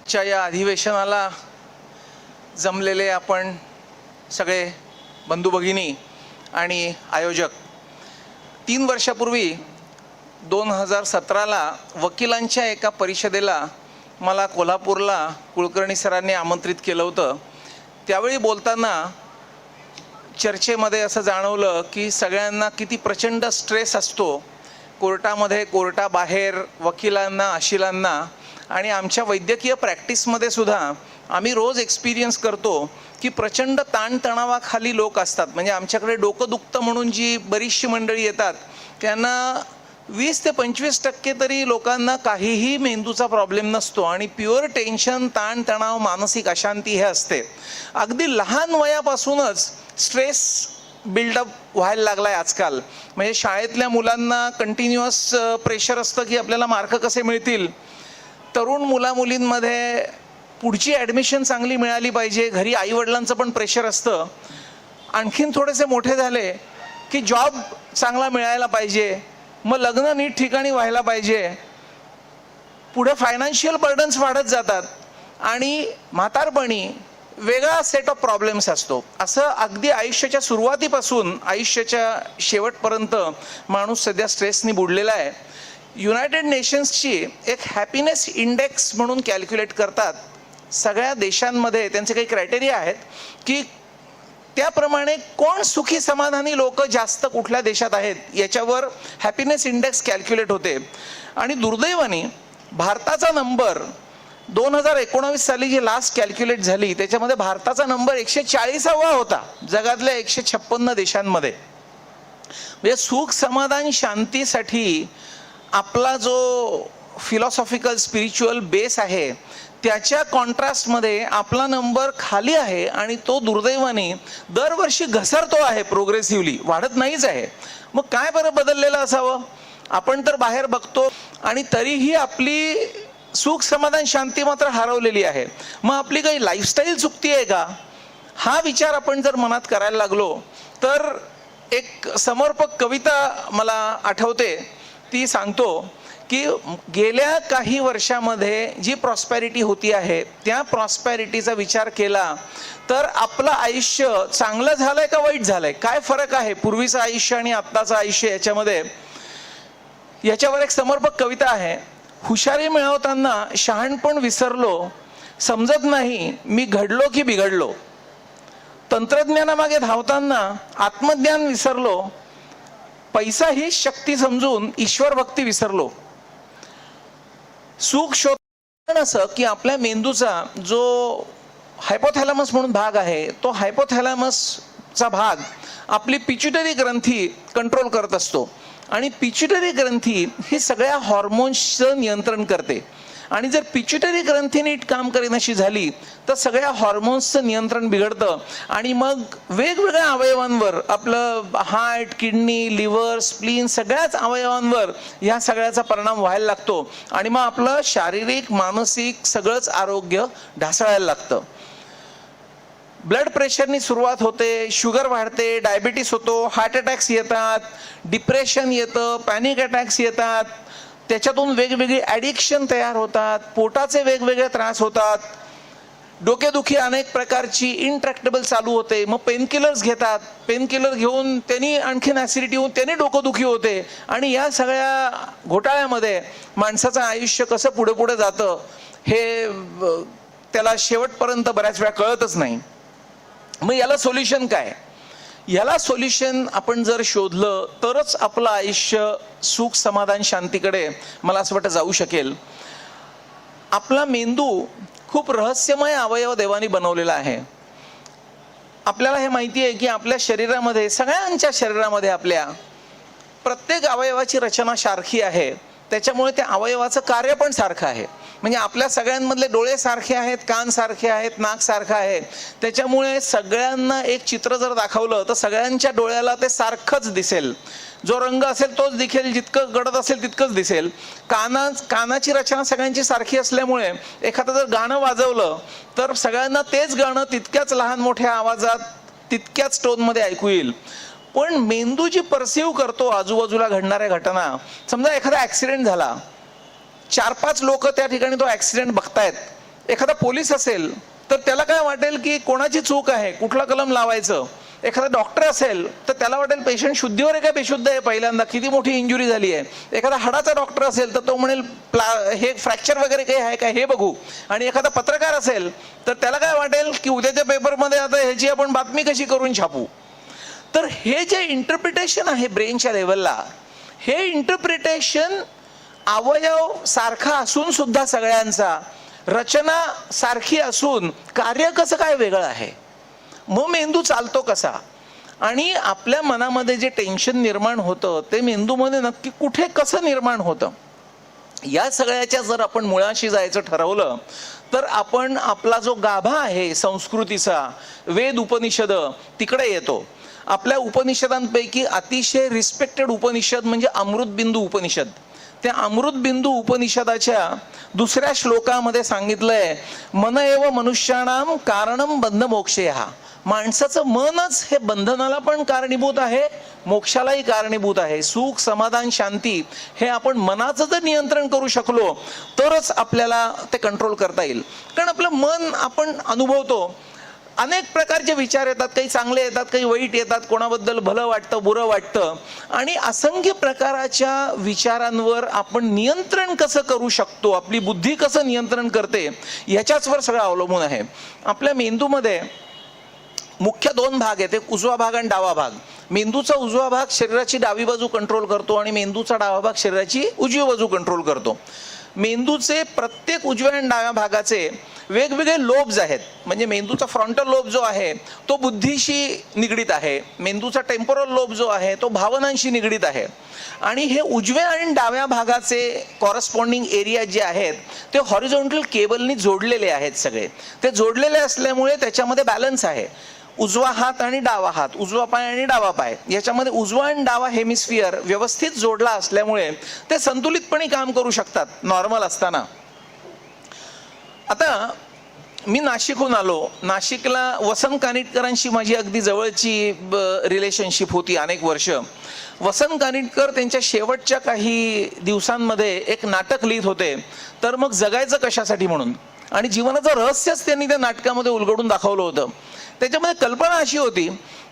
च्या या अधिवेशनाला जमलेले आपण सगळे बंधू भगिनी आणि आयोजक, 3 वर्षापूर्वी 2017ला वकिलांच्या एका परिषदेला मला कोल्हापूरला कुलकर्णी सरांनी आमंत्रित केलं होतं. त्यावेळी बोलताना चर्चेमध्ये असं जाणवलं की सगळ्यांना किती प्रचंड स्ट्रेस असतो कोर्टामध्ये, कोर्टाबाहेर, वकिलांना, अशिलांना. आणि आमच्या वैद्यकीय प्रॅक्टिसमध्ये सुद्धा आम्ही रोज एक्सपिरियन्स करतो की प्रचंड ताणतणावाखाली लोक असतात. म्हणजे आमच्याकडे डोकं दुखतं म्हणून जी बरीचशी मंडळी येतात त्यांना 20 ते 25% तरी लोकांना काहीही मेंदूचा प्रॉब्लेम नसतो आणि प्युअर टेन्शन, ताणतणाव, मानसिक अशांती हे असते. अगदी लहान वयापासूनच स्ट्रेस बिल्डअप व्हायला लागला आहे आजकाल. म्हणजे शाळेतल्या मुलांना कंटिन्युअस प्रेशर असतं की आपल्याला मार्क कसे मिळतील. तरुण मुलामुलींमध्ये पुढची ॲडमिशन चांगली मिळाली पाहिजे, घरी आईवडिलांचं पण प्रेशर असतं. आणखीन थोडेसे मोठे झाले की जॉब चांगला मिळायला पाहिजे, मग लग्न नीट ठिकाणी व्हायला पाहिजे. पुढे फायनान्शियल बर्डन्स वाढत जातात आणि म्हातारपणी वेगळा सेट ऑफ प्रॉब्लेम्स असतो. असं अगदी आयुष्याच्या सुरुवातीपासून आयुष्याच्या शेवटपर्यंत माणूस सध्या स्ट्रेसनी बुडलेला आहे. युनायटेड नेशन्सची एक हॅपीनेस इंडेक्स म्हणून कॅल्क्युलेट करतात. सगळ्या देशांमध्ये त्यांचे काही क्रायटेरिया आहेत की त्याप्रमाणे कोण सुखी समाधानी लोक जास्त कुठल्या देशात आहेत याच्यावर हॅपीनेस इंडेक्स कॅल्क्युलेट होते. आणि दुर्दैवाने भारताचा नंबर 2019 साली जी लास्ट कॅल्क्युलेट झाली त्याच्यामध्ये भारताचा नंबर 140वा होता जगातल्या 156 देशांमध्ये. म्हणजे सुख, समाधान, शांतीसाठी आपला जो फिलॉसॉफिकल स्पिरिच्युअल बेस आहे त्याच्या कॉन्ट्रास्टमध्ये आपला नंबर खाली आहे आणि तो दुर्दैवाने दरवर्षी घसरतो आहे, प्रोग्रेसिव्हली, वाढत नाहीच आहे. मग काय बरं बदललेलं असावं? आपण तर बाहेर बघतो आणि तरीही आपली सुख, समाधान, शांती मात्र हरवलेली आहे. मग आपली काही लाईफस्टाईल चुकती आहे का? हा विचार आपण जर मनात करायला लागलो तर एक समर्पक कविता मला आठवते. ती सांगतो की गेल्या काही वर्षामध्ये जी प्रॉस्पॅरिटी होती आहे त्या प्रॉस्पॅरिटीचा विचार केला तर आपलं आयुष्य चांगलं झालंय का वाईट झालंय, काय फरक आहे पूर्वीचं आयुष्य आणि आत्ताचं आयुष्य याच्यामध्ये. याच्यावर एक समर्पक कविता आहे. हुशारी मिळवताना शहाणपण विसरलो, समजत नाही मी घडलो की बिघडलो. तंत्रज्ञानामागे धावताना आत्मज्ञान विसरलो, पैसा ही शक्ती समजून ईश्वर भक्ती विसरलो. सुख शोधण असं की आपल्या मेंदूचा जो हायपोथॅलॅमस म्हणून भाग आहे तो हायपोथॅलॅमसचा भाग आपली पिच्युटरी ग्रंथी कंट्रोल करत असतो. आणि पिच्युटरी ग्रंथी ही सगळ्या हॉर्मोन्सचं नियंत्रण करते. आणि जर पिच्युटरी ग्रंथी नीट काम करेनाशी झाली तर सगळ्या हॉर्मोन्सचं नियंत्रण बिघडतं आणि मग वेगवेगळ्या अवयवांवर, आपलं हार्ट, किडनी, लिव्हर, स्प्लीन, सगळ्याच अवयवांवर ह्या सगळ्याचा परिणाम व्हायला लागतो आणि मग आपलं शारीरिक, मानसिक सगळंच आरोग्य ढासळायला लागतं. ब्लड प्रेशरनी सुरुवात होते, शुगर वाढते, डायबिटीस होतो, हार्ट अटॅक्स येतात, डिप्रेशन येतं, पॅनिक अटॅक्स येतात. त्याच्यातून वेगवेगळी ॲडिक्शन तयार होतात, पोटाचे वेगवेगळे त्रास होतात, डोकेदुखी अनेक प्रकारची इंट्रॅक्टेबल चालू होते. मग पेनकिलर्स घेतात, पेनकिलर घेऊन त्यांनी आणखीन ॲसिडिटी होऊन त्यांनी डोकंदुखी होते. आणि या सगळ्या घोटाळ्यामध्ये माणसाचं आयुष्य कसं पुढे पुढे जातं हे त्याला शेवटपर्यंत बऱ्याच वेळा कळतच नाही. मग याला सोल्युशन काय? याला सोल्युशन आपण जर शोधलं तरच आपलं आयुष्य सुख, समाधान, शांतीकडे मला असं वाटतं जाऊ शकेल. आपला मेंदू खूप रहस्यमय अवयव देवाने बनवलेला आहे. आपल्याला हे माहिती आहे की आपल्या शरीरामध्ये, सगळ्यांच्या शरीरामध्ये आपल्या प्रत्येक अवयवाची रचना सारखी आहे. त्याच्यामुळे त्या अवयवाचं कार्य पण सारखं आहे. म्हणजे आपल्या सगळ्यांमधले डोळे सारखे आहेत, कान सारखे आहेत, नाक सारखं आहे. त्याच्यामुळे सगळ्यांना एक चित्र जर दाखवलं तर सगळ्यांच्या डोळ्याला ते सारखंच दिसेल. जो रंग असेल तोच दिसेल, जितकं गडद असेल तितकंच दिसेल. कानाची रचना सगळ्यांची सारखी असल्यामुळे एखादं जर गाणं वाजवलं तर सगळ्यांना तेच गाणं तितक्याच लहान मोठ्या आवाजात, तितक्याच टोनमध्ये ऐकू येईल. पण मेंदू जी परसिव्ह करतो आजूबाजूला घडणाऱ्या घटना, समजा एखादा ॲक्सिडेंट झाला, 4-5 लोक त्या ठिकाणी तो ॲक्सिडेंट बघतायत, एखादा पोलीस असेल तर त्याला काय वाटेल की कोणाची चूक आहे, कुठला कलम लावायचं. एखादा डॉक्टर असेल तर त्याला वाटेल पेशंट शुद्धीवर आहे का बेशुद्ध आहे, पहिल्यांदा किती मोठी इंजुरी झाली आहे. एखादा हाडाचा डॉक्टर असेल तर तो म्हणेल हे फ्रॅक्चर वगैरे काही आहे का हे बघू. आणि एखादा पत्रकार असेल तर त्याला काय वाटेल की उद्याच्या पेपरमध्ये आता ह्याची आपण बातमी कशी करून छापू. तर हे जे इंटरप्रिटेशन आहे ब्रेनच्या लेवलला, हे इंटरप्रिटेशन अवयव सारखा असून सुद्धा सगळ्यांचा, रचना सारखी असून कार्य कसं काय वेगळं आहे. मग मेंदू चालतो कसा, आणि आपल्या मनामध्ये जे टेन्शन निर्माण होतं ते मेंदूमध्ये नक्की कुठे कसं निर्माण होतं, या सगळ्याच्या जर आपण मुळाशी जायचं ठरवलं तर आपण आपला जो गाभा आहे संस्कृतीचा, वेद उपनिषद, तिकडे येतो. आपल्या उपनिषदांपैकी अतिशय रिस्पेक्टेड उपनिषद म्हणजे अमृतबिंदू उपनिषद. त्या अमृतबिंदू उपनिषदाच्या दुसऱ्या श्लोकामध्ये सांगितलंय, मन एव मनुष्याणाम कारणम बंध मोक्षेहा. माणसाचं मनच हे बंधनाला पण कारणीभूत आहे, मोक्षालाही कारणीभूत आहे. सुख, समाधान, शांती हे आपण मनाचं जर नियंत्रण करू शकलो तरच आपल्याला ते कंट्रोल करता येईल. कारण आपलं मन आपण अनुभवतो, अनेक प्रकारचे विचार येतात, काही चांगले येतात, काही वाईट येतात, कोणाबद्दल भलं वाटतं, बुरं वाटतं. आणि असंख्य प्रकाराच्या विचारांवर आपण नियंत्रण कसं करू शकतो, आपली बुद्धी कसं नियंत्रण करते, याच्याचवर सगळं अवलंबून आहे. आपल्या मेंदूमध्ये मुख्य दोन भाग आहेत, एक उजवा भाग आणि डावा भाग. मेंदूचा उजवा भाग शरीराची डावी बाजू कंट्रोल करतो आणि मेंदूचा डावा भाग शरीराची उजवी बाजू कंट्रोल करतो. मेंदूचे प्रत्येक उजव्या आणि डाव्या भागाचे वेगवेगळे लोब्स आहेत. म्हणजे मेंदूचा फ्रंटल लोब जो आहे तो बुद्धीशी निगडीत आहे, मेंदूचा टेम्पोरल लोब जो आहे तो भावनांशी निगडीत आहे. आणि हे उजव्या आणि डाव्या भागाचे कॉरस्पॉन्डिंग एरिया जे आहेत ते हॉरिझॉन्टल केबलनी जोडलेले आहेत. सगळे ते जोडलेले असल्यामुळे त्याच्यामध्ये बॅलन्स आहे. उजवा हात आणि डावा हात, उजवा पाय आणि डावा पाय, याच्यामध्ये उजवा आणि डावा हेमिस्फिअर व्यवस्थित जोडला असल्यामुळे ते संतुलितपणे काम करू शकतात नॉर्मल असताना. आता मी नाशिकहून आलो. नाशिकला वसंत कानिटकरांशी माझी अगदी जवळची रिलेशनशिप होती अनेक वर्ष. वसंत कानिटकर त्यांच्या शेवटच्या काही दिवसांमध्ये एक नाटक लिहित होते, तर मग जगायचं कशासाठी म्हणून, आणि जीवनाचं रहस्यच त्यांनी त्या नाटकामध्ये उलगडून दाखवलं होतं. त्याच्यामध्ये कल्पना अशी होती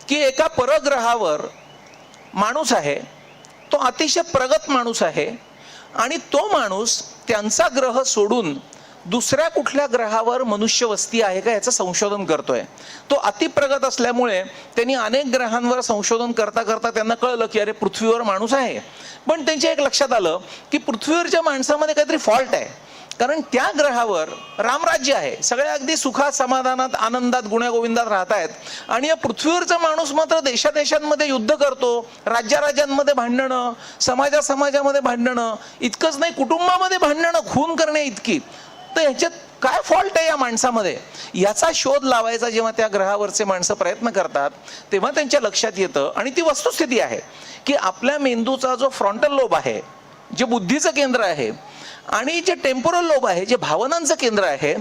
की एका परग्रहावर माणूस आहे, तो अतिशय प्रगत माणूस आहे, आणि तो माणूस त्यांचा ग्रह सोडून दुसऱ्या कुठल्या ग्रहावर मनुष्य वस्ती आहे का याचं संशोधन करतोय. तो अतिप्रगत असल्यामुळे त्यांनी अनेक ग्रहांवर संशोधन करता करता त्यांना कळलं की अरे पृथ्वीवर माणूस आहे. पण त्यांच्या एक लक्षात आलं की पृथ्वीवरच्या माणसामध्ये काहीतरी फॉल्ट आहे, कारण त्या ग्रहावर रामराज्य आहे, सगळे अगदी सुखात, समाधानात, आनंदात, गुण्यागोविंदात राहत आहेत, आणि या पृथ्वीवरचा माणूस मात्र देशादेशांमध्ये युद्ध करतो, राज्यामध्ये भांडणं, समाजामध्ये भांडणं, इतकंच नाही कुटुंबामध्ये भांडणं, खून करणे इतकी. तर ह्याच्यात काय फॉल्ट आहे या माणसामध्ये, याचा शोध लावायचा जेव्हा त्या ग्रहावरचे माणसं प्रयत्न करतात तेव्हा त्यांच्या लक्षात येतं, आणि ती वस्तुस्थिती आहे की आपल्या मेंदूचा जो फ्रंटल लोब आहे, जे बुद्धीचं केंद्र आहे, आणि जे टेम्पोरल लोब आहे, जे भावनांचं केंद्र आहे,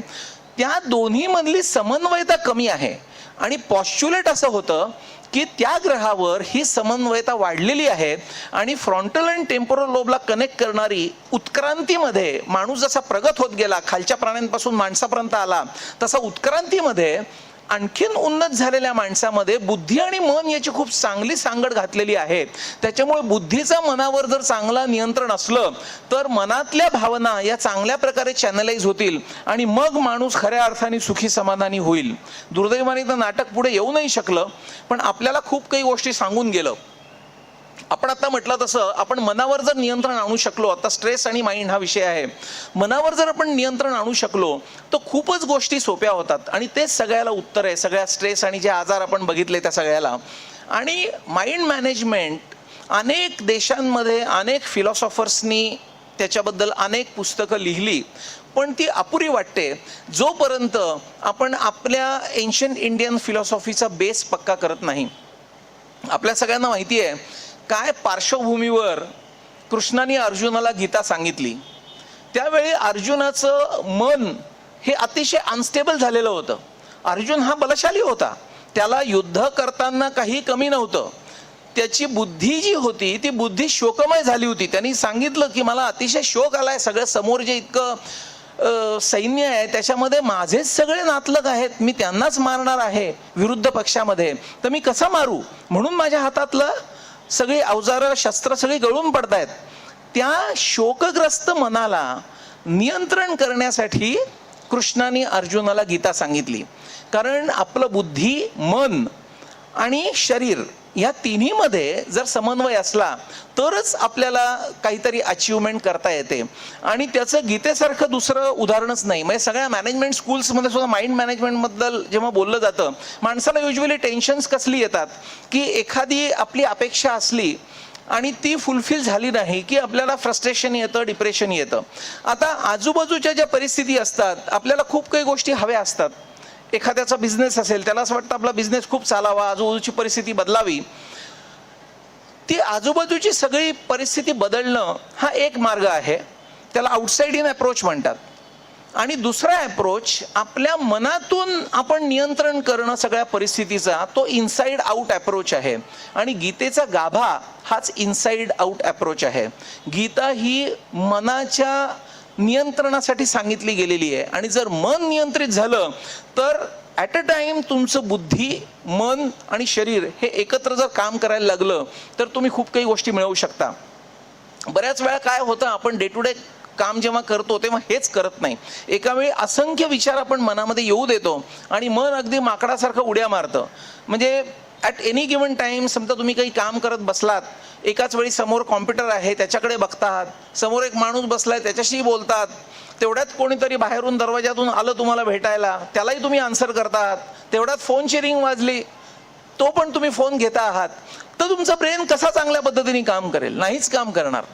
त्या दोन्ही मधली समन्वयता कमी आहे. आणि पॉस्च्युलेट असं होतं की त्या ग्रहावर ही समन्वयता वाढलेली आहे, आणि फ्रंटल आणि टेम्पोरल लोबला कनेक्ट करणारी उत्क्रांतीमध्ये माणूस जसा प्रगत होत गेला, खालच्या प्राण्यांपासून माणसापर्यंत आला, तसा उत्क्रांतीमध्ये आणखीन उन्नत झालेल्या माणसामध्ये बुद्धी आणि मन याची खूप चांगली सांगड घातलेली आहे. त्याच्यामुळे बुद्धीचा मनावर जर चांगला नियंत्रण असलं तर मनातल्या भावना या चांगल्या प्रकारे चॅनलाइज होतील, आणि मग माणूस खऱ्या अर्थाने सुखी समाधानी होईल. दुर्दैवाने तर नाटक पुढे येऊ नाही शकलं, पण आपल्याला खूप काही गोष्टी सांगून गेलं. आपण आता म्हटलं तसं आपण मनावर जर नियंत्रण आणू शकलो, आता स्ट्रेस आणि माइंड हा विषय आहे, मनावर जर आपण नियंत्रण आणू शकलो तर खूपच गोष्टी सोप्या होतात, आणि तेच सगळ्याला उत्तर आहे, सगळ्या स्ट्रेस आणि जे आजार आपण बघितले त्या सगळ्याला. आणि माइंड मॅनेजमेंट अनेक देशांमध्ये अनेक फिलॉसॉफर्सनी त्याच्याबद्दल अनेक पुस्तकं लिहिली, पण ती अपुरी वाटते जोपर्यंत आपण आपल्या एन्शियंट इंडियन फिलॉसॉफीचा बेस पक्का करत नाही. आपल्या सगळ्यांना माहिती आहे काय पार्श्वभूमीवर कृष्णाने अर्जुनाला गीता सांगितली. त्यावेळी अर्जुनाचं मन हे अतिशय अनस्टेबल झालेलं होतं. अर्जुन हा बलशाली होता, त्याला युद्ध करताना काही कमी नव्हतं. त्याची बुद्धी जी होती ती बुद्धी शोकमय झाली होती. त्यांनी सांगितलं की मला अतिशय शोक आलाय, सगळं समोर जे इतकं सैन्य आहे त्याच्यामध्ये माझेच सगळे नातलग आहेत, मी त्यांनाच मारणार आहे विरुद्ध पक्षामध्ये, तर मी कसा मारू, म्हणून माझ्या हातातलं सगळी अवजारं शस्त्र सगळी गळून पडतायत. त्या शोकग्रस्त मनाला नियंत्रण करण्यासाठी कृष्णाने अर्जुनाला गीता सांगितली. कारण आपलं बुद्धी, मन आणि शरीर या तिन्हीमध्ये जर समन्वय असला तरच आपल्याला काहीतरी अचीवमेंट करता येते. आणि त्याचं गीतेसारखं दुसरं उदाहरणच नाही. म्हणजे सगळ्या मॅनेजमेंट स्कूल्समध्ये सुद्धा माइंड मॅनेजमेंटबद्दल जेव्हा बोललं जातं, माणसाला युजली टेन्शन्स कसली येतात की एखादी आपली अपेक्षा असली आणि ती फुलफिल झाली नाही की आपल्याला फ्रस्ट्रेशन येतं, डिप्रेशन येतं. आता आजूबाजूच्या ज्या परिस्थिती असतात, आपल्याला खूप काही गोष्टी हव्या असतात. एखाद्याचा बिझनेस असेल, त्याला असं वाटतं आपला बिझनेस खूप चालावा, आजूबाजूची परिस्थिती बदलावी. ती आजूबाजूची सगळी परिस्थिती बदलणं हा एक मार्ग आहे, त्याला आउटसाइड इन अप्रोच म्हणतात. आणि दुसरा अप्रोच आपल्या मनातून आपण नियंत्रण करणं सगळ्या परिस्थितीचा, तो इनसाइड आउट अप्रोच आहे. आणि गीतेचा गाभा हाच इनसाइड आउट अप्रोच आहे. गीता ही मनाच्या नियंत्रणासाठी सांगितली गेलेली आहे. आणि जर मन नियंत्रित झालं तर ॲट अ टाइम तुमचं बुद्धी, मन आणि शरीर हे एकत्र जर काम करायला लागलं तर तुम्ही खूप काही गोष्टी मिळवू शकता. बऱ्याच वेळा काय होतं, आपण डे टू डे काम जेव्हा करतो तेव्हा हेच करत नाही. एका वेळी असंख्य विचार आपण मनामध्ये येऊ देतो आणि मन अगदी माकडासारखं उड्या मारतं. म्हणजे ॲट एनी गिवन टाइम समजा तुम्ही काही काम करत बसलात, एकाच वेळी समोर कॉम्प्युटर आहे त्याच्याकडे बघतात, समोर एक माणूस बसलाय त्याच्याशी बोलतात, तेवढ्यात कोणीतरी बाहेरून दरवाजातून आलं तुम्हाला भेटायला, त्यालाही तुम्ही आन्सर करतात, तेवढ्यात फोनची रिंग वाजली, तो पण तुम्ही फोन घेता आहात. तर तुमचं ब्रेन कसा चांगल्या पद्धतीने काम करेल? नाहीच काम करणार.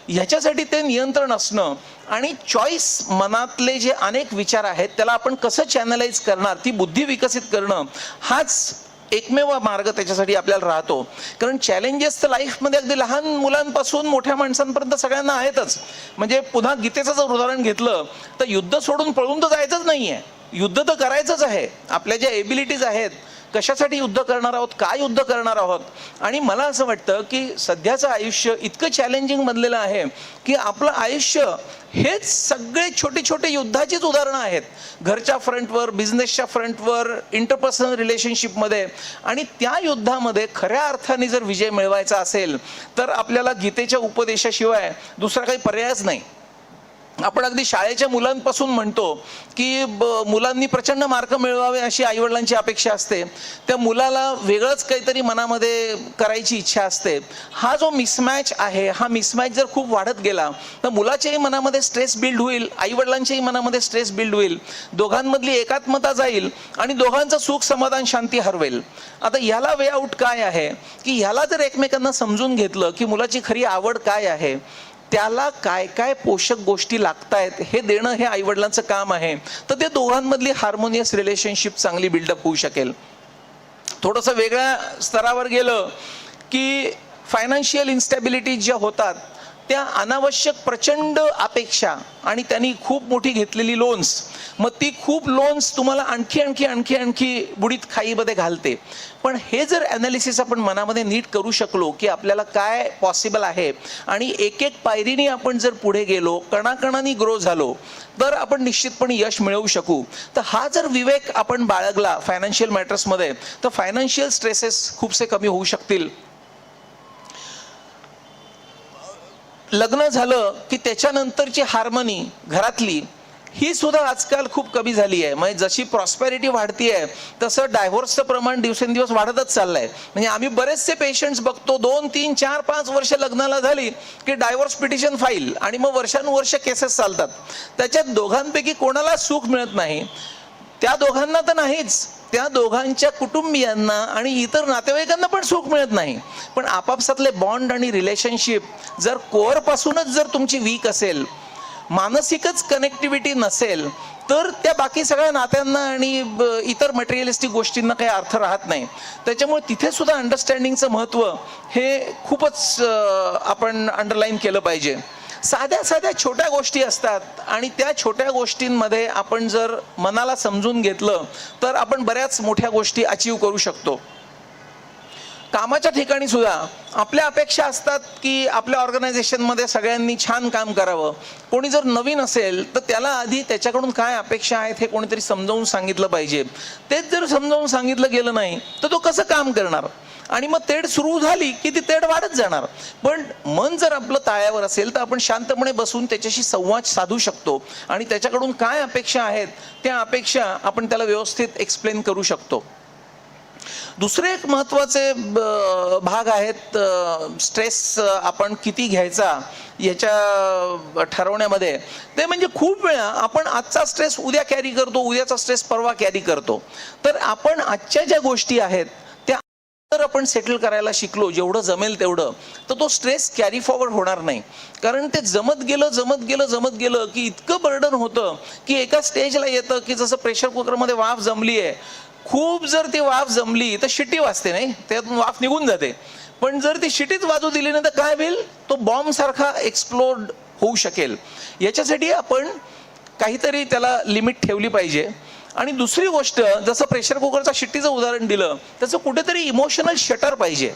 ह्याच्यासाठी ते नियंत्रण असणं आणि चॉईस, मनातले जे अनेक विचार आहेत त्याला आपण कसं चॅनलाइज करणार, ती बुद्धी विकसित करणं, हाच एकमेव मार्ग त्याच्यासाठी आपल्याला राहतो. कारण चॅलेंजेस तर लाईफमध्ये अगदी लहान मुलांपासून मोठ्या माणसांपर्यंत सगळ्यांना आहेतच. म्हणजे पुन्हा गीतेचं जर उदाहरण घेतलं तर युद्ध सोडून पळून तर जायचंच नाही आहे, युद्ध तर करायचंच आहे. आपल्या ज्या एबिलिटीज आहेत, कशासाठी युद्ध करणार आहोत, काय युद्ध करणार आहोत. आणि मला असं वाटतं की सध्याचं आयुष्य इतकं चॅलेंजिंग बनलेलं आहे की आपलं आयुष्य हेच सगळे छोटे छोटे युद्धाचीच उदाहरणं आहेत. घरच्या फ्रंटवर, बिझनेसच्या फ्रंटवर, इंटरपर्सनल रिलेशनशिपमध्ये. आणि त्या युद्धामध्ये खऱ्या अर्थाने जर विजय मिळवायचा असेल तर आपल्याला गीतेच्या उपदेशाशिवाय दुसरा काही पर्यायच नाही. आपण अगदी शाळेच्या मुलांपासून म्हणतो की मुलांनी प्रचंड मार्क मिळवावे अशी आईवडिलांची अपेक्षा असते. त्या मुलाला वेगळंच काहीतरी मनामध्ये करायची इच्छा असते. हा जो मिसमॅच आहे, हा मिसमॅच जर खूप वाढत गेला तर मुलाच्याही मनामध्ये स्ट्रेस बिल्ड होईल, आईवडिलांच्याही मनामध्ये स्ट्रेस बिल्ड होईल, दोघांमधली एकात्मता जाईल आणि दोघांचं सुख, समाधान, शांती हरवेल. आता ह्याला वे आउट काय आहे की ह्याला जर एकमेकांना समजून घेतलं की मुलाची खरी आवड काय आहे, त्याला काय काय पोषक गोष्टी लागतायत हे देणं हे आईवडिलांचं काम आहे, तर ते दोघांमधली हार्मोनियस रिलेशनशिप चांगली बिल्डअप होऊ शकेल. थोडंसं वेगळ्या स्तरावर गेलं की फायनान्शियल इन्स्टॅबिलिटी ज्या होतात त्या अनावश्यक प्रचंड अपेक्षा आणि त्यांनी खूप मोठी घेतलेली लोन्स, मग ती खूप लोन्स तुम्हाला आणखी आणखी आणखी आणखी बुडीत खाईमध्ये घालते. पण हे जर ॲनालिसिस आपण मनामध्ये नीट करू शकलो की आपल्याला काय पॉसिबल आहे आणि एक एक पायरीने आपण जर पुढे गेलो, कणाकणाने ग्रो झालो, तर आपण निश्चितपणे यश मिळवू शकू. तर हा जर विवेक आपण बाळगला फायनान्शियल मॅटर्समध्ये तर फायनान्शियल स्ट्रेसेस खूपसे कमी होऊ शकतील. लग्न झालं की त्याच्यानंतरची हार्मनी घरातली ही सुद्धा आजकाल खूप कमी झाली आहे. म्हणजे जशी प्रॉस्पेरिटी वाढतीये तसं डायव्होर्सचं प्रमाण दिवसेंदिवस वाढतच चाललंय. म्हणजे आम्ही बरेचसे पेशंट्स बघतो, 2, 3, 4, 5 वर्ष लग्नाला झाली की डायव्होर्स पिटिशन फाईल आणि मग वर्षानुवर्ष केसेस चालतात. त्याच्यात दोघांपैकी कोणाला सुख मिळत नाही. त्या दोघांना तर नाहीच, त्या दोघांच्या कुटुंबियांना आणि इतर नातेवाईकांना पण सुख मिळत नाही. पण आपापसातले बॉन्ड आणि रिलेशनशिप जर कोअरपासूनच जर तुमची वीक असेल, मानसिकच कनेक्टिव्हिटी नसेल, तर त्या बाकी सगळ्या नात्यांना आणि इतर मटेरियलिस्टिक गोष्टींना काही अर्थ राहत नाही. त्याच्यामुळे तिथे सुद्धा अंडरस्टँडिंगचं महत्त्व हे खूपच आपण अंडरलाईन केलं पाहिजे. साध्या साध्या छोट्या गोष्टी असतात आणि त्या छोट्या गोष्टींमध्ये आपण जर मनाला समजून घेतलं तर आपण बऱ्याच मोठ्या गोष्टी अचीव करू शकतो. कामाच्या ठिकाणी सुद्धा आपल्या अपेक्षा असतात की आपल्या ऑर्गनायझेशनमध्ये सगळ्यांनी छान काम करावं. कोणी जर नवीन असेल तर त्याला आधी त्याच्याकडून काय अपेक्षा आहेत हे कोणीतरी समजावून सांगितलं पाहिजे. तेच जर समजावून सांगितलं गेलं नाही तर तो कसं काम करणार. आणि मग तेढ सुरू झाली की ती तेढ वाढत जाणार. पण मन जर आपलं ताळ्यावर असेल तर आपण शांतपणे बसून त्याच्याशी संवाद साधू शकतो आणि त्याच्याकडून काय अपेक्षा आहेत त्या अपेक्षा आपण त्याला व्यवस्थित एक्सप्लेन करू शकतो. दुसरे एक महत्त्वाचे भाग आहेत स्ट्रेस आपण किती घ्यायचा याच्या ठरवण्यामध्ये. ते म्हणजे खूप वेळा आपण आजचा स्ट्रेस उद्या कॅरी करतो, उद्याचा स्ट्रेस परवा कॅरी करतो. तर आपण आजच्या ज्या गोष्टी आहेत त्या जर आपण सेटल करायला शिकलो जेवढं जमेल तेवढं, तर तो स्ट्रेस कॅरी फॉरवर्ड होणार नाही. कारण ते जमत गेलं की इतकं बर्डन होतं की एका स्टेजला येतं की जसं प्रेशर कुकरमध्ये वाफ जमली आहे, खूप जर ती वाफ जमली तर शिट्टी वाजते, नाही त्यातून वाफ निघून जाते. पण जर ती शिट्टीच वाजू दिली नाही तर काय होईल, तो बॉम्ब सारखा एक्सप्लोड होऊ शकेल. याच्यासाठी आपण काहीतरी त्याला लिमिट ठेवली पाहिजे. आणि दुसरी गोष्ट, जसं प्रेशर कुकरचा शिट्टीचं उदाहरण दिलं, त्याचं कुठेतरी इमोशनल शटर पाहिजे.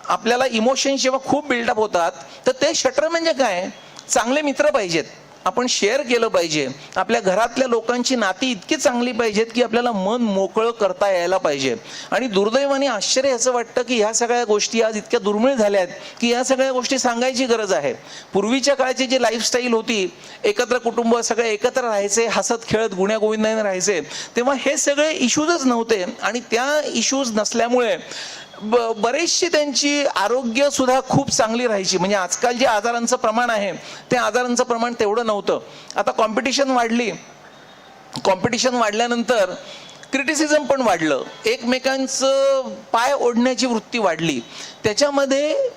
आपल्याला इमोशन्स जेव्हा खूप बिल्डअप होतात तर ते शटर म्हणजे काय, चांगले मित्र पाहिजेत, आपण शेअर केलं पाहिजे. आपल्या घरातल्या लोकांची नाती इतकी चांगली पाहिजेत की आपल्याला मन मोकळं करता यायला पाहिजे. आणि दुर्दैवाने आश्चर्य याचं वाटतं की ह्या सगळ्या गोष्टी आज इतक्या दुर्मिळ झाल्यात की ह्या सगळ्या गोष्टी सांगायची गरज आहे. पूर्वीच्या काळची जी लाईफस्टाईल होती, एकत्र कुटुंब सगळे एकत्र राहायचे, हसत खेळत गुण्यागोविंदाने राहायचे, तेव्हा हे सगळे इश्यूजच नव्हते. आणि त्या इश्यूज नसल्यामुळे बरेचशी त्यांची आरोग्य सुद्धा खूप चांगली राहायची. म्हणजे आजकाल जे आजारांचं प्रमाण आहे ते आजारांचं प्रमाण तेवढं नव्हतं. आता कॉम्पिटिशन वाढली, कॉम्पिटिशन वाढल्यानंतर क्रिटिसिझम पण वाढलं, एकमेकांचं पाय ओढण्याची वृत्ती वाढली. त्याच्यामध्ये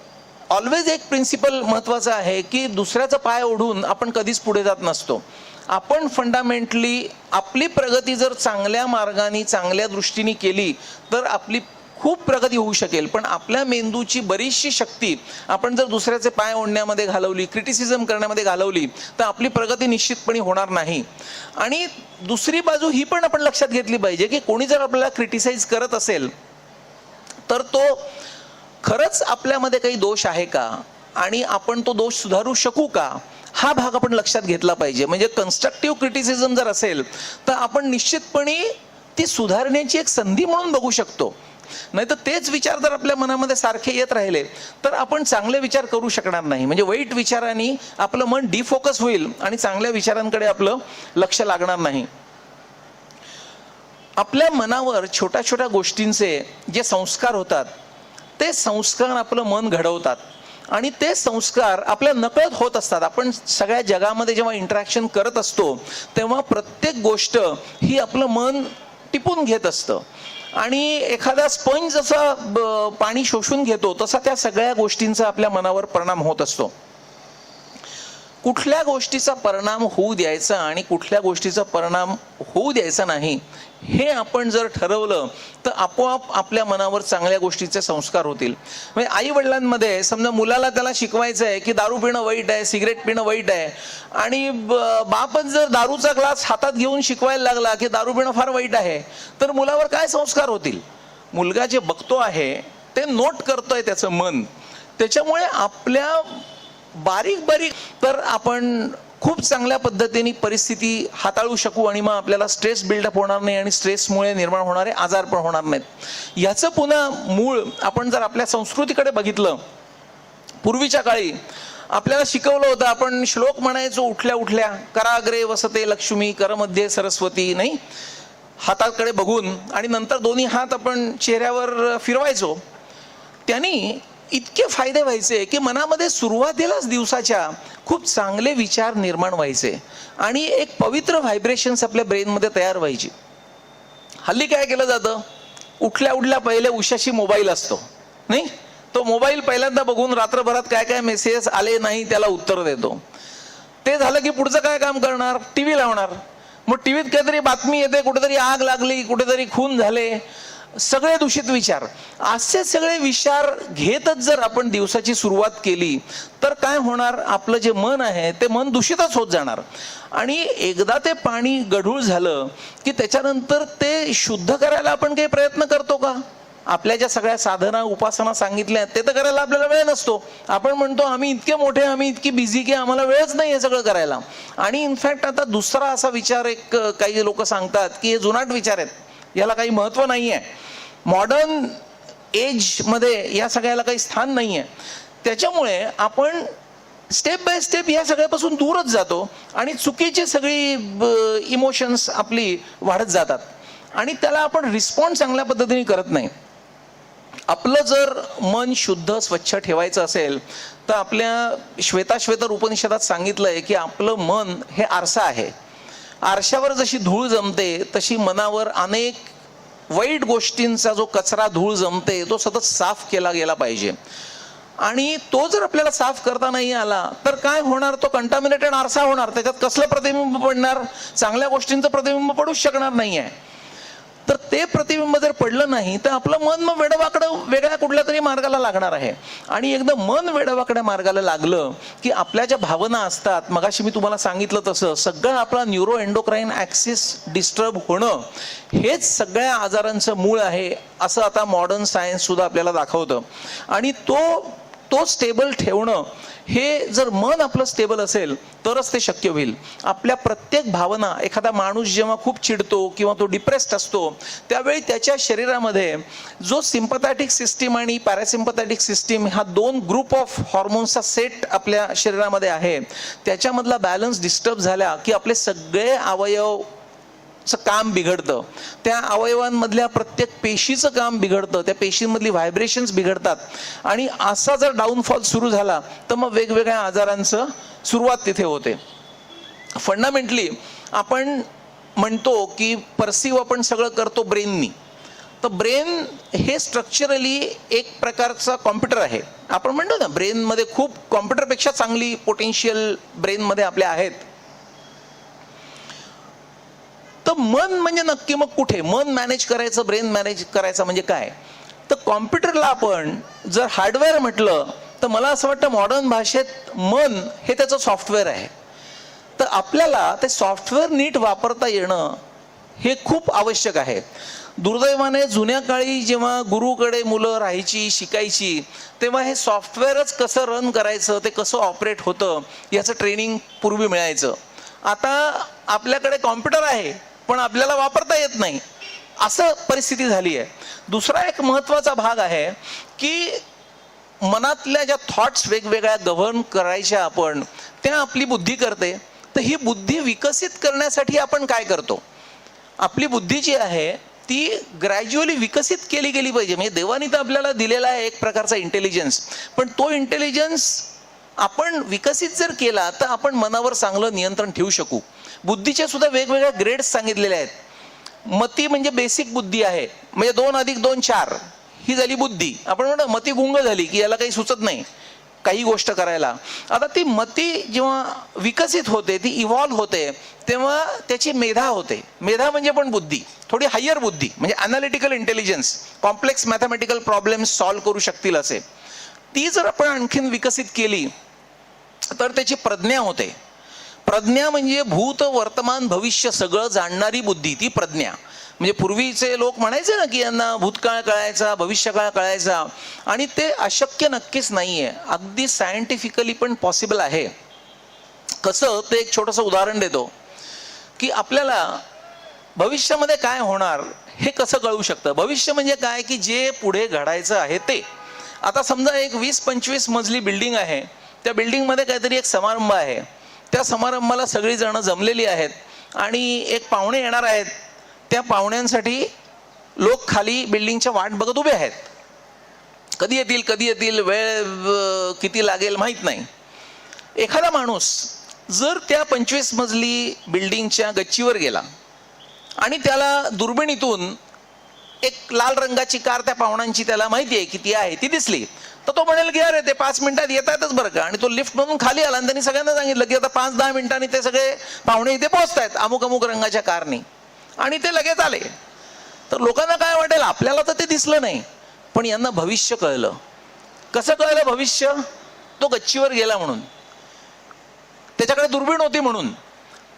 ऑलवेज एक प्रिन्सिपल महत्त्वाचं आहे की दुसऱ्याचा पाय ओढून आपण कधीच पुढे जात नसतो. आपण फंडामेंटली आपली प्रगती जर चांगल्या मार्गाने चांगल्या दृष्टीने केली तर आपली खूप प्रगती होऊ शकेल. पण आपल्या मेंदूची बरीचशी शक्ती आपण जर दुसऱ्याचे पाय ओढण्यामध्ये घालवली, क्रिटिसिझम करण्यामध्ये घालवली, तर आपली प्रगती निश्चितपणे होणार नाही. आणि दुसरी बाजू ही पण आपण लक्षात घेतली पाहिजे की कोणी जर आपल्याला क्रिटिसाइज करत असेल तर तो खरंच आपल्यामध्ये काही दोष आहे का आणि आपण तो दोष सुधारू शकू का, हा भाग आपण लक्षात घेतला पाहिजे. म्हणजे कन्स्ट्रक्टिव्ह क्रिटिसिझम जर असेल तर आपण निश्चितपणे ती सुधारण्याची एक संधी म्हणून बघू शकतो. नाही तर तेच विचार जर आपल्या मनामध्ये सारखे येत राहिले तर आपण चांगले विचार करू शकणार नाही. म्हणजे वाईट विचारांनी आपलं मन डिफोकस होईल आणि चांगल्या विचारांकडे आपलं लक्ष लागणार नाही. आपल्या मनावर छोट्या छोट्या गोष्टींचे जे संस्कार होतात ते संस्कार आपलं मन घडवतात आणि ते संस्कार आपल्या नकळत होत असतात. आपण सगळ्या जगामध्ये जेव्हा इंटरॅक्शन करत असतो तेव्हा प्रत्येक गोष्ट ही आपलं मन टिपून घेत असतं. आणि एखादा स्पंज जसा पाणी शोषून घेतो तसा त्या सगळ्या गोष्टींचा आपल्या मनावर परिणाम होत असतो. कुठल्या गोष्टीचा परिणाम होऊ द्यायचा आणि कुठल्या गोष्टीचा परिणाम होऊ द्यायचा नाही हे आपण जर ठरवलं तर आपोआप आपल्या मनावर चांगल्या गोष्टीचे संस्कार होतील. म्हणजे आई वडिलांमध्ये समजा मुलाला त्याला शिकवायचं आहे की दारू पिणं वाईट आहे, सिगरेट पिणं वाईट आहे, आणि बापच जर दारूचा ग्लास हातात घेऊन शिकवायला लागला की दारू पिणं फार वाईट आहे, तर मुलावर काय संस्कार होतील. मुलगा जे बघतो आहे ते नोट करतोय त्याचं मन. त्याच्यामुळे आपल्या बारीक बारीक तर आपण खूप चांगल्या पद्धतीने परिस्थिती हाताळू शकू आणि मग आपल्याला स्ट्रेस बिल्डअप होणार नाही आणि स्ट्रेसमुळे निर्माण होणारे आजार पण होणार नाहीत. याचं पुन्हा मूळ आपण जर आपल्या संस्कृतीकडे बघितलं, पूर्वीच्या काळी आपल्याला शिकवलं होतं, आपण श्लोक म्हणायचो उठल्या उठल्या, कराग्रे वसते लक्ष्मी करमध्ये सरस्वती, नाही, हाताकडे बघून, आणि नंतर दोन्ही हात आपण चेहऱ्यावर फिरवायचो. त्यांनी इतके फायदे व्हायचे की मनामध्ये सुरुवातीलाच दिवसाच्या खूप चांगले विचार निर्माण व्हायचे आणि एक पवित्र व्हायब्रेशन्स आपल्या ब्रेनमध्ये तयार व्हायची. हल्ली काय केलं जातं, उठल्या उठल्या पहिले उशाशी मोबाईल असतो, नाही, तो मोबाईल पहिल्यांदा बघून रात्रभरात काय काय मेसेज आले नाही त्याला उत्तर देतो. ते झालं की पुढचं काय काम करणार, टीव्ही लावणार. मग टीव्हीत काहीतरी बातमी येते, कुठेतरी आग लागली, कुठेतरी खून झाले, सगळे दूषित विचार. असे सगळे विचार घेतच जर आपण दिवसाची सुरुवात केली तर काय होणार, आपलं जे मन आहे ते मन दूषितच होत जाणार. आणि एकदा ते पाणी गढूळ झालं की त्याच्यानंतर ते शुद्ध करायला आपण काही प्रयत्न करतो का, आपल्या ज्या सगळ्या साधना उपासना सांगितल्या ते तर करायला आपल्याला वेळ नसतो. आपण म्हणतो आम्ही इतके मोठे, आम्ही इतकी बिझी की आम्हाला वेळच नाही हे सगळं करायला. आणि इनफॅक्ट आता दुसरा असा विचार एक काही लोक सांगतात की हे जुनाट विचार आहेत, याला काही महत्त्व नाही आहे, मॉडर्न एजमध्ये या सगळ्याला काही स्थान नाही आहे. त्याच्यामुळे आपण स्टेप बाय स्टेप या सगळ्यापासून दूरच जातो आणि चुकीची सगळी इमोशन्स आपली वाढत जातात आणि त्याला आपण रिस्पॉन्ड चांगल्या पद्धतीने करत नाही. आपलं जर मन शुद्ध स्वच्छ ठेवायचं असेल तर आपल्या श्वेताश्वेतर उपनिषदात सांगितलंय की आपलं मन हे आरसा आहे. आरशावर जशी धूळ जमते तशी मनावर अनेक वाईट गोष्टींचा जो कचरा धूळ जमते तो सतत साफ केला गेला पाहिजे. आणि तो जर आपल्याला साफ करता नाही आला तर काय होणार, तो कंटामिनेटेड आरसा होणार, त्याच्यात कसलं प्रतिबिंब पडणार, चांगल्या गोष्टींचं प्रतिबिंब पडूच शकणार नाही आहे. तर ते प्रतिबिंब जर पडलं नाही तर आपलं मन मग वेडवाकडं वेगळ्या कुठल्या तरी मार्गाला लागणार आहे. आणि एकदा मन वेडवाकड्या मार्गाला लागलं की आपल्या ज्या भावना असतात, मगाशी मी तुम्हाला सांगितलं तसं सगळं आपला न्यूरो एंडोक्राईन ॲक्सिस डिस्टर्ब होणं हेच सगळ्या आजारांचं मूळ आहे असं आता मॉडर्न सायन्स सुद्धा आपल्याला दाखवतं. आणि तो स्टेबल ठेवणं, हे जर मन आपलं स्टेबल असेल तरच ते शक्य होईल. आपल्या प्रत्येक भावना, एखादा माणूस जेव्हा खूप चिडतो किंवा तो डिप्रेस्ड असतो त्यावेळी त्याच्या शरीरामध्ये जो सिम्पथॅटिक सिस्टीम आणि पॅरासिम्पथॅटिक सिस्टीम हा दोन ग्रुप ऑफ हॉर्मोन्सचा सेट आपल्या शरीरामध्ये आहे, त्याच्यामधला बॅलन्स डिस्टर्ब झाला की आपले सगळे अवयव काम बिघडतं, त्या अवयवांमधल्या प्रत्येक पेशीचं काम बिघडतं, त्या पेशींमधली व्हायब्रेशन्स बिघडतात. आणि असा जर डाऊनफॉल सुरू झाला तर मग वेगवेगळ्या आजारांचं सुरुवात तिथे होते. फंडामेंटली आपण म्हणतो की परसिव्ह आपण सगळं करतो ब्रेननी, तर ब्रेन हे स्ट्रक्चरली एक प्रकारचा कॉम्प्युटर आहे. आपण म्हणतो ना ब्रेनमध्ये खूप कॉम्प्युटरपेक्षा चांगली पोटेन्शियल ब्रेनमध्ये आपल्या आहेत. तर मन म्हणजे नक्की मग कुठे मन मॅनेज करायचं, ब्रेन मॅनेज करायचं म्हणजे काय, तर कॉम्प्युटरला आपण जर हार्डवेअर म्हटलं तर मला असं वाटतं मॉडर्न भाषेत मन हे त्याचं सॉफ्टवेअर आहे. तर आपल्याला ते सॉफ्टवेअर नीट वापरता येणं हे खूप आवश्यक आहे. दुर्दैवाने जुन्या काळी जेव्हा गुरुकडे मुलं राहायची, शिकायची, तेव्हा हे सॉफ्टवेअरच कसं रन करायचं, ते कसं ऑपरेट होतं याचं ट्रेनिंग पूर्वी मिळायचं. आता आपल्याकडे कॉम्प्युटर आहे पण आपल्याला वापरता येत नाही, असं परिस्थिती झाली आहे. दुसरा एक महत्त्वाचा भाग आहे की मनातल्या ज्या थॉट्स वेगवेगळ्या गव्हर्न करायच्या आपण, त्या आपली बुद्धी करते. तर ही बुद्धी विकसित करण्यासाठी आपण काय करतो, आपली बुद्धी जी आहे ती ग्रॅज्युअली विकसित केली गेली पाहिजे. म्हणजे देवानी तर आपल्याला दिलेला आहे एक प्रकारचा इंटेलिजन्स, पण तो इंटेलिजन्स आपण विकसित जर केला तर आपण मनावर चांगलं नियंत्रण ठेवू शकू. बुद्धीचे सुद्धा वेगवेगळ्या ग्रेड्स सांगितलेले आहेत. मती म्हणजे बेसिक बुद्धी आहे, म्हणजे 2 + 2 4 ही झाली बुद्धी. आपण म्हणतो मती गुंग झाली की याला काही सुचत नाही काही गोष्ट करायला. आता ती मती जेव्हा विकसित होते, ती इव्हॉल्व्ह होते, तेव्हा त्याची मेधा होते. मेधा म्हणजे पण बुद्धी, थोडी हायर बुद्धी, म्हणजे analytical intelligence, complex mathematical problems solve करू शकतील असे. ती जर आपण आणखीन विकसित केली तर त्याची प्रज्ञा होते. प्रज्ञा म्हणजे भूत वर्तमान भविष्य सगळं जाणणारी बुद्धी, ती प्रज्ञा. म्हणजे पूर्वीचे लोक म्हणायचे ना की यांना भूतकाळ कळायचा, भविष्यकाळ कळायचा, आणि ते अशक्य नक्कीच नाहीये, अगदी सायंटिफिकली पण पॉसिबल आहे. कसं, ते एक छोटंसं उदाहरण देतो की आपल्याला भविष्यामध्ये काय होणार हे कसं कळू शकतं. भविष्य म्हणजे काय की जे पुढे घडायचं आहे ते. आता समजा एक 20-25 मजली बिल्डिंग आहे, त्या बिल्डिंगमध्ये काहीतरी एक समारंभ आहे, त्या समारंभाला सगळी जण जमलेली आहेत आणि एक पाहुणे येणार आहेत. त्या पाहुण्यांसाठी लोक खाली बिल्डिंगच्या वाट बघत उभे आहेत. कधी येतील, वेळ किती लागेल माहीत नाही. एखादा माणूस जर त्या 25 मजली बिल्डिंगच्या गच्चीवर गेला आणि त्याला दुर्बिणीतून एक लाल रंगाची कार त्या पाहुण्यांची त्याला माहिती आहे किती आहे ती दिसली, तर तो म्हणेल की अरे ते 5 मिनिटात येतातच बरं का. आणि तो लिफ्ट मधून खाली आला आणि त्यांनी सगळ्यांना सांगितलं की आता 5-10 मिनिटांनी ते सगळे पाहुणे इथे पोहोचतायत अमुक रंगाच्या कारनी, आणि ते लगेच आले. तर लोकांना काय वाटेल, आपल्याला तर ते दिसलं नाही पण यांना भविष्य कळलं. कसं कळलं भविष्य, तो गच्चीवर गेला म्हणून, त्याच्याकडे दुर्बीण होती म्हणून.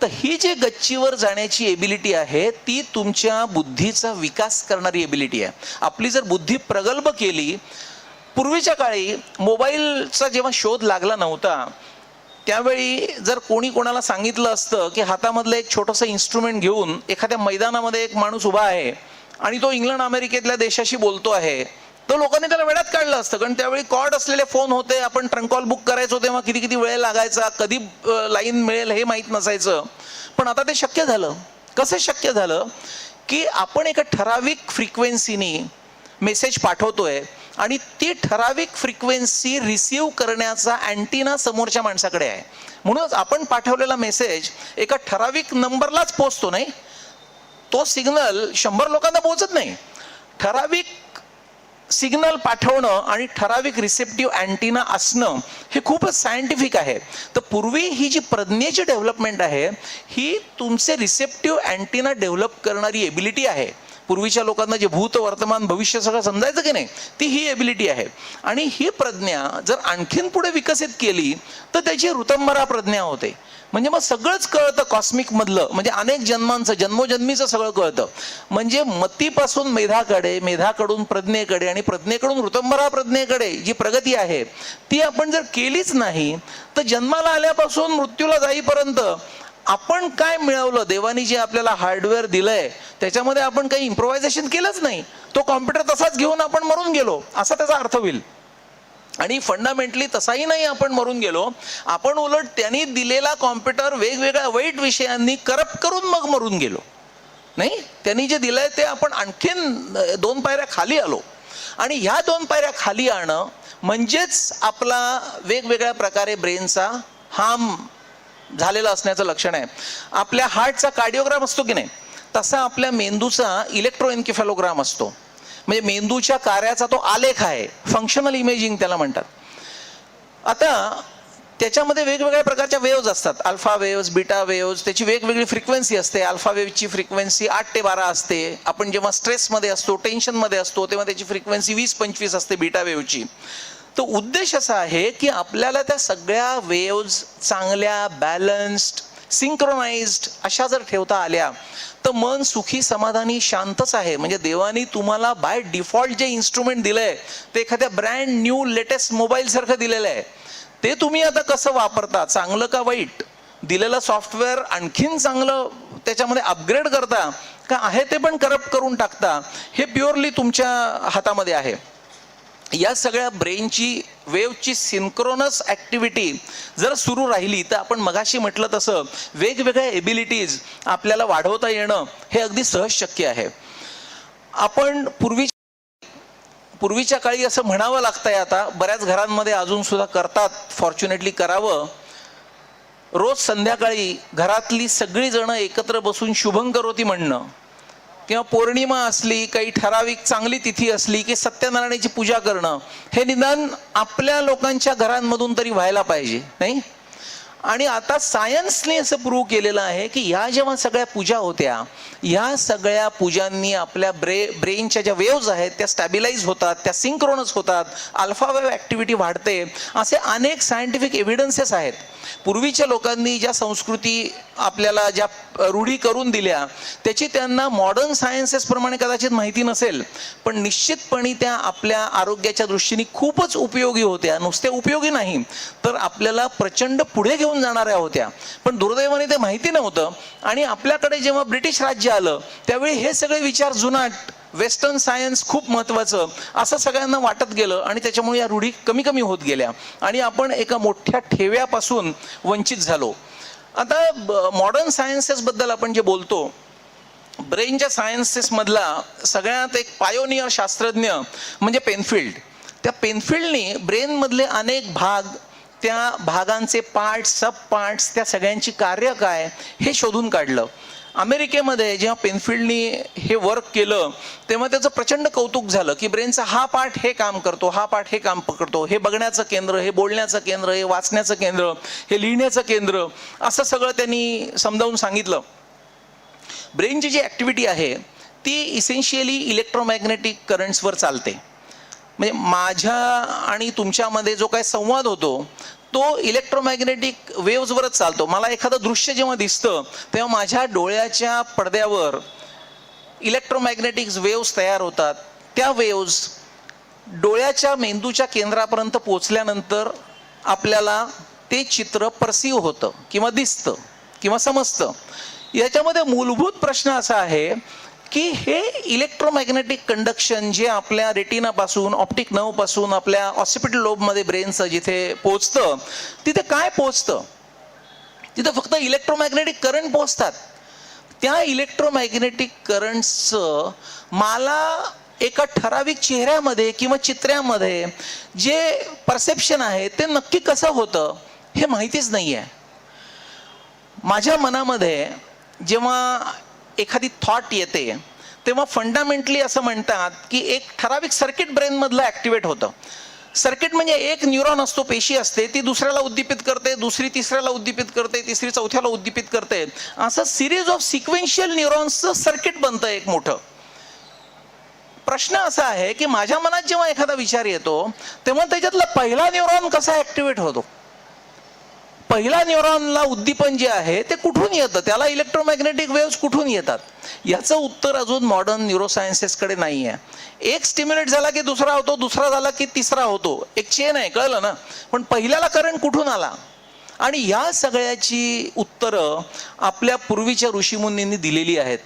तर ही जी गच्चीवर जाण्याची एबिलिटी आहे ती तुमच्या बुद्धीचा विकास करणारी एबिलिटी आहे. आपली जर बुद्धी प्रगल्भ केली, पूर्वीच्या काळी मोबाईलचा जेव्हा शोध लागला नव्हता त्यावेळी जर कोणी कोणाला सांगितलं असतं की हातामधलं एक छोटंसं इन्स्ट्रुमेंट घेऊन एखाद्या मैदानामध्ये एक माणूस उभा आहे आणि तो इंग्लंड अमेरिकेतल्या देशाशी बोलतो आहे, तर लोकांनी त्याला वेळात काढलं असतं. कारण त्यावेळी कॉर्ड असलेले फोन होते, आपण ट्रंक कॉल बुक करायचो तेव्हा किती किती वेळ लागायचा, कधी लाईन मिळेल हे माहीत नसायचं. पण आता ते शक्य झालं. कसं शक्य झालं की आपण एका ठराविक फ्रिक्वेन्सीनी मेसेज पाठवतोय आणि ती ठराविक फ्रिक्वेन्सी रिसीव्ह करण्याचा अँटिना समोरच्या माणसाकडे आहे. म्हणूनच आपण पाठवलेला मेसेज एका ठराविक नंबरलाच पोहोचतो, नाही तो सिग्नल 100 लोकांना पोहोचत नाही. ठराविक सिग्नल पाठवणं आणि ठराविक रिसेप्टिव्ह अँटिना असणं हे खूपच सायंटिफिक आहे. तर पूर्वी ही जी प्रज्ञेची डेव्हलपमेंट आहे ही तुमचे रिसेप्टिव्ह अँटिना डेव्हलप करणारी एबिलिटी आहे. पूर्वीच्या लोकांना जे भूत वर्तमान भविष्य सगळं समजायचं की नाही, ती ही एबिलिटी आहे. आणि ही प्रज्ञा जर आणखीन पुढे विकसित केली तर त्याची ऋतंभरा प्रज्ञा होते. म्हणजे मग सगळंच कळतं कॉस्मिक मधलं, म्हणजे अनेक जन्मांचं जन्मोजन्मीचं सगळं कळतं. म्हणजे मतीपासून मेधाकडे, मेधाकडून प्रज्ञेकडे आणि प्रज्ञेकडून ऋतंभरा प्रज्ञेकडे जी प्रगती आहे ती आपण जर केलीच नाही तर जन्माला आल्यापासून मृत्यूला जाईपर्यंत आपण काय मिळवलं, देवानी जे आपल्याला हार्डवेअर दिलंय त्याच्यामध्ये आपण काही इम्प्रोव्हायझेशन केलंच नाही. तो कॉम्प्युटर तसाच घेऊन आपण मरून गेलो असा त्याचा अर्थ होईल. आणि फंडामेंटली तसाही नाही आपण मरून गेलो, आपण उलट त्यांनी दिलेला कॉम्प्युटर वेगवेगळ्या वाईट विषयांनी करप्ट करून मग मरून गेलो. नाही, त्यांनी जे दिलंय ते आपण आणखीन 2 पायऱ्या खाली आलो. आणि ह्या 2 पायऱ्या खाली आणणं म्हणजेच आपला वेगवेगळ्या प्रकारे ब्रेनचा हार्म झालेलं असण्याचं लक्षण आहे. आपल्या हार्टचा कार्डिओग्राम असतो की नाही, तसा आपल्या मेंदूचा इलेक्ट्रोएन्केफेलोग्राम असतो. म्हणजे मेंदूच्या कार्याचा तो आलेख आहे, फंक्शनल इमेजिंग त्याला म्हणतात. आता त्याच्यामध्ये वेगवेगळ्या प्रकारच्या वेव्ज असतात, अल्फा वेव्ज, बीटा वेव्ज, त्याची वेगवेगळी फ्रिक्वेन्सी असते. अल्फा वेव्हची फ्रिक्वेन्सी 8 ते 12 असते. आपण जेव्हा स्ट्रेसमध्ये असतो, टेन्शनमध्ये असतो तेव्हा त्याची फ्रिक्वेन्सी 20-25 असते बीटा वेव्हची. तो उद्देश असा आहे की आपल्याला त्या सगळ्या वेव्ज चांगल्या, बॅलन्स्ड, सिंक्रोनाइज्ड अशा जर ठेवता आल्या तर मन सुखी, समाधानी, शांतच आहे. म्हणजे देवानी तुम्हाला बाय डिफॉल्ट जे इन्स्ट्रुमेंट दिलंय ते एखाद्या ब्रँड न्यू लेटेस्ट मोबाईल सारखं दिलेलं आहे. ते तुम्ही आता कसं वापरता, चांगलं का वाईट, दिलेलं सॉफ्टवेअर आणखीन चांगलं त्याच्यामध्ये अपग्रेड करता का आहे ते पण करप्ट करून टाकता, हे प्युअरली तुमच्या हातामध्ये आहे. या सगळ्या ब्रेनची वेव्हची सिंक्रोनस ॲक्टिव्हिटी जर सुरू राहिली तर आपण मगाशी म्हटलं तसं वेगवेगळ्या एबिलिटीज आपल्याला वाढवता येणं हे अगदी सहज शक्य आहे. आपण पूर्वीच्या काळी असं म्हणावं लागतंय, आता बऱ्याच घरांमध्ये अजून सुद्धा करतात, फॉर्च्युनेटली करावं. रोज संध्याकाळी घरातली सगळी जण एकत्र बसून शुभंकरोती म्हणणं, किंवा पौर्णिमा असली, काही ठराविक चांगली तिथी असली की सत्यनारायणाची पूजा करणं, हे निदान आपल्या लोकांच्या घरांमधून तरी व्हायला पाहिजे, नाही. आणि आता सायन्सने असं प्रूव्ह केलेलं आहे की ह्या जेव्हा सगळ्या पूजा होत्या, या सगळ्या पूजांनी आपल्या ब्रेनच्या ज्या वेव्ज आहेत त्या स्टॅबिलाइज होतात, त्या सिंक्रोनस होतात, अल्फा वेव्ह ॲक्टिव्हिटी वाढते. असे अनेक सायंटिफिक एव्हिडन्सेस आहेत. पूर्वीच्या लोकांनी ज्या संस्कृती आपल्याला ज्या रूढी करून दिल्या त्याची त्यांना मॉडर्न सायन्सेस प्रमाणे कदाचित माहिती नसेल, पण निश्चितपणे त्या आपल्या आरोग्याच्या दृष्टीने खूपच उपयोगी होत्या. नुसते उपयोगी नाही तर आपल्याला प्रचंड पुढे घेऊन जाणाऱ्या होत्या. पण दुर्दैवाने ते माहिती नव्हतं. आणि आपल्याकडे जेव्हा ब्रिटिश राज्य आलं त्यावेळी हे सगळे विचार जुनाट, वेस्टर्न सायन्स खूप महत्त्वाचं असं सगळ्यांना वाटत गेलं आणि त्याच्यामुळे या रूढी कमी कमी होत गेल्या आणि आपण एका मोठ्या ठेव्यापासून वंचित झालो. आता मॉडर्न सायन्सेसबद्दल आपण जे बोलतो, ब्रेनच्या सायन्सेसमधला सगळ्यात एक पायोनियर शास्त्रज्ञ म्हणजे पेनफिल्ड. त्या पेनफिल्डनी ब्रेनमधले अनेक भाग, त्या भागांचे पार्ट्स, सब पार्ट्स, त्या सगळ्यांची कार्य काय हे शोधून काढलं. अमेरिकेमध्ये जेव्हा पेनफिल्डनी हे वर्क केलं तेव्हा त्याचं प्रचंड कौतुक झालं की ब्रेनचा हा पार्ट हे काम करतो, हा पार्ट हे काम पकडतो, हे बघण्याचं केंद्र, हे बोलण्याचं केंद्र, हे वाचण्याचं केंद्र, हे लिहिण्याचं केंद्र, असं सगळं त्यांनी समजावून सांगितलं. ब्रेनची जी ॲक्टिव्हिटी आहे ती इसेन्शियली इलेक्ट्रोमॅग्नेटिक करंट्सवर चालते. म्हणजे माझ्या आणि तुमच्यामध्ये जो काही संवाद होतो तो तो इलेक्ट्रोमॅग्नेटिक वेव्हजवरच चालतो. मला एखादं दृश्य जेव्हा दिसतं तेव्हा माझ्या डोळ्याच्या पडद्यावर इलेक्ट्रोमॅग्नेटिक वेव्स तयार होतात. त्या वेव्स डोळ्याच्या मेंदूच्या केंद्रापर्यंत पोचल्यानंतर आपल्याला ते चित्र परसीव्ह होतं किंवा दिसतं किंवा समजतं. याच्यामध्ये मूलभूत प्रश्न असा आहे की हे इलेक्ट्रोमॅग्नेटिक कंडक्शन जे आपल्या रेटिनापासून ऑप्टिक नर्वपासून आपल्या ऑसिपिटल लोबमध्ये ब्रेनचं जिथे पोचतं तिथे काय पोचतं? तिथे फक्त इलेक्ट्रोमॅग्नेटिक करंट पोचतात. त्या इलेक्ट्रोमॅग्नेटिक करंट्सचं मला एका ठराविक चेहऱ्यामध्ये किंवा चित्रामध्ये जे परसेप्शन आहे ते नक्की कसं होतं हे माहितीच नाही आहे. माझ्या मनामध्ये जेव्हा एखादी थॉट येते तेव्हा फंडामेंटली असं म्हणतात की एक ठराविक सर्किट ब्रेनमधलं ॲक्टिवेट होतं. सर्किट म्हणजे एक न्यूरॉन असतो, पेशी असते, ती दुसऱ्याला उद्दीपित करते, दुसरी तिसऱ्याला उद्दीपित करते, तिसरी चौथ्याला उद्दीपित करते. असं सिरीज ऑफ सिक्वेन्शियल न्यूरॉन्सचं सर्किट बनतं एक मोठं. प्रश्न असा आहे की माझ्या मनात जेव्हा एखादा विचार येतो तेव्हा त्याच्यातला पहिला न्यूरॉन कसा ॲक्टिवेट होतो? पहिला न्यूरॉनला उद्दीपन जे आहे ते कुठून येतं? त्याला इलेक्ट्रोमॅग्नेटिक वेव्स कुठून येतात? याचं उत्तर अजून मॉडर्न न्यूरोसायन्सेसकडे नाही आहे. एक स्टिम्युलेट झाला की दुसरा होतो, दुसरा झाला की तिसरा होतो, एक चेन आहे, कळलं ना? पण पहिल्याला करंट कुठून आला? आणि या सगळ्याची उत्तरं आपल्या पूर्वीच्या ऋषीमुनींनी दिलेली आहेत.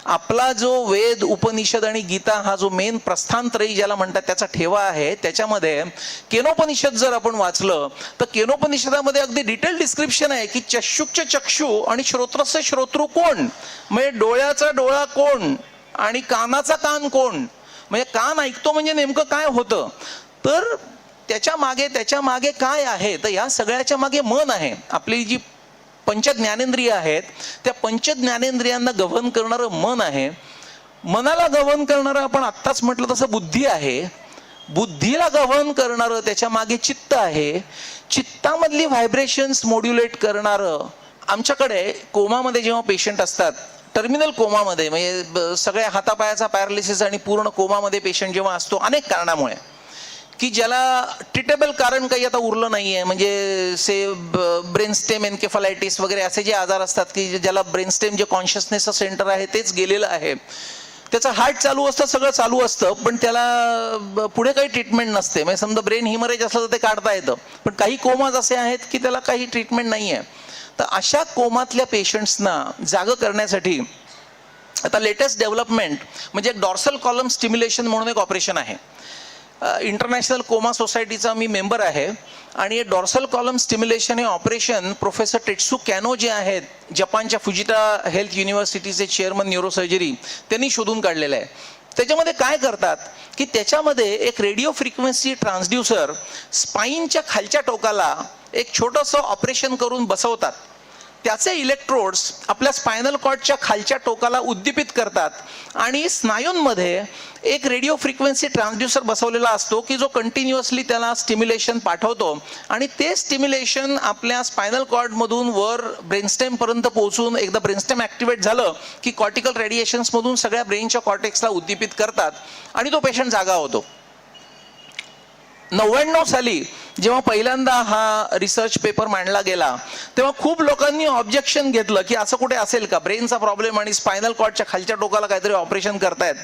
आपला जो वेद, उपनिषद आणि गीता हा जो मेन प्रस्थानत्रयी ज्याला म्हणतात त्याचा ठेवा आहे, त्याच्यामध्ये केनोपनिषद जर आपण वाचलं तर केनोपनिषदामध्ये अगदी डिटेल डिस्क्रिप्शन आहे की चक्षुच्च चक्षु आणि श्रोत्रस्य श्रोतृ कोण, म्हणजे डोळ्याचा डोळा कोण आणि कानाचा कान कोण, म्हणजे कान ऐकतो म्हणजे नेमकं काय होतं. तर त्याच्या मागे काय आहे? तर या सगळ्याच्या मागे मन आहे. आपली जी पंचज्ञानेंद्रिय आहेत त्या पंचज्ञानेंद्रियांना गव्हर्न करणारं मन आहे. मनाला गव्हर्न करणारं आपण आत्ताच म्हटलं तसं बुद्धी आहे. बुद्धीला गव्हर्न करणारं त्याच्या मागे चित्त आहे. चित्तामधली व्हायब्रेशन्स मॉड्युलेट करणारं, आमच्याकडे कोमामध्ये जेव्हा पेशंट असतात, टर्मिनल कोमामध्ये म्हणजे सगळ्या हातापायाचा पॅरालिसिस आणि पूर्ण कोमामध्ये पेशंट जेव्हा असतो अनेक कारणामुळे की ज्याला ट्रीटेबल कारण काही आता उरलं नाही आहे, म्हणजे ब्रेनस्टेम एन्केफालायटिस वगैरे असे जे आजार असतात की ज्याला ब्रेनस्टेम जे कॉन्शियसनेसचं सेंटर आहे तेच गेलेलं आहे, त्याचं हार्ट चालू असतं, सगळं चालू असतं, पण त्याला पुढे काही ट्रीटमेंट नसते. म्हणजे समजा ब्रेन हिमरेज असलं तर ते काढता येतं, पण काही कोमाज असे आहेत की त्याला काही ट्रीटमेंट नाही आहे. तर अशा कोमातल्या पेशंट्सना जागं करण्यासाठी आता लेटेस्ट डेव्हलपमेंट म्हणजे एक डॉर्सल कॉलम स्टिम्युलेशन म्हणून एक ऑपरेशन आहे. इंटरनॅशनल कोमा सोसायटीचा मी मेंबर आहे आणि डॉर्सल कॉलम स्टिम्युलेशन हे ऑपरेशन प्रोफेसर टेट्सू कॅनो जे आहेत जपानच्या फुजिटा हेल्थ युनिव्हर्सिटीचे चेअरमन न्यूरोसर्जरी त्यांनी शोधून काढलेलं आहे. त्याच्यामध्ये काय करतात की त्याच्यामध्ये एक रेडिओ फ्रिक्वेन्सी ट्रान्सड्युसर स्पाईनच्या खालच्या टोकाला एक छोटंसं ऑपरेशन करून बसवतात. त्याचे इलेक्ट्रोड्स आपल्या स्पायनल कॉर्डच्या खालच्या टोकाला उद्दीपित करतात आणि स्नायूंमध्ये एक रेडिओ फ्रिक्वेन्सी ट्रान्सड्युसर बसवलेला असतो की जो कंटिन्युअसली त्याला स्टिम्युलेशन पाठवतो आणि ते स्टिम्युलेशन आपल्या स्पायनल कॉर्डमधून वर ब्रेनस्टेमपर्यंत पोहोचून एकदा ब्रेनस्टेम ॲक्टिवेट झालं की कॉर्टिकल रेडिएशन्समधून सगळ्या ब्रेनच्या कॉर्टेक्सला उद्दीपित करतात आणि तो पेशंट जागा होतो. 99 साली जेव्हा पहिल्यांदा हा रिसर्च पेपर मांडला गेला तेव्हा खूप लोकांनी ऑब्जेक्शन घेतलं की असं कुठे असेल का, ब्रेनचा प्रॉब्लेम आणि स्पायनल कॉर्डच्या खालच्या टोकाला काहीतरी ऑपरेशन करतायत.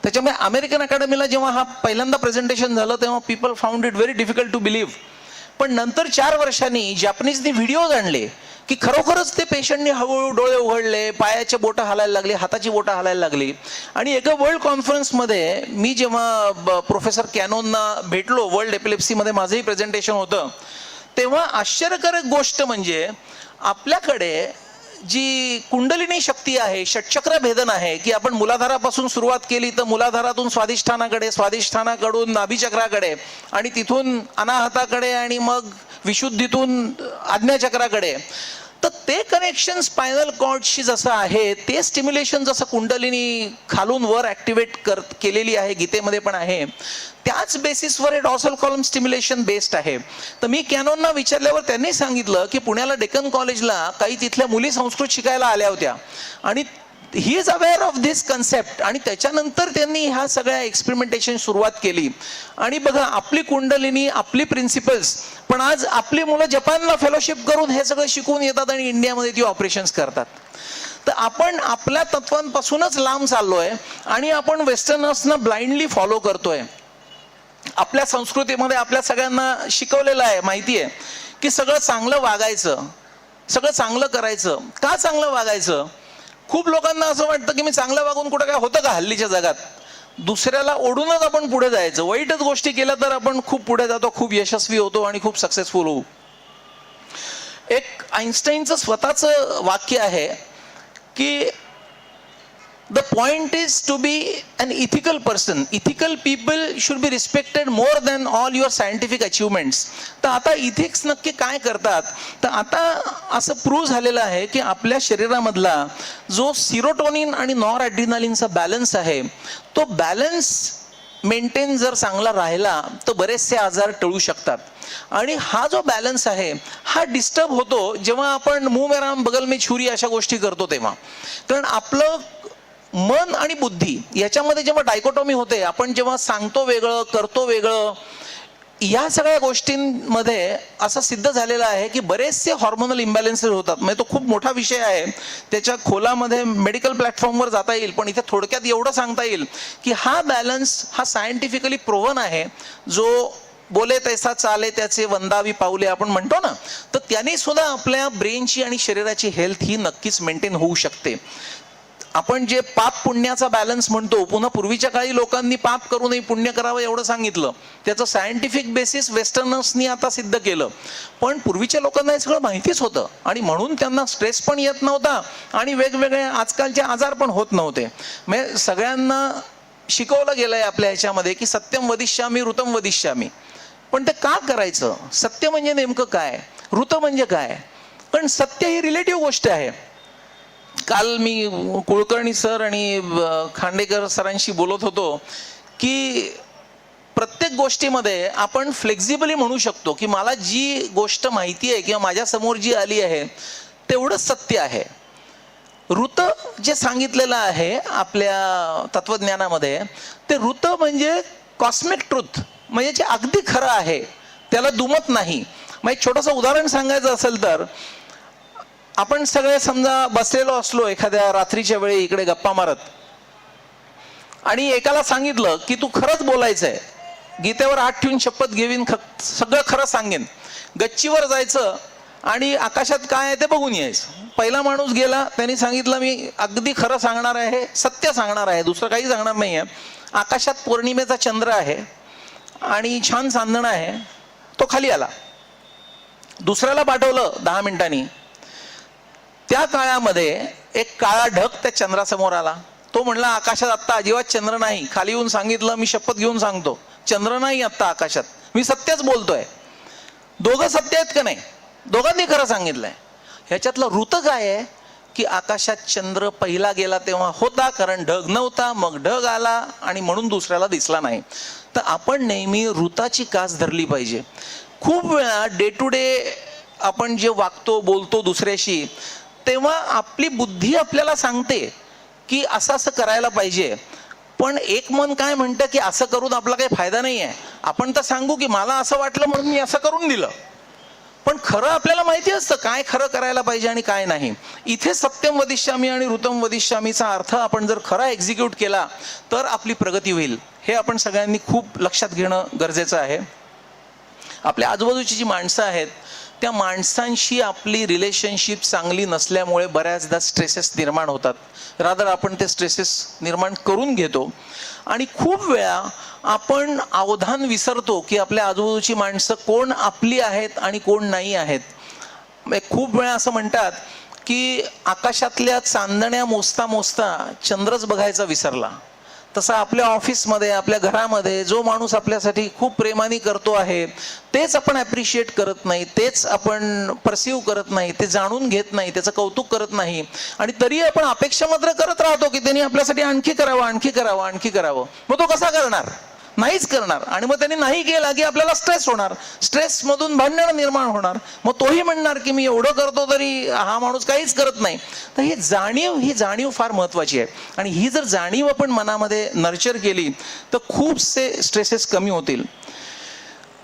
त्याच्यामुळे अमेरिकन अकॅडमीला जेव्हा हा पहिल्यांदा प्रेझेंटेशन झालं तेव्हा people found it very difficult to believe. पण नंतर 4 वर्षांनी जॅपनीजनी व्हिडिओज आणले की खरोखरच ते पेशंटनी हळूहळू डोळे उघडले, पायाचे बोटं हालायला लागली, हाताची बोटं हालायला लागली. आणि एका वर्ल्ड कॉन्फरन्समध्ये मी जेव्हा प्रोफेसर कॅनोनना भेटलो, वर्ल्ड एपिलेप्सीमध्ये माझंही प्रेझेंटेशन होतं, तेव्हा आश्चर्यकारक गोष्ट म्हणजे आपल्याकडे जी कुंडलिनी शक्ती आहे, षटचक्र भेदन आहे की आपण मूलाधारापासून सुरुवात केली तर मूलाधारातून स्वाधिष्ठानाकडे, स्वाधिष्ठानाकडून नाभीचक्राकडे आणि तिथून अनाहताकडे आणि मग विशुद्धीतून आज्ञाचक्राकडे, तर ते कनेक्शन स्पायनल कॉर्डशी जसं आहे ते स्टिम्युलेशन जसं कुंडलिनी खालून वर ॲक्टिवेट केलेली आहे, गीतेमध्ये पण आहे, त्याच बेसिसवर हे डॉर्सल कॉलम स्टिम्युलेशन बेस्ड आहे. तर मी कॅनोनना विचारल्यावर त्यांनी सांगितलं की पुण्याला डेक्कन कॉलेजला काही तिथल्या मुली संस्कृत शिकायला आल्या होत्या आणि he is aware of this concept आणि त्याच्यानंतर त्यांनी ह्या सगळ्या एक्सपेरिमेंटेशन सुरुवात केली. आणि बघा आपली कुंडलिनी, आपली प्रिन्सिपल्स, पण आज आपली मुलं जपानला फेलोशिप करून हे सगळं शिकून येतात आणि इंडियामध्ये ती ऑपरेशन्स करतात. तर आपण आपल्या तत्वांपासूनच लांब चाललोय आणि आपण वेस्टर्नर्सना ब्लाइंडली फॉलो करतोय. आपल्या संस्कृतीमध्ये आपल्या सगळ्यांना शिकवलेलं आहे, माहिती आहे की सगळं चांगलं वागायचं, सगळं चांगलं करायचं. का चांगलं वागायचं? खूप लोकांना असं वाटतं की मी चांगलं वागून कुठं काय होतं का हल्लीच्या जगात? दुसऱ्याला ओढूनच आपण पुढे जायचं. वाईटच गोष्टी केल्या तर आपण खूप पुढे जातो, खूप यशस्वी होतो आणि खूप सक्सेसफुल होऊ. एक आईन्स्टाईनचं स्वतःचं वाक्य आहे की the point is to be an ethical person. Ethical people should be respected more than all your scientific achievements. तर आता इथिक्स नक्की काय करतात? तर आता असं प्रूव्ह झालेलं आहे की आपल्या शरीरामधला जो सिरोटोनिन आणि नॉर ॲड्रिनालिनचा बॅलन्स आहे, तो बॅलन्स मेंटेन जर चांगला राहिला तर बरेचसे आजार टळू शकतात. आणि हा जो बॅलन्स आहे हा डिस्टर्ब होतो जेव्हा आपण मुंह में राम बगल में छुरी अशा गोष्टी करतो तेव्हा. कारण आपलं मन आणि बुद्धी याच्यामध्ये जेव्हा डायकोटॉमी होते, आपण जेव्हा सांगतो वेगळं करतो वेगळं, या सगळ्या गोष्टींमध्ये असं सिद्ध झालेलं आहे की बरेचसे हॉर्मोनल इम्बॅलन्सेस होतात. म्हणजे तो खूप मोठा विषय आहे, त्याच्या खोलामध्ये मेडिकल प्लॅटफॉर्मवर जाता येईल, पण इथे थोडक्यात एवढं सांगता येईल की हा बॅलन्स हा सायंटिफिकली प्रोव्हन आहे. जो बोले तैसा चाले त्याचे वंदावी पाऊले आपण म्हणतो ना, तर त्याने सुद्धा आपल्या ब्रेनची आणि शरीराची हेल्थ ही नक्कीच मेंटेन होऊ शकते. आपण जे पाप पुण्याचा बॅलन्स म्हणतो, पुन्हा पूर्वीच्या काळी लोकांनी पाप करू नये पुण्य करावं एवढं सांगितलं, त्याचं सायंटिफिक बेसिस वेस्टर्नर्सनी आता सिद्ध केलं. पण पूर्वीच्या लोकांना हे सगळं माहितीच होतं आणि म्हणून त्यांना स्ट्रेस पण येत नव्हता आणि वेगवेगळे आजकालचे आजार पण होत नव्हते. म्हणजे सगळ्यांना शिकवलं गेलंय आपल्या ह्याच्यामध्ये की सत्यम वदिष्यामी ऋतम वदिष्यामी. पण ते का करायचं? सत्य म्हणजे नेमकं काय, ऋत म्हणजे काय? कारण सत्य ही रिलेटिव्ह गोष्ट आहे. काल मी कुलकर्णी सर आणि खांडेकर सरांशी बोलत होतो की प्रत्येक गोष्टीमध्ये आपण फ्लेक्झिबली म्हणू शकतो की मला जी गोष्ट माहिती आहे किंवा माझ्या समोर जी आली आहे तेवढंच सत्य आहे. ऋत जे सांगितलेलं आहे आपल्या तत्वज्ञानामध्ये, ते ऋत म्हणजे कॉस्मिक ट्रुथ, म्हणजे जे अगदी खरं आहे, त्याला दुमत नाही. मग एक छोटंसं उदाहरण सांगायचं असेल तर, आपण सगळे समजा बसलेलो असलो एखाद्या रात्रीच्या वेळी इकडे गप्पा मारत, आणि एकाला सांगितलं की तू खरंच बोलायचंय, गीतेवर हात ठेवून शपथ घेवीन, सगळं खरं सांगेन, गच्चीवर जायचं आणि आकाशात काय आहे ते बघून यायचं. पहिला माणूस गेला, त्यांनी सांगितलं मी अगदी खरं सांगणार आहे, सत्य सांगणार आहे, दुसरं काही सांगणार नाही आहे, आकाशात पौर्णिमेचा चंद्र आहे आणि छान चांदणं आहे. तो खाली आला. दुसऱ्याला पाठवलं 10 मिनिटांनी. त्या काळामध्ये एक काळा ढग त्या चंद्रासमोर आला. तो म्हणला आकाशात आत्ता अजिबात चंद्र नाही. खाली येऊन सांगितलं मी शपथ घेऊन सांगतो चंद्र नाही आत्ता आकाशात, मी सत्यच बोलतोय. दोघं सत्य आहेत का नाही? दोघांनी खरं सांगितलंय. ह्याच्यातलं ऋत काय आहे की आकाशात चंद्र पहिला गेला तेव्हा होता, कारण ढग नव्हता, मग ढग आला आणि म्हणून दुसऱ्याला दिसला नाही. तर आपण नेहमी ऋताची कास धरली पाहिजे. खूप वेळा डे टू डे आपण जे वागतो बोलतो दुसऱ्याशी, तेव्हा आपली बुद्धी आपल्याला सांगते की असं असं करायला पाहिजे, पण एक मन काय म्हणतं की असं करून आपला काही फायदा नाही आहे. आपण तर सांगू की मला असं वाटलं म्हणून मी असं करून दिलं, पण खरं आपल्याला माहिती असतं काय खरं करायला पाहिजे आणि काय नाही. इथे सत्यम वदिष्यामी आणि ऋतम वदिष्यामीचा अर्थ आपण जर खरा एक्झिक्यूट केला तर आपली प्रगती होईल. हे आपण सगळ्यांनी खूप लक्षात घेणं गरजेचं आहे. आपल्या आजूबाजूची जी माणसं आहेत त्या माणसांशी आपली रिलेशनशिप चांगली नसल्यामुळे बऱ्याचदा स्ट्रेसेस निर्माण होतात. रादर आपण ते स्ट्रेसेस निर्माण करून घेतो आणि खूप वेळा आपण अवधान विसरतो की आपल्या आजूबाजूची माणसं कोण आपली आहेत आणि कोण नाही आहेत. खूप वेळा असं म्हणतात की आकाशातल्या चांदण्या मोजता मोजता चंद्रच बघायचा विसरला. तसं आपल्या ऑफिसमध्ये आपल्या घरामध्ये जो माणूस आपल्यासाठी खूप प्रेमाने करतो आहे तेच आपण ॲप्रिशिएट करत नाही, तेच आपण परसिव्ह करत नाही, ते जाणून घेत नाही, त्याचं कौतुक करत नाही, आणि तरी आपण अपेक्षा मात्र करत राहतो की त्यांनी आपल्यासाठी आणखी करावं आणखी करावं आणखी करावं. मग तो कसा करणार? नाहीच करणार. आणि मग त्यांनी नाही केला की आपल्याला स्ट्रेस होणार, स्ट्रेसमधून भांडण निर्माण होणार. मग तोही म्हणणार की मी एवढं करतो तरी हा माणूस काहीच करत नाही. तर ही जाणीव फार महत्त्वाची आहे. आणि ही जर जाणीव आपण मनामध्ये नर्चर केली तर खूपसे स्ट्रेसेस कमी होतील.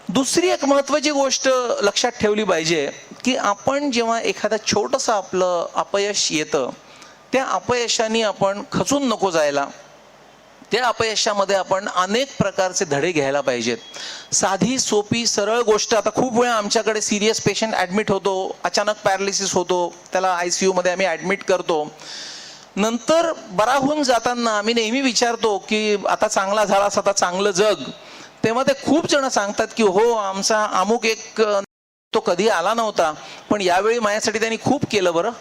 दुसरी एक महत्त्वाची गोष्ट लक्षात ठेवली पाहिजे की आपण जेव्हा एखादा छोटंसं आपलं अपयश येतं, त्या अपयशाने आपण खचून नको जायला. त्या अपयशामध्ये आपण अनेक प्रकारचे धडे घ्यायला पाहिजेत. साधी सोपी सरळ गोष्ट, आता खूप वेळा आमच्याकडे सिरियस पेशंट ॲडमिट होतो, अचानक पॅरालिसिस होतो, त्याला ICU मध्ये आम्ही ॲडमिट करतो. नंतर बरा होऊन जाताना आम्ही नेहमी विचारतो की आता चांगला झालास, आता चांगलं जग. तेव्हा ते खूप जण सांगतात की हो, आमचा अमुक एक तो कधी आला नव्हता पण यावेळी माझ्यासाठी त्यांनी खूप केलं बरं.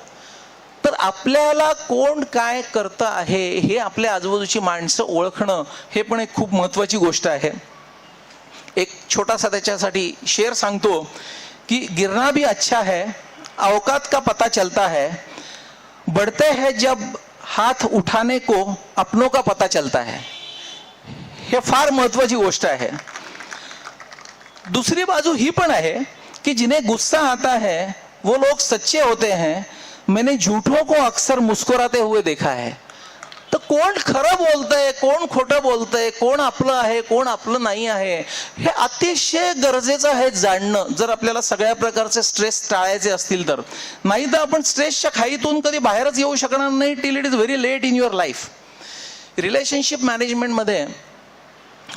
तर आपल्याला कोण काय करतं आहे हे आपल्या आजूबाजूची माणसं ओळखणं हे पण एक खूप महत्त्वाची गोष्ट आहे. एक छोटासा त्याच्यासाठी शेर सांगतो की गिरना भी अच्छा है, औकात का पता चलता है, बढ़ते हैं जब हाथ उठाने को अपनों का पता चलता है. हे फार महत्त्वाची गोष्ट आहे. दूसरी बाजू ही पण आहे कि जिन्हें गुस्सा आता है वो लोग सच्चे होते हैं, मैंने झूठों को अक्सर मुस्कुराते हुए देखा है. तर कोण खरं बोलतंय, कोण खोटं बोलतंय, कोण आपलं आहे, कोण आपलं नाही आहे, हे अतिशय गरजेचं आहे जाणणं, जर आपल्याला सगळ्या प्रकारचे स्ट्रेस टाळायचे असतील तर. नाही तर आपण स्ट्रेसच्या खाईतून कधी बाहेरच येऊ शकणार नाही till it is very late in your life. Relationship मॅनेजमेंटमध्ये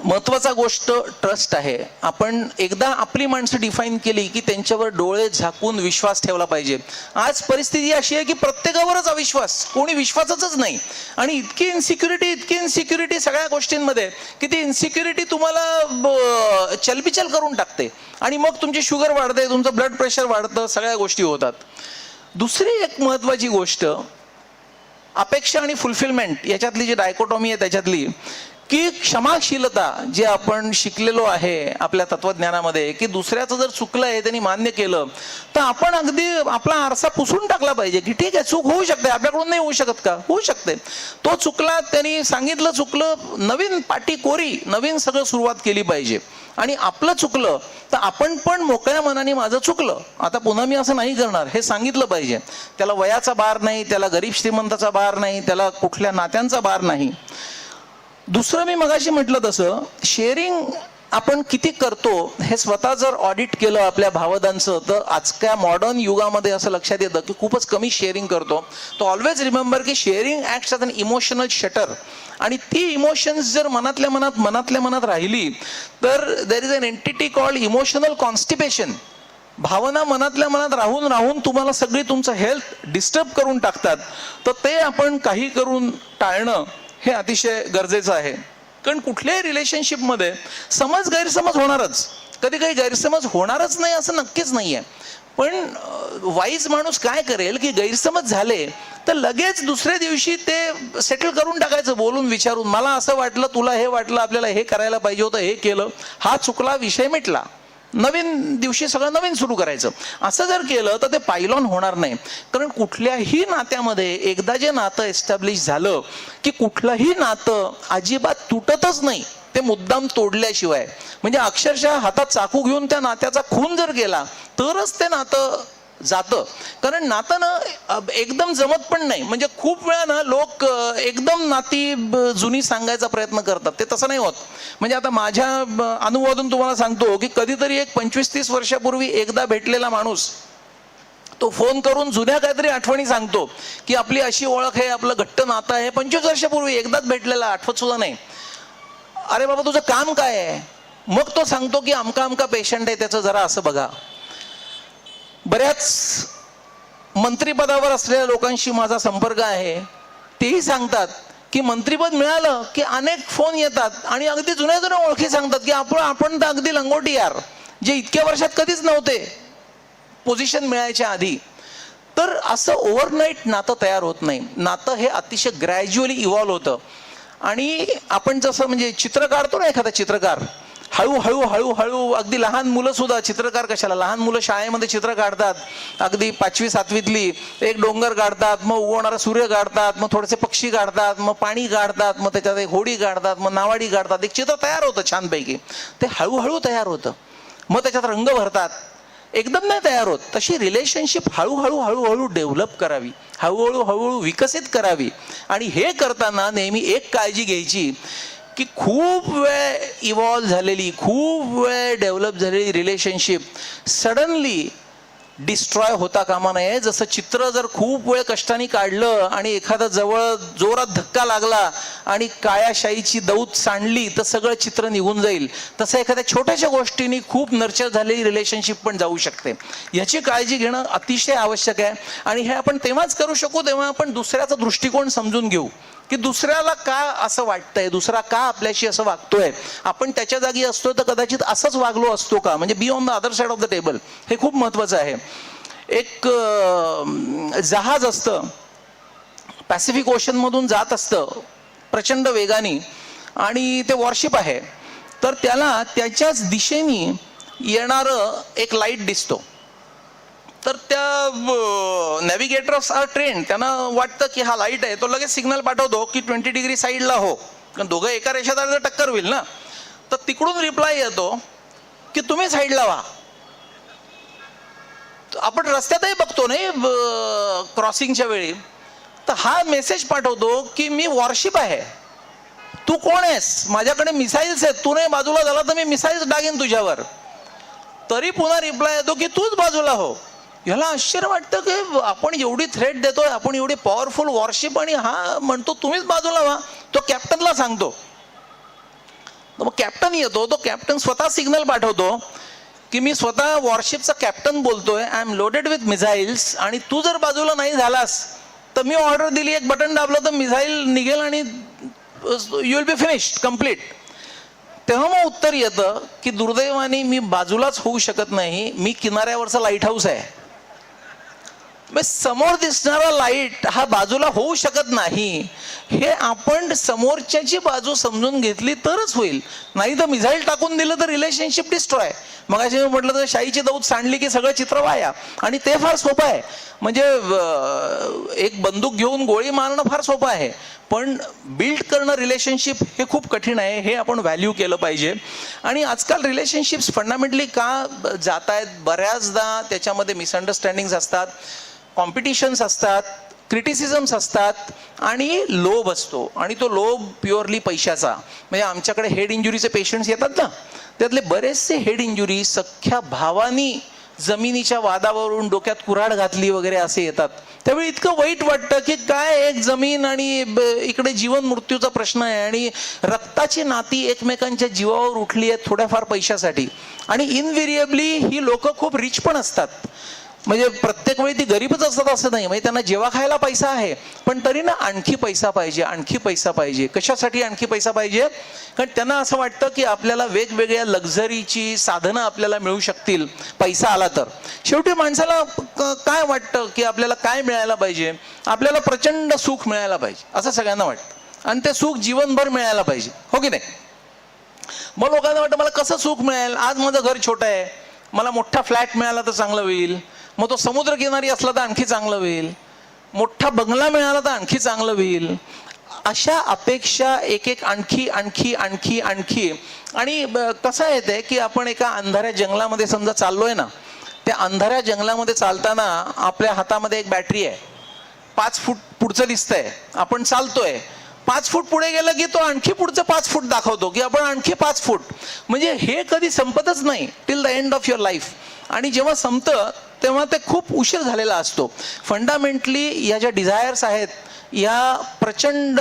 महत्त्वाचा गोष्ट ट्रस्ट आहे. आपण एकदा आपली माणसं डिफाईन केली की त्यांच्यावर डोळे झाकून विश्वास ठेवला पाहिजे. आज परिस्थिती अशी आहे की प्रत्येकावरच अविश्वास, कोणी विश्वासाचंच नाही. आणि इतकी इन्सिक्युरिटी सगळ्या गोष्टींमध्ये की ती इन्सिक्युरिटी तुम्हाला चलबिचल करून टाकते आणि मग तुमची शुगर वाढते, तुमचं ब्लड प्रेशर वाढतं, सगळ्या गोष्टी होतात. दुसरी एक महत्त्वाची गोष्ट अपेक्षा आणि फुलफिलमेंट याच्यातली जी डायकोटॉमी आहे त्याच्यातली की क्षमाशीलता, जे आपण शिकलेलो आहे आपल्या तत्वज्ञानामध्ये की दुसऱ्याचं जर चुकलं आहे त्यांनी मान्य केलं तर आपण अगदी आपला आरसा पुसून टाकला पाहिजे की ठीक आहे, चूक होऊ शकते, आपल्याकडून नाही होऊ शकत का, होऊ शकते. तो चुकला, त्यांनी सांगितलं चुकलं, नवीन पाटी कोरी, नवीन सगळं सुरुवात केली पाहिजे. आणि आपलं चुकलं तर आपण पण मोकळ्या मनाने माझं चुकलं, आता पुन्हा मी असं नाही करणार हे सांगितलं पाहिजे. त्याला वयाचा भार नाही, त्याला गरीब श्रीमंताचा भार नाही, त्याला कुठल्या नात्यांचा भार नाही. दुसरं मी मगाशी म्हटलं तसं शेअरिंग आपण किती करतो हे स्वतः जर ऑडिट केलं आपल्या भावदांचं तर आजच्या मॉडर्न युगामध्ये असं लक्षात येतं की खूपच कमी शेअरिंग करतो. तो ऑलवेज रिमेंबर की sharing acts as an emotional shutter. आणि ती इमोशन्स जर मनातल्या मनात राहिली तर there is an entity called emotional constipation. भावना मनातल्या मनात राहून राहून तुम्हाला सगळी तुमचं हेल्थ डिस्टर्ब करून टाकतात. तर ते आपण काही करून टाळणं हे अतिशय गरजेचं आहे. कारण कुठल्याही रिलेशनशिपमध्ये गैरसमज होणारच, कधी काही गैरसमज होणारच नाही असं नक्कीच नाही आहे. पण वाईज माणूस काय करेल की गैरसमज झाले तर लगेच दुसऱ्या दिवशी ते सेटल करून टाकायचं, बोलून विचारून, मला असं वाटलं, तुला हे वाटलं, आपल्याला हे करायला पाहिजे होतं, हे केलं, हा चुकला, विषय मिटला, नवीन दिवशी सगळं नवीन सुरू करायचं. असं जर केलं तर ते पायलॉन होणार नाही. कारण कुठल्याही नात्यामध्ये एकदा जे नातं एस्टॅब्लिश झालं की कुठलंही नातं अजिबात तुटतच नाही ते मुद्दाम तोडल्याशिवाय. म्हणजे अक्षरशः हातात चाकू घेऊन त्या नात्याचा खून जर केला तरच ते नातं जातं. कारण नातं ना एकदम जमत पण नाही. म्हणजे खूप वेळा ना लोक एकदम नाती जुनी सांगायचा प्रयत्न करतात, ते तसं नाही होत. म्हणजे आता माझ्या अनुभवातून तुम्हाला सांगतो की कधीतरी एक 25-30 वर्षापूर्वी एकदा भेटलेला माणूस तो फोन करून जुन्या काहीतरी आठवणी सांगतो की आपली अशी ओळख आहे, आपलं घट्ट नातं आहे, 25 वर्षापूर्वी एकदाच भेटलेला, आठवत सुद्धा नाही. अरे बाबा तुझं काम काय आहे? मग तो सांगतो की आमका पेशंट आहे, त्याचं जरा असं बघा. बऱ्याच मंत्रिपदावर असलेल्या लोकांशी माझा संपर्क आहे, तेही सांगतात की मंत्रिपद मिळालं की अनेक फोन येतात आणि अगदी जुन्या ओळखी सांगतात की आपण तर अगदी लंगोटी यार, जे इतक्या वर्षात कधीच नव्हते पोझिशन मिळायच्या आधी. तर असं ओव्हरनाईट नातं तयार होत नाही. नातं हे अतिशय ग्रॅज्युअली इव्हॉल्व्ह होतं. आणि आपण जसं म्हणजे चित्र काढतो ना, एखादा चित्रकार हळूहळू हळूहळू अगदी लहान मुलं सुद्धा, चित्रकार कशाला, लहान मुलं शाळेमध्ये चित्र काढतात, अगदी 5वी 7वीतली एक डोंगर काढतात, मग उगवणारा सूर्य काढतात, मग थोडेसे पक्षी काढतात, मग पाणी काढतात, मग त्याच्यात एक होडी काढतात, मग नावाडी काढतात, एक चित्र तयार होतं छानपैकी. ते हळूहळू तयार होतं, मग त्याच्यात रंग भरतात, एकदम नाही तयार होत. तशी रिलेशनशिप हळूहळू हळूहळू डेव्हलप करावी, हळूहळू हळूहळू विकसित करावी. आणि हे करताना नेहमी एक काळजी घ्यायची की खूप वेळ इव्हॉल्व झालेली, खूप वेळ डेव्हलप झालेली रिलेशनशिप सडनली डिस्ट्रॉय होता कामा नये. जसं चित्र जर खूप वेळ कष्टाने काढलं आणि एखादा जवळ जोरात धक्का लागला आणि काळ्या शाईची दौत सांडली तर सगळं चित्र निघून जाईल, तसं एखाद्या छोट्याशा गोष्टींनी खूप नर्चर झालेली रिलेशनशिप पण जाऊ शकते. याची काळजी घेणं अतिशय आवश्यक आहे. आणि हे आपण तेव्हाच करू शकू तेव्हा आपण दुसऱ्याचा दृष्टिकोन समजून घेऊ की दुसऱ्याला का असं वाटतंय, दुसरा का आपल्याशी असं वागतोय, आपण त्याच्या जागी असतो तर कदाचित असंच वागलो असतो का, म्हणजे be on the other side of the table. हे खूप महत्वाचं आहे. एक जहाज असतं, पॅसिफिक ओशन मधून जात असतं प्रचंड वेगाने, आणि ते वॉरशिप आहे, तर त्याला त्याच्याच दिशेने येणारं एक लाईट दिसतो. तर त्या नॅव्हिगेटर ऑफ आर ट्रेन, त्यांना वाटतं की हा लाईट आहे, तो लगेच सिग्नल पाठवतो की 20 डिग्री साईडला हो, कारण दोघं एका रेषेत आले तर टक्कर होईल ना. तर तिकडून रिप्लाय येतो की तुम्ही साईडला व्हा. आपण रस्त्यातही बघतो नाही क्रॉसिंगच्या वेळी, तर हा मेसेज पाठवतो की मी वॉरशिप आहे, तू कोण आहेस, माझ्याकडे मिसाईल्स आहेत, तू नाही बाजूला झाला तर मी मिसाईल्स डागेन तुझ्यावर. तरी पुन्हा रिप्लाय येतो की तूच बाजूला हो. ह्याला आश्चर्य वाटतं की आपण एवढी थ्रेट देतोय, आपण एवढी पॉवरफुल वॉरशिप, आणि हा म्हणतो तुम्हीच बाजूला व्हा. तो कॅप्टनला सांगतो. मग कॅप्टन येतो, तो कॅप्टन स्वतः सिग्नल पाठवतो की मी स्वतः वॉरशिपचा कॅप्टन बोलतोय, I am loaded with missiles, आणि तू जर बाजूला नाही झालास तर मी ऑर्डर दिली, एक बटन दाबलं तर मिसाईल निघेल आणि you will be finished complete. तेव्हा मग उत्तर येतं की दुर्दैवाने मी बाजूलाच होऊ शकत नाही, मी किनाऱ्यावरचा लाईट हाऊस आहे. समोर दिसणारा लाईट हा बाजूला होऊ शकत नाही. हे आपण समोरच्याची बाजू समजून घेतली तरच होईल, नाही तर मिसाईल टाकून दिलं तर रिलेशनशिप डिस्ट्रॉय. मग मी म्हटलं तर शाईची दौत सांडली की सगळं चित्र वाया, आणि ते फार सोपं आहे. म्हणजे एक बंदूक घेऊन गोळी मारणं फार सोपं आहे, पण बिल्ड करणं रिलेशनशिप हे खूप कठीण आहे. हे आपण व्हॅल्यू केलं पाहिजे. आणि आजकाल रिलेशनशिप्स फंडामेंटली का जात आहेत, बऱ्याचदा त्याच्यामध्ये मिसअंडरस्टँडिंग्स असतात, कॉम्पिटिशन्स असतात, क्रिटिसिझम्स असतात, आणि लोभ असतो. आणि तो लोभ प्युअरली पैशाचा. म्हणजे आमच्याकडे हेड इंजुरीचे पेशंट्स येतात ना, त्यातले बरेचसे हेड इंजुरी सख्ख्या भावानी जमिनीच्या वादावरून डोक्यात कुऱ्हाड घातली वगैरे असे येतात. त्यावेळी इतकं वाईट वाटतं की काय, एक जमीन आणि इकडे जीवन मृत्यूचा प्रश्न आहे, आणि रक्ताची नाती एकमेकांच्या जीवावर उठली आहेत थोड्याफार पैशासाठी. आणि इनव्हेरिएबली ही लोक खूप रिच पण असतात, म्हणजे प्रत्येक वेळी ती गरीबच असतात असं नाही. म्हणजे त्यांना जेव्हा खायला पैसा आहे, पण तरी ना आणखी पैसा पाहिजे, आणखी पैसा पाहिजे. कशासाठी आणखी पैसा पाहिजे? कारण त्यांना असं वाटतं की आपल्याला वेगवेगळ्या लक्झरीची साधनं आपल्याला मिळू शकतील पैसा आला तर. शेवटी माणसाला काय वाटतं की आपल्याला काय मिळायला पाहिजे? आपल्याला प्रचंड सुख मिळायला पाहिजे असं सगळ्यांना वाटतं, आणि ते सुख जीवनभर मिळायला पाहिजे, हो की नाही? मग लोकांना वाटतं मला कसं सुख मिळेल, आज माझं घर छोटं आहे, मला मोठा फ्लॅट मिळाला तर चांगलं होईल, मग तो समुद्रकिनारी असला तर आणखी चांगलं होईल, मोठा बंगला मिळाला तर आणखी चांगलं होईल. अशा अपेक्षा एक एक आणखी आणखी आणखी आणखी. आणि कसं येते की आपण एका अंधाऱ्या जंगलामध्ये समजा चाललोय ना, त्या अंधाऱ्या जंगलामध्ये चालताना आपल्या हातामध्ये एक बॅटरी आहे, 5 फूट पुढचं दिसतंय, आपण चालतोय, 5 फूट पुढे गेलं की तो आणखी पुढचं 5 फूट दाखवतो की आपण आणखी 5 फूट. म्हणजे हे कधी संपतच नाही till the end of your life. आणि जेव्हा संपतं तेव्हा ते खूप उशीर झालेला असतो. फंडामेंटली या ज्या डिझायर्स आहेत या प्रचंड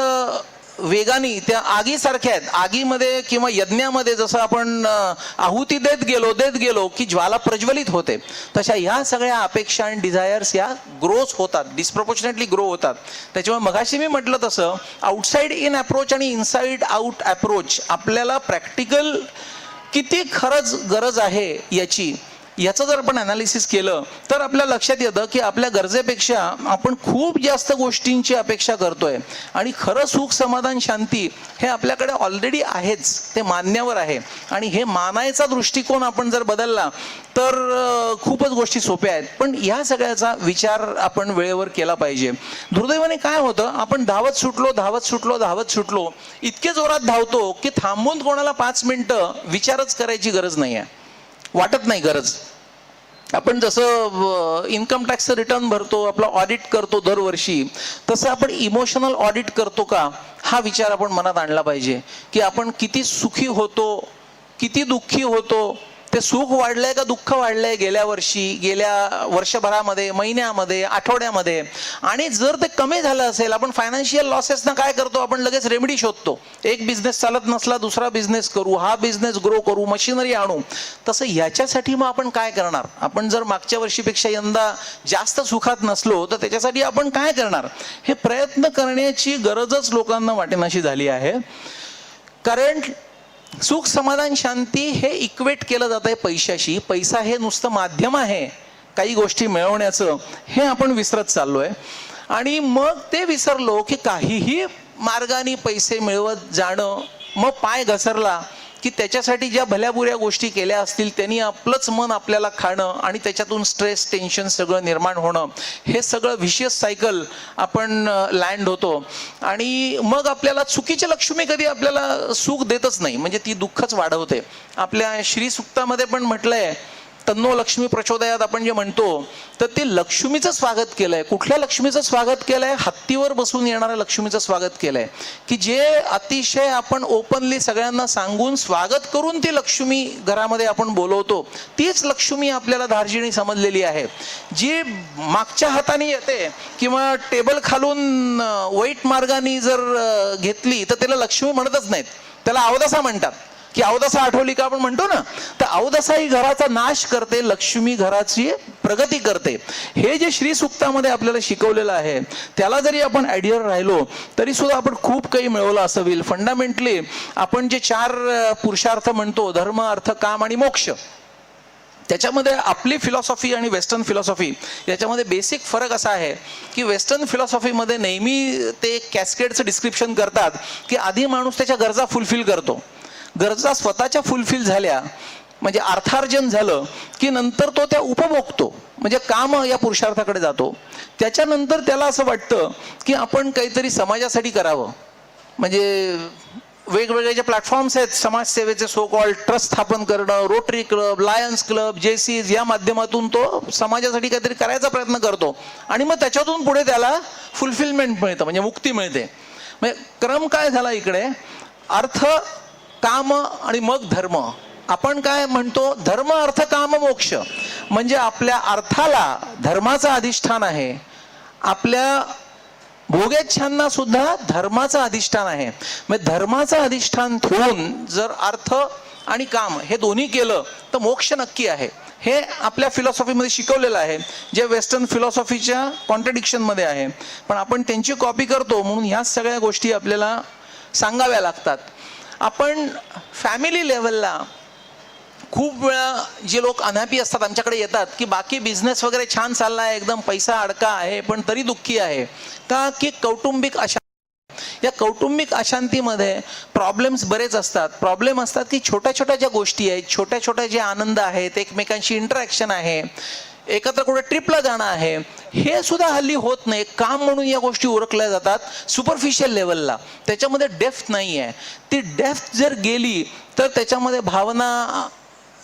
वेगाने त्या आगीसारख्या आहेत. आगीमध्ये किंवा यज्ञामध्ये जसं आपण आहुती देत गेलो की ज्वाला प्रज्वलित होते, तशा ह्या सगळ्या अपेक्षा आणि डिझायर्स या ग्रोथ होतात, डिस्प्रपोर्शनेटली ग्रो होतात. त्याच्यामुळे मगाशी मी म्हटलं तसं आउटसाइड इन अप्रोच आणि इनसाइड आउट अप्रोच आपल्याला प्रॅक्टिकल किती खरंच गरज आहे याचं जर आपण अनालिसिस केलं तर आपल्या लक्षात येतं की आपल्या गरजेपेक्षा आपण खूप जास्त गोष्टींची अपेक्षा करतोय आणि खरं सुख समाधान शांती हे आपल्याकडे ऑलरेडी आहेच, ते मानण्यावर आहे. आणि हे मानायचा दृष्टिकोन आपण जर बदलला तर खूपच गोष्टी सोप्या आहेत. पण ह्या सगळ्याचा विचार आपण वेळेवर केला पाहिजे. दुर्दैवाने काय होतं, आपण धावत सुटलो, इतके जोरात धावतो की थांबून कोणाला 5 मिनिटं विचारच करायची गरज नाही आहे, वाटत नाही गरज. आपण जसं इन्कम टॅक्सचं रिटर्न भरतो, आपलं ऑडिट करतो दरवर्षी, तसं आपण इमोशनल ऑडिट करतो का, हा विचार आपण मनात आणला पाहिजे. की आपण किती सुखी होतो, किती दुःखी होतो, ते सुख वाढलंय का दुःख वाढलंय गेल्या वर्षी, गेल्या वर्षभरामध्ये, महिन्यामध्ये, आठवड्यामध्ये. आणि जर ते कमी झालं असेल, आपण फायनान्शियल लॉसेसना काय करतो, आपण लगेच रेमेडी शोधतो. एक बिझनेस चालत नसला दुसरा बिझनेस करू, हा बिझनेस ग्रो करू, मशिनरी आणू. तसं याच्यासाठी मग आपण काय करणार? आपण जर मागच्या वर्षीपेक्षा यंदा जास्त सुखात नसलो तर त्याच्यासाठी आपण काय करणार? हे प्रयत्न करण्याची गरजच लोकांना वाटेनाशी झाली आहे. कारण सुख समाधान शांती हे इक्वेट केलं जात आहे पैशाशी. पैसा हे नुसतं माध्यम आहे काही गोष्टी मिळवण्याचं, हे आपण विसरत चाललोय. आणि मग ते विसरलो की काहीही मार्गाने पैसे मिळवत जाणं, मग पाय घसरला की त्याच्यासाठी ज्या भल्याबुऱ्या गोष्टी केल्या असतील त्यांनी आपलंच मन आपल्याला खाणं आणि त्याच्यातून स्ट्रेस टेन्शन सगळं निर्माण होणं, हे सगळं व्हिशियस सायकल आपण लँड होतो. आणि मग आपल्याला चुकीची लक्ष्मी कधी आपल्याला सुख देतच नाही, म्हणजे ती दुःखच वाढवते. आपल्या श्री सुक्तामध्ये पण म्हटलंय, तन्नो लक्ष्मी प्रचोदयात आपण जे म्हणतो, तर ते लक्ष्मीचं स्वागत केलंय. कुठल्या लक्ष्मीचं स्वागत केलंय? हत्तीवर बसून येणाऱ्या लक्ष्मीचं स्वागत केलंय. की जे अतिशय आपण ओपनली सगळ्यांना सांगून स्वागत करून ती लक्ष्मी घरामध्ये आपण बोलवतो, तीच लक्ष्मी आपल्याला धार्जिणी समजलेली आहे. जी मागच्या हाताने येते किंवा टेबल खालून वाईट मार्गाने जर घेतली तर त्याला लक्ष्मी म्हणतच नाहीत, त्याला अवदसा म्हणतात. की अवदसा आठवली का आपण म्हणतो ना, तर अवदसा ही घराचा नाश करते, लक्ष्मी घराची प्रगती करते. हे जे श्री सुक्तामध्ये आपल्याला शिकवलेलं आहे त्याला जरी आपण ॲडियर राहिलो तरी सुद्धा आपण खूप काही मिळवलं असं होईल. फंडामेंटली आपण जे 4 पुरुषार्थ म्हणतो, धर्म अर्थ काम आणि मोक्ष, त्याच्यामध्ये आपली फिलॉसॉफी आणि वेस्टर्न फिलॉसॉफी याच्यामध्ये बेसिक फरक असा आहे की वेस्टर्न फिलॉसॉफीमध्ये नेहमी ते कॅस्केडचं डिस्क्रिप्शन करतात की आधी माणूस त्याच्या गरजा फुलफिल करतो, गरजा स्वतःच्या फुलफिल झाल्या म्हणजे अर्थार्जन झालं की नंतर तो त्या उपभोगतो, म्हणजे काम या पुरुषार्थाकडे जातो. त्याच्यानंतर त्याला असं वाटतं की आपण काहीतरी समाजासाठी करावं. म्हणजे वेगवेगळे जे प्लॅटफॉर्म्स आहेत समाजसेवेचे, सो कॉल्ड ट्रस्ट स्थापन करणं, rotary club, lions club, Jaycees, या माध्यमातून तो समाजासाठी काहीतरी करायचा प्रयत्न करतो. आणि मग त्याच्यातून पुढे त्याला फुलफिलमेंट मिळतं, म्हणजे मुक्ती मिळते. म्हणजे क्रम काय झाला इकडे, अर्थ काम आणि मग धर्म. आपण काय म्हणतो, धर्म अर्थ काम मोक्ष, म्हणजे आपल्या अर्थाला धर्माचं अधिष्ठान आहे, आपल्या भोगेच्छांना सुद्धा धर्माचं अधिष्ठान आहे. म्हणजे धर्माचं अधिष्ठान ठेवून जर अर्थ आणि काम हे दोन्ही केलं तर मोक्ष नक्की आहे. हे आपल्या फिलॉसॉफीमध्ये शिकवलेलं आहे, जे वेस्टर्न फिलॉसॉफीच्या कॉन्ट्रडिक्शनमध्ये आहे. पण आपण त्यांची कॉपी करतो म्हणून ह्या सगळ्या गोष्टी आपल्याला सांगाव्या लागतात. आपण फॅमिली लेवलला खूप वेळा जे लोक अनहॅपी असतात आमच्याकडे येतात की बाकी बिझनेस वगैरे छान चालला आहे, एकदम पैसा अडका आहे, पण तरी दुःखी आहे का, की कौटुंबिक अशांती. या कौटुंबिक अशांतीमध्ये प्रॉब्लेम्स बरेच असतात. प्रॉब्लेम असतात की छोट्या छोट्या ज्या गोष्टी आहेत, छोट्या छोट्या जे आनंद आहेत, एकमेकांशी इंटरॅक्शन आहे, एकत्र कुठे ट्रिपला जाणं आहे, हे सुद्धा हल्ली होत नाही. काम म्हणून या गोष्टी ओळखल्या जातात सुपरफिशियल लेवलला, त्याच्यामध्ये डेप्थ नाही आहे. ती डेप्थ जर गेली तर त्याच्यामध्ये भावना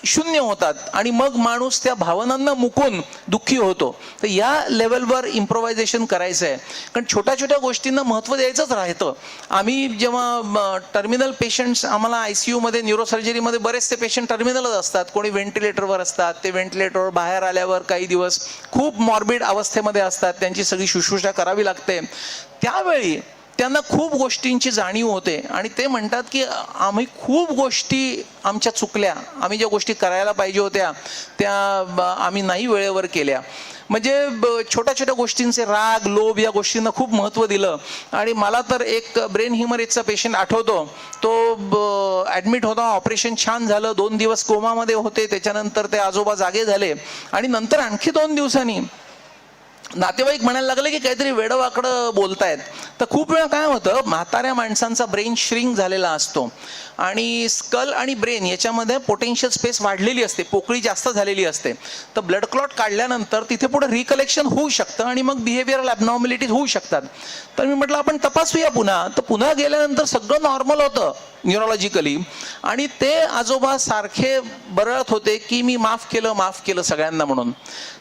शून्य होतात आणि मग माणूस त्या भावनांना मुकून दुःखी होतो. तर या लेवलवर इम्प्रोव्हायझेशन करायचं आहे, कारण छोट्या छोट्या गोष्टींना महत्त्व द्यायचंच राहतं. आम्ही जेव्हा टर्मिनल पेशंट्स, आम्हाला ICU मध्ये न्यूरोसर्जरीमध्ये बरेचसे पेशंट टर्मिनलच असतात, कोणी व्हेंटिलेटरवर असतात, ते व्हेंटिलेटरवर बाहेर आल्यावर काही दिवस खूप मॉर्बिड अवस्थेमध्ये असतात, त्यांची सगळी शुश्रूषा करावी लागते. त्यावेळी त्यांना खूप गोष्टींची जाणीव होते आणि ते म्हणतात की आम्ही खूप गोष्टी आमच्या चुकल्या, आम्ही ज्या गोष्टी करायला पाहिजे होत्या त्या आम्ही नाही वेळेवर केल्या. म्हणजे छोट्या छोट्या गोष्टींचे राग लोभ या गोष्टींना खूप महत्त्व दिलं. आणि मला तर एक ब्रेन हिमरेजचा पेशंट आठवतो, तो ॲडमिट होता, ऑपरेशन छान झालं, 2 दिवस कोमामध्ये होते, त्याच्यानंतर ते आजोबा जागे झाले आणि नंतर आणखी 2 दिवसांनी नातेवाईक म्हणायला लागले की काहीतरी वेडवाकडं बोलतायत. तर खूप वेळा काय होतं, म्हाताऱ्या माणसांचा ब्रेन श्रिंक झालेला असतो आणि स्कल आणि ब्रेन याच्यामध्ये पोटेन्शियल स्पेस वाढलेली असते, पोकळी जास्त झालेली असते. तर ब्लड क्लॉट काढल्यानंतर तिथे पुढे रिकलेक्शन होऊ शकतं आणि मग बिहेवियरल ॲबनॉर्मॅलिटीज होऊ शकतात. तर मी म्हटलं आपण तपासूया पुन्हा. तर पुन्हा गेल्यानंतर सगळं नॉर्मल होतं न्यूरोलॉजिकली आणि ते आजोबा सारखे बरळत होते की मी माफ केलं सगळ्यांना म्हणून.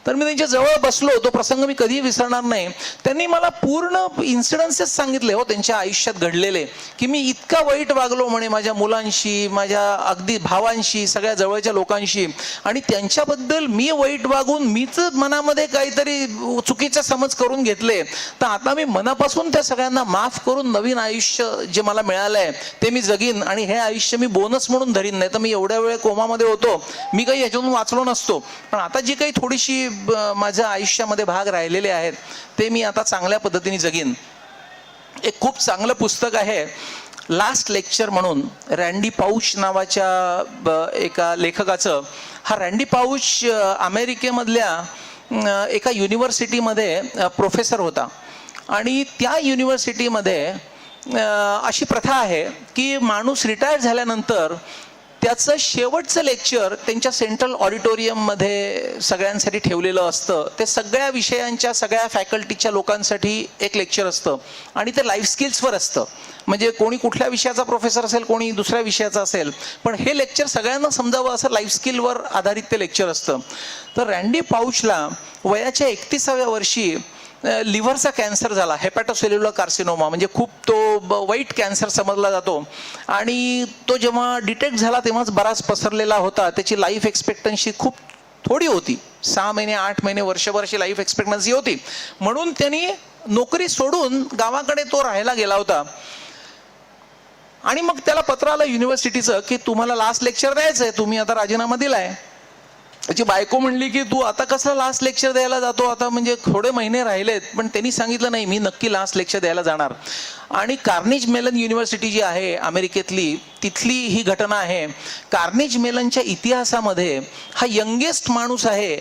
तर मी त्यांच्या जवळ बसलो, तो प्रसंग मी कधीही विसरणार नाही. त्यांनी मला पूर्ण इन्सिडन्सेस सांगितले हो त्यांच्या आयुष्यात घडलेले, की मी इतका वाईट वागलो म्हणे माझ्या मुलांशी, माझ्या अगदी भावांशी, सगळ्या जवळच्या लोकांशी, आणि त्यांच्याबद्दल मी वाईट वागून मीच मनामध्ये काहीतरी चुकीचा समज करून घेतले. तर आता मी मनापासून त्या सगळ्यांना माफ करून नवीन आयुष्य जे मला मिळालंय ते मी जगीन आणि हे आयुष्य मी बोनस म्हणून धरीन. नाही तर मी एवढ्या वेळ कोमामध्ये होतो, मी काही याच्यातून वाचलो नसतो. पण आता जी काही थोडीशी माझ्या आयुष्यामध्ये भाग राहिलेले आहेत ते मी आता चांगल्या पद्धतीने जगीन. एक खूप चांगलं पुस्तक आहे लास्ट लेक्चर म्हणून, रँडी पाऊच नावाच्या एका लेखकाचं. हा रँडी पाऊच अमेरिकेमधल्या एका युनिव्हर्सिटीमध्ये प्रोफेसर होता आणि त्या युनिव्हर्सिटीमध्ये अशी प्रथा आहे की माणूस रिटायर झाल्यानंतर त्याचं शेवटचं लेक्चर त्यांच्या सेंट्रल ऑडिटोरियममध्ये सगळ्यांसाठी ठेवलेलं असतं. ते सगळ्या विषयांच्या सगळ्या फॅकल्टीच्या लोकांसाठी एक लेक्चर असतं आणि ते लाईफ स्किल्सवर असतं. म्हणजे कोणी कुठल्या विषयाचा प्रोफेसर असेल, कोणी दुसऱ्या विषयाचा असेल, पण हे लेक्चर सगळ्यांना समजावं असं लाईफ स्किलवर आधारित ते लेक्चर असतं. तर रँडी पाऊचला वयाच्या 31व्या वर्षी लिव्हरचा कॅन्सर झाला, हेपॅटोसेल्युलर कार्सिनोमा, म्हणजे खूप तो वाईट कॅन्सर समजला जातो. आणि तो जेव्हा डिटेक्ट झाला तेव्हाच बराच पसरलेला होता. त्याची लाईफ एक्सपेक्टन्सी खूप थोडी होती, 6 महिने 8 महिने वर्षभराची लाईफ एक्सपेक्टन्सी होती. म्हणून त्यांनी नोकरी सोडून गावाकडे तो राहायला गेला होता. आणि मग त्याला पत्र आलं युनिव्हर्सिटीचं की तुम्हाला लास्ट लेक्चर द्यायचं आहे, तुम्ही आता राजीनामा दिलाय. त्याची बायको म्हणली की तू आता कसं लास्ट लेक्चर द्यायला जातो, आता म्हणजे थोडे महिने राहिलेत. पण त्यांनी सांगितलं नाही, मी नक्की लास्ट लेक्चर द्यायला जाणार. आणि कार्नेज मेलन युनिव्हर्सिटी जी आहे अमेरिकेतली, तिथली ही घटना आहे. कार्नेज मेलनच्या इतिहासामध्ये हा यंगेस्ट माणूस आहे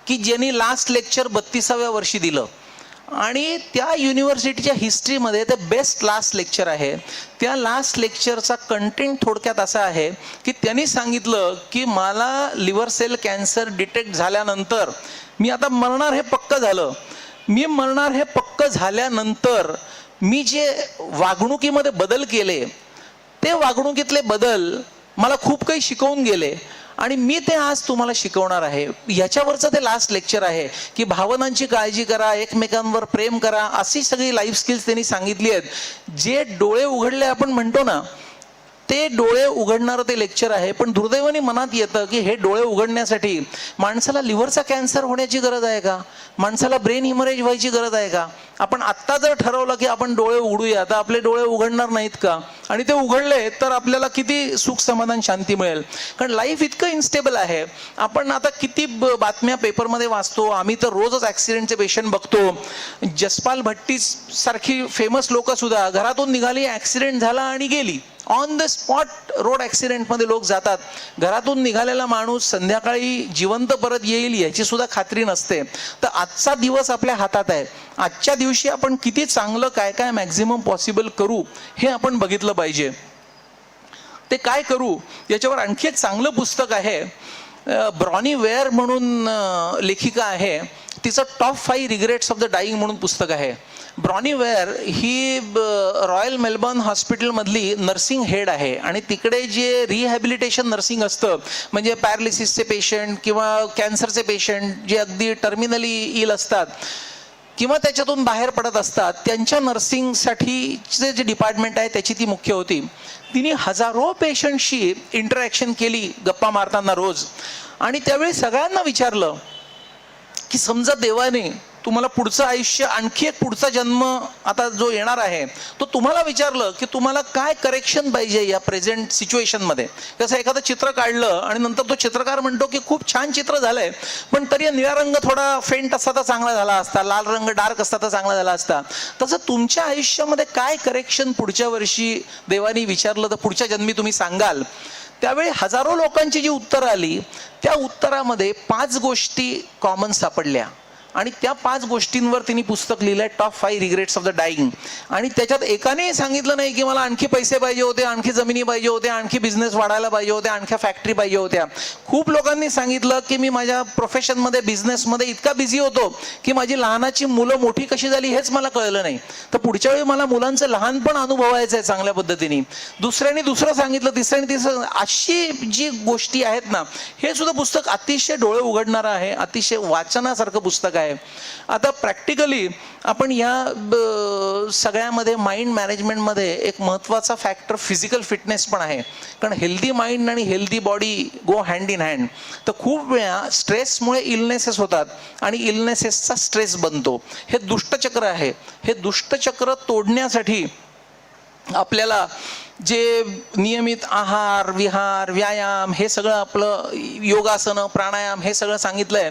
की ज्यांनी लास्ट लेक्चर 32व्या वर्षी दिलं. आणि त्या युनिव्हर्सिटीच्या हिस्ट्रीमध्ये ते बेस्ट लास्ट लेक्चर आहे. त्या लास्ट लेक्चरचा कंटेंट थोडक्यात असा आहे की त्यांनी सांगितलं की मला लिव्हर सेल कॅन्सर डिटेक्ट झाल्यानंतर मी आता मरणार हे पक्क झालं. मी मरणार हे पक्क झाल्यानंतर मी जे वागणुकीमध्ये बदल केले ते वागणुकीतले बदल मला खूप काही शिकवून गेले आणि मी ते आज तुम्हाला शिकवणार आहे. ह्याच्यावरचं ते लास्ट लेक्चर आहे की भावनांची काळजी करा, एकमेकांवर प्रेम करा, अशी सगळी लाईफ स्किल्स त्यांनी सांगितली आहेत. जे डोळे उघडले आपण म्हणतो ना, ते डोळे उघडणारं ते लेक्चर आहे. पण दुर्दैवाने मनात येतं की हे डोळे उघडण्यासाठी माणसाला लिव्हरचा कॅन्सर होण्याची गरज आहे का, माणसाला ब्रेन हिमरेज व्हायची गरज आहे का? आपण आत्ता जर ठरवलं की आपण डोळे उघडूया तर आपले डोळे उघडणार नाहीत का? आणि ते उघडले तर आपल्याला किती सुख समाधान शांती मिळेल. कारण लाईफ इतकं इन्स्टेबल आहे. आपण आता किती बातम्या पेपरमध्ये वाचतो, आम्ही तर रोजच ॲक्सिडेंटचे पेशंट बघतो. जसपाल भट्टी सारखी फेमस लोक सुद्धा घरातून निघाली, ॲक्सिडेंट झाला आणि गेली. ऑन द स्पॉट रोड ॲक्सिडेंटमध्ये लोक जातात. घरातून निघालेला माणूस संध्याकाळी जिवंत परत येईल याची सुद्धा खात्री नसते. तर आजचा दिवस आपल्या हातात आहे. आजच्या दिवशी आपण किती चांगलं काय काय मॅक्झिमम पॉसिबल करू हे आपण बघितलं पाहिजे. ते काय करू याच्यावर आणखी एक चांगलं पुस्तक आहे. ब्रॉनी वेअर म्हणून लेखिका आहे, तिचं top 5 regrets of the dying म्हणून पुस्तक आहे. ब्रॉनी वेअर ही रॉयल मेलबर्न हॉस्पिटलमधली नर्सिंग हेड आहे आणि तिकडे जे रिहॅबिलिटेशन नर्सिंग असतं, म्हणजे पॅरालिसिसचे पेशंट किंवा कॅन्सरचे पेशंट जे अगदी टर्मिनली इल असतात किंवा त्याच्यातून बाहेर पडत असतात, त्यांच्या नर्सिंगसाठीचे जे डिपार्टमेंट आहे त्याची ती मुख्य होती. तिने हजारो पेशंटशी इंटरॅक्शन केली गप्पा मारताना रोज. आणि त्यावेळी सगळ्यांना विचारलं की समजा देवाने तुम्हाला पुढचं आयुष्य, आणखी एक पुढचा जन्म आता जो येणार आहे, तो तुम्हाला विचारलं की तुम्हाला काय करेक्शन पाहिजे या प्रेझेंट सिच्युएशनमध्ये. कसं एखादं चित्र काढलं आणि नंतर तो चित्रकार म्हणतो की खूप छान चित्र झालंय, पण तरी निळा रंग थोडा फेंट असता तर चांगला झाला असता, लाल रंग डार्क असता तर चांगला झाला असता. तसं तुमच्या आयुष्यामध्ये काय करेक्शन पुढच्या वर्षी देवानी विचारलं तर पुढच्या जन्मी तुम्ही सांगाल. त्यावेळी हजारो लोकांची जी उत्तरं आली, त्या उत्तरामध्ये 5 गोष्टी कॉमन सापडल्या आणि त्या 5 गोष्टींवर तिने पुस्तक लिहिलंय, top 5 regrets of the dying. आणि त्याच्यात एकाने सांगितलं नाही की मला आणखी पैसे पाहिजे होते, आणखी जमिनी पाहिजे होते, आणखी बिझनेस वाढायला पाहिजे होते, आणखी फॅक्टरी पाहिजे होत्या. खूप लोकांनी सांगितलं की मी माझ्या प्रोफेशनमध्ये, बिझनेसमध्ये इतका बिझी होतो की माझी लहानाची मुलं मोठी कशी झाली हेच मला कळलं नाही, तर पुढच्या वेळी मला मुलांचं लहानपण अनुभवायचं आहे चांगल्या पद्धतीने. दुसऱ्याने दुसरं सांगितलं, तिसऱ्याने तिसरं. अशी जी गोष्टी आहेत ना, हे सुद्धा पुस्तक अतिशय डोळे उघडणारं आहे, अतिशय वाचनासारखं पुस्तक आहे. आता प्रॅक्टिकली आपण या सगळ्यामध्ये माइंड मॅनेजमेंटमध्ये एक महत्त्वाचा फॅक्टर फिजिकल फिटनेस पण आहे, कारण हेल्दी माइंड आणि healthy body go hand in hand. तर खूप वेळा स्ट्रेसमुळे इलनेसेस होतात आणि इलनेसेसचा स्ट्रेस बनतो. हे दुष्टचक्र आहे. हे दुष्टचक्र तोडण्यासाठी आपल्याला जे नियमित आहार, विहार, व्यायाम, हे सगळं आपलं योगासनं, प्राणायाम, हे सगळं सांगितलंय,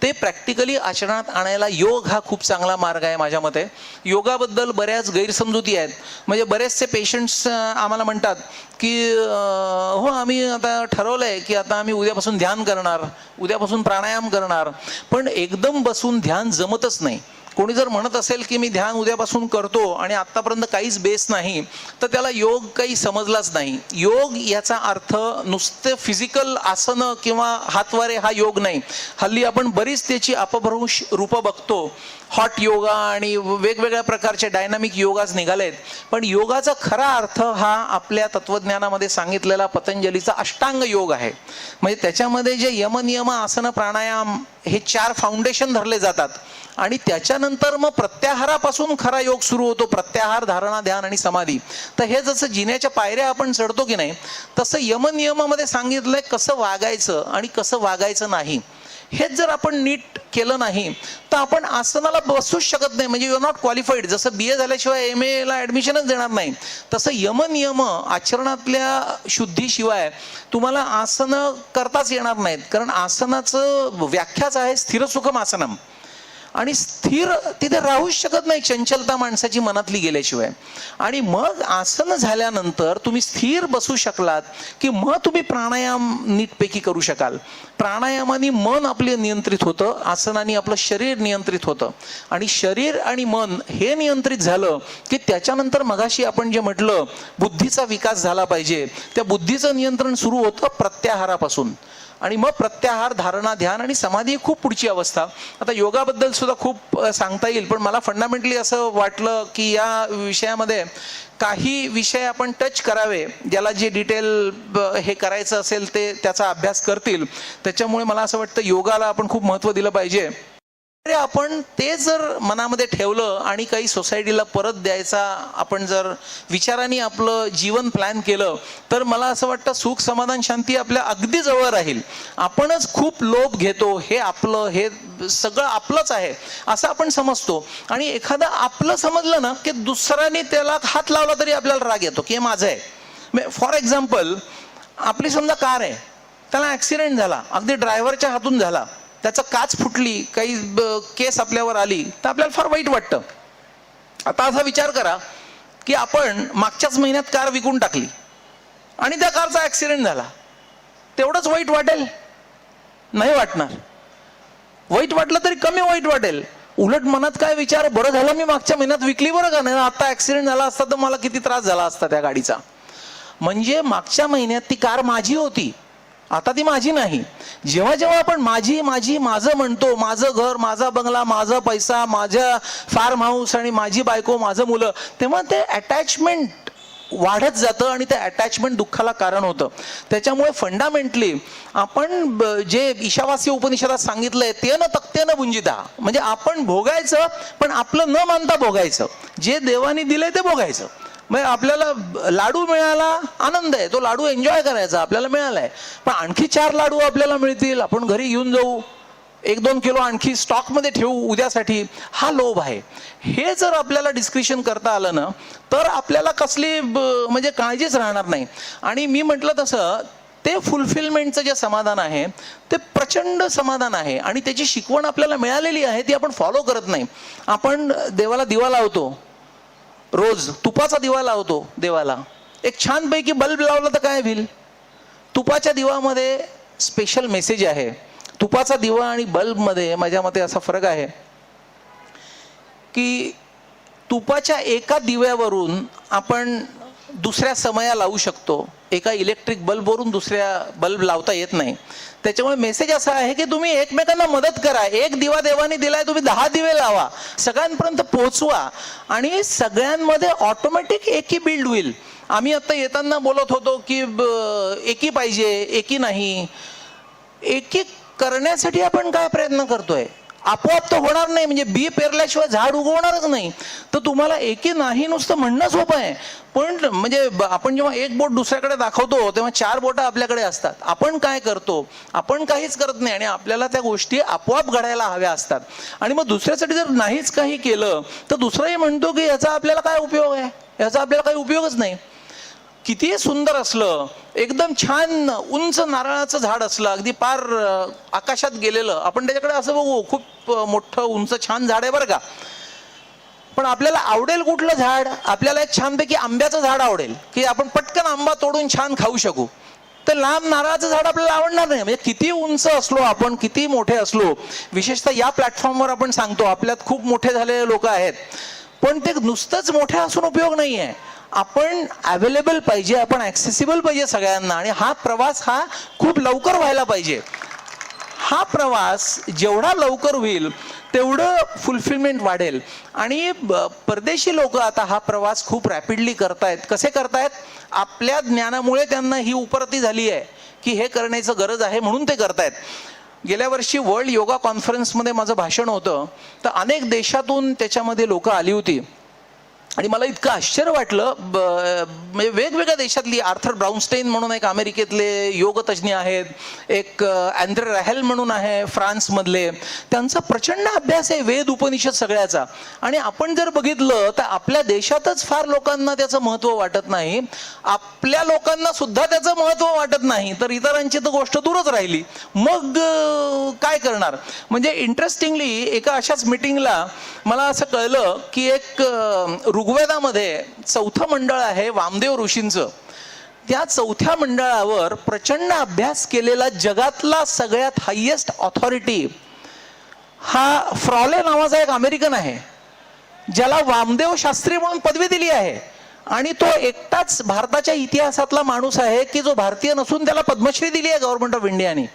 ते प्रॅक्टिकली आचरणात आणायला योग हा खूप चांगला मार्ग आहे माझ्या मते. योगाबद्दल बऱ्याच गैरसमजुती आहेत. म्हणजे बरेचसे पेशंट्स आम्हाला म्हणतात की हो आम्ही आता ठरवलंय की आता आम्ही उद्यापासून ध्यान करणार, उद्यापासून प्राणायाम करणार, पण एकदम बसून ध्यान जमतच नाही. कोणी जर म्हणत असेल की मी ध्यान उद्यापासून करतो आणि आत्तापर्यंत काहीच बेस नाही, तर त्याला योग काही समजलाच नाही. योग याचा अर्थ नुसते फिजिकल आसनं किंवा हातवारे हा योग नाही. हल्ली आपण बरीच त्याची अपभ्रंश रूपं बघतो. हॉट योगा आणि वेगवेगळ्या प्रकारचे डायनामिक योगाज निघालेत, पण योगाचा खरा अर्थ हा आपल्या तत्वज्ञानामध्ये सांगितलेला पतंजलीचा अष्टांग योग आहे. म्हणजे त्याच्यामध्ये जे यमनियम, आसन, प्राणायाम हे 4 फाउंडेशन धरले जातात आणि त्याच्यानंतर मग प्रत्याहारापासून खरा योग सुरू होतो. प्रत्याहार, धारणा, ध्यान आणि समाधी. तर हे जसं जिन्याच्या पायऱ्या आपण चढतो की नाही, तसं यमनियमामध्ये सांगितलंय कसं वागायचं आणि कसं वागायचं नाही. हेच जर आपण नीट केलं नाही तर आपण आसनाला बसूच शकत नाही. म्हणजे यू आर नॉट क्वालिफाईड. जसं BA झाल्याशिवाय MA ला ॲडमिशनच देणार नाही, तसं यमनियम आचरणातल्या शुद्धीशिवाय तुम्हाला आसनं करताच येणार नाहीत. कारण आसनाचं व्याख्याच आहे स्थिरसुखम आसनम, आणि स्थिर तिथे राहूच शकत नाही चंचलता माणसाची मनातली गेल्याशिवाय. आणि मग आसन झाल्यानंतर तुम्ही स्थिर बसू शकलात की मग तुम्ही प्राणायाम नीटपैकी करू शकाल. प्राणायामाने मन आपले नियंत्रित होतं, आसनाने आपलं शरीर नियंत्रित होतं, आणि शरीर आणि मन हे नियंत्रित झालं की त्याच्यानंतर मगाशी आपण जे म्हटलं बुद्धीचा विकास झाला पाहिजे, त्या बुद्धीचं नियंत्रण सुरू होतं प्रत्याहारापासून. आणि मग प्रत्याहार, धारणा, ध्यान आणि समाधी ही खूप पुढची अवस्था. आता योगाबद्दल सुद्धा खूप सांगता येईल, पण मला फंडामेंटली असं वाटलं की या विषयामध्ये काही विषय आपण टच करावे, ज्याला जे डिटेल हे करायचं असेल ते त्याचा अभ्यास करतील. त्याच्यामुळे मला असं वाटतं योगाला आपण खूप महत्त्व दिलं पाहिजे. आपण ते जर मनामध्ये ठेवलं आणि काही सोसायटीला परत द्यायचा आपण जर विचाराने आपलं जीवन प्लॅन केलं, तर मला असं वाटतं सुख, समाधान, शांती आपल्या अगदी जवळ राहील. आपणच खूप लोभ घेतो, हे आपलं, हे सगळं आपलंच आहे असं आपण समजतो. आणि एखादं आपलं समजलं ना की दुसऱ्याने त्याला हात लावला तरी आपल्याला राग येतो की हे माझं आहे. फॉर एक्झाम्पल, आपली समजा कार आहे, त्याला ॲक्सिडेंट झाला, अगदी ड्रायव्हरच्या हातून झाला, त्याचं काच फुटली, काही केस आपल्यावर आली, तर आपल्याला फार वाईट वाटतं. आता असा विचार करा की आपण मागच्याच महिन्यात कार विकून टाकली आणि त्या कारचा ॲक्सिडेंट झाला, तेवढंच वाईट वाटेल? नाही वाटणार. वाईट वाटलं तरी कमी वाईट वाटेल. उलट मनात काय विचार, बरं झालं मी मागच्या महिन्यात विकली, बरं का, नाही आता ॲक्सिडेंट झाला असता तर मला किती त्रास झाला असता त्या गाडीचा. म्हणजे मागच्या महिन्यात ती कार माझी होती, आता ती माझी नाही. जेव्हा जेव्हा आपण माझी माझी माझं म्हणतो, माझं घर, माझा बंगला, माझा पैसा, माझ्या फार्म हाऊस आणि माझी बायको, माझं मुलं, तेव्हा ते अटॅचमेंट वाढत जातं आणि ते अटॅचमेंट दुःखाला कारण होतं. त्याच्यामुळे फंडामेंटली आपण जे ईशावास्य उपनिषदात सांगितलंय ते न तक्तेन भुंजिता, म्हणजे आपण भोगायचं पण आपलं न मानता भोगायचं, जे देवाने दिलंय ते भोगायचं. मग आपल्याला लाडू मिळाला, आनंद आहे, तो लाडू एन्जॉय करायचा, आपल्याला मिळालाय, पण आणखी 4 लाडू आपल्याला मिळतील, आपण घरी घेऊन जाऊ, 1-2 किलो आणखी स्टॉकमध्ये ठेवू उद्यासाठी, हा लोभ आहे. हे जर आपल्याला डिस्क्रिशन करता आलं ना तर आपल्याला कसली म्हणजे काळजीच राहणार नाही. आणि मी म्हटलं तसं ते फुलफिलमेंटचं जे समाधान आहे ते प्रचंड समाधान आहे. आणि त्याची शिकवण आपल्याला मिळालेली आहे, ती आपण फॉलो करत नाही. आपण देवाला दिवा लावतो, रोज तुपाचा दिवा लावतो देवाला. एक छानपैकी बल्ब लावला तर काय होईल? तुपाच्या दिवामध्ये स्पेशल मेसेज आहे. तुपाचा दिवा आणि बल्बमध्ये माझ्या मते असा फरक आहे की तुपाच्या एका दिव्यावरून आपण दुसऱ्या समया लावू शकतो, एका इलेक्ट्रिक बल्बवरून दुसऱ्या बल्ब लावता येत नाही. त्याच्यामुळे मेसेज असा आहे की तुम्ही एकमेकांना मदत करा. एक दिवा देवाने दिलाय, तुम्ही 10 दिवे लावा, सगळ्यांपर्यंत पोहोचवा आणि सगळ्यांमध्ये ऑटोमॅटिक एकी बिल्ड होईल. आम्ही आता येताना बोलत होतो की एकी पाहिजे, एकी नाही. एकी करण्यासाठी आपण काय प्रयत्न करतोय? आपोआप तर होणार नाही. म्हणजे बी पेरल्याशिवाय झाड उगवणारच नाही. तर तुम्हाला एकी नाही नुसतं म्हणणं सोपं आहे, पण म्हणजे आपण जेव्हा एक बोट दुसऱ्याकडे दाखवतो तेव्हा 4 बोटं आपल्याकडे असतात. आपण काय करतो? आपण काहीच करत नाही आणि आपल्याला त्या गोष्टी आपोआप घडायला हव्या असतात. आणि मग दुसऱ्यासाठी जर नाहीच काही केलं तर दुसराही म्हणतो की याचा आपल्याला काय उपयोग आहे? याचा आपल्याला काही उपयोगच नाही. किती सुंदर असलं, एकदम छान उंच नारळाचं झाड असलं, अगदी पार आकाशात गेलेलं, आपण त्याच्याकडे असं बघू, खूप मोठं उंच छान झाड आहे बरं का, पण आपल्याला आवडेल कुठलं झाड? आपल्याला एक छानपैकी आंब्याचं झाड आवडेल की आपण पटकन आंबा तोडून छान खाऊ शकू. तर लांब नारळाचं झाड आपल्याला आवडणार नाही. म्हणजे किती उंच असलो आपण, किती मोठे असलो, विशेषतः या प्लॅटफॉर्मवर आपण सांगतो आपल्यात खूप मोठे झालेले लोक आहेत, पण ते नुसतंच मोठे असून उपयोग नाही आहे. आपण अवेलेबल पाहिजे, आपण ॲक्सेसिबल पाहिजे सगळ्यांना. आणि हा प्रवास हा खूप लवकर व्हायला पाहिजे. हा प्रवास जेवढा लवकर होईल तेवढं फुलफिलमेंट वाढेल. आणि परदेशी लोक आता हा प्रवास खूप रॅपिडली करतायत. कसे करतायत? आपल्या ज्ञानामुळे त्यांना ही उपरती झाली आहे की हे करण्याचं गरज आहे म्हणून ते करतायत. गेल्या वर्षी वर्ल्ड योगा कॉन्फरन्समध्ये माझं भाषण होतं, तर अनेक देशातून त्याच्यामध्ये लोक आली होती. आणि मला इतकं आश्चर्य वाटलं, म्हणजे वेगवेगळ्या देशातली. आर्थर ब्राउनस्टेन म्हणून एक अमेरिकेतले योगतज्ञ आहेत, एक अँड्रे रॅहेल म्हणून आहे फ्रान्समधले. त्यांचा प्रचंड अभ्यास आहे वेद उपनिषद सगळ्याचा. आणि आपण जर बघितलं तर आपल्या देशातच फार लोकांना त्याचं महत्त्व वाटत नाही, आपल्या लोकांना सुद्धा त्याचं महत्त्व वाटत नाही, तर इतरांची तर गोष्ट दूरच राहिली. मग काय करणार? म्हणजे इंटरेस्टिंगली एका अशाच मिटिंगला मला असं कळलं की एक ऋग्वेदामध्ये 4थं मंडळ आहे वामदेव ऋषींचं. त्या 4थ्या मंडळावर प्रचंड अभ्यास केलेला जगातला सगळ्यात हायेस्ट ऑथॉरिटी हा फ्रॉले नावाचा एक अमेरिकन आहे, ज्याला वामदेव शास्त्री म्हणून पदवी दिली आहे. आणि तो एकटाच भारताच्या इतिहासातला माणूस आहे की जो भारतीय नसून त्याला पद्मश्री दिली आहे गव्हर्नमेंट ऑफ इंडियाने.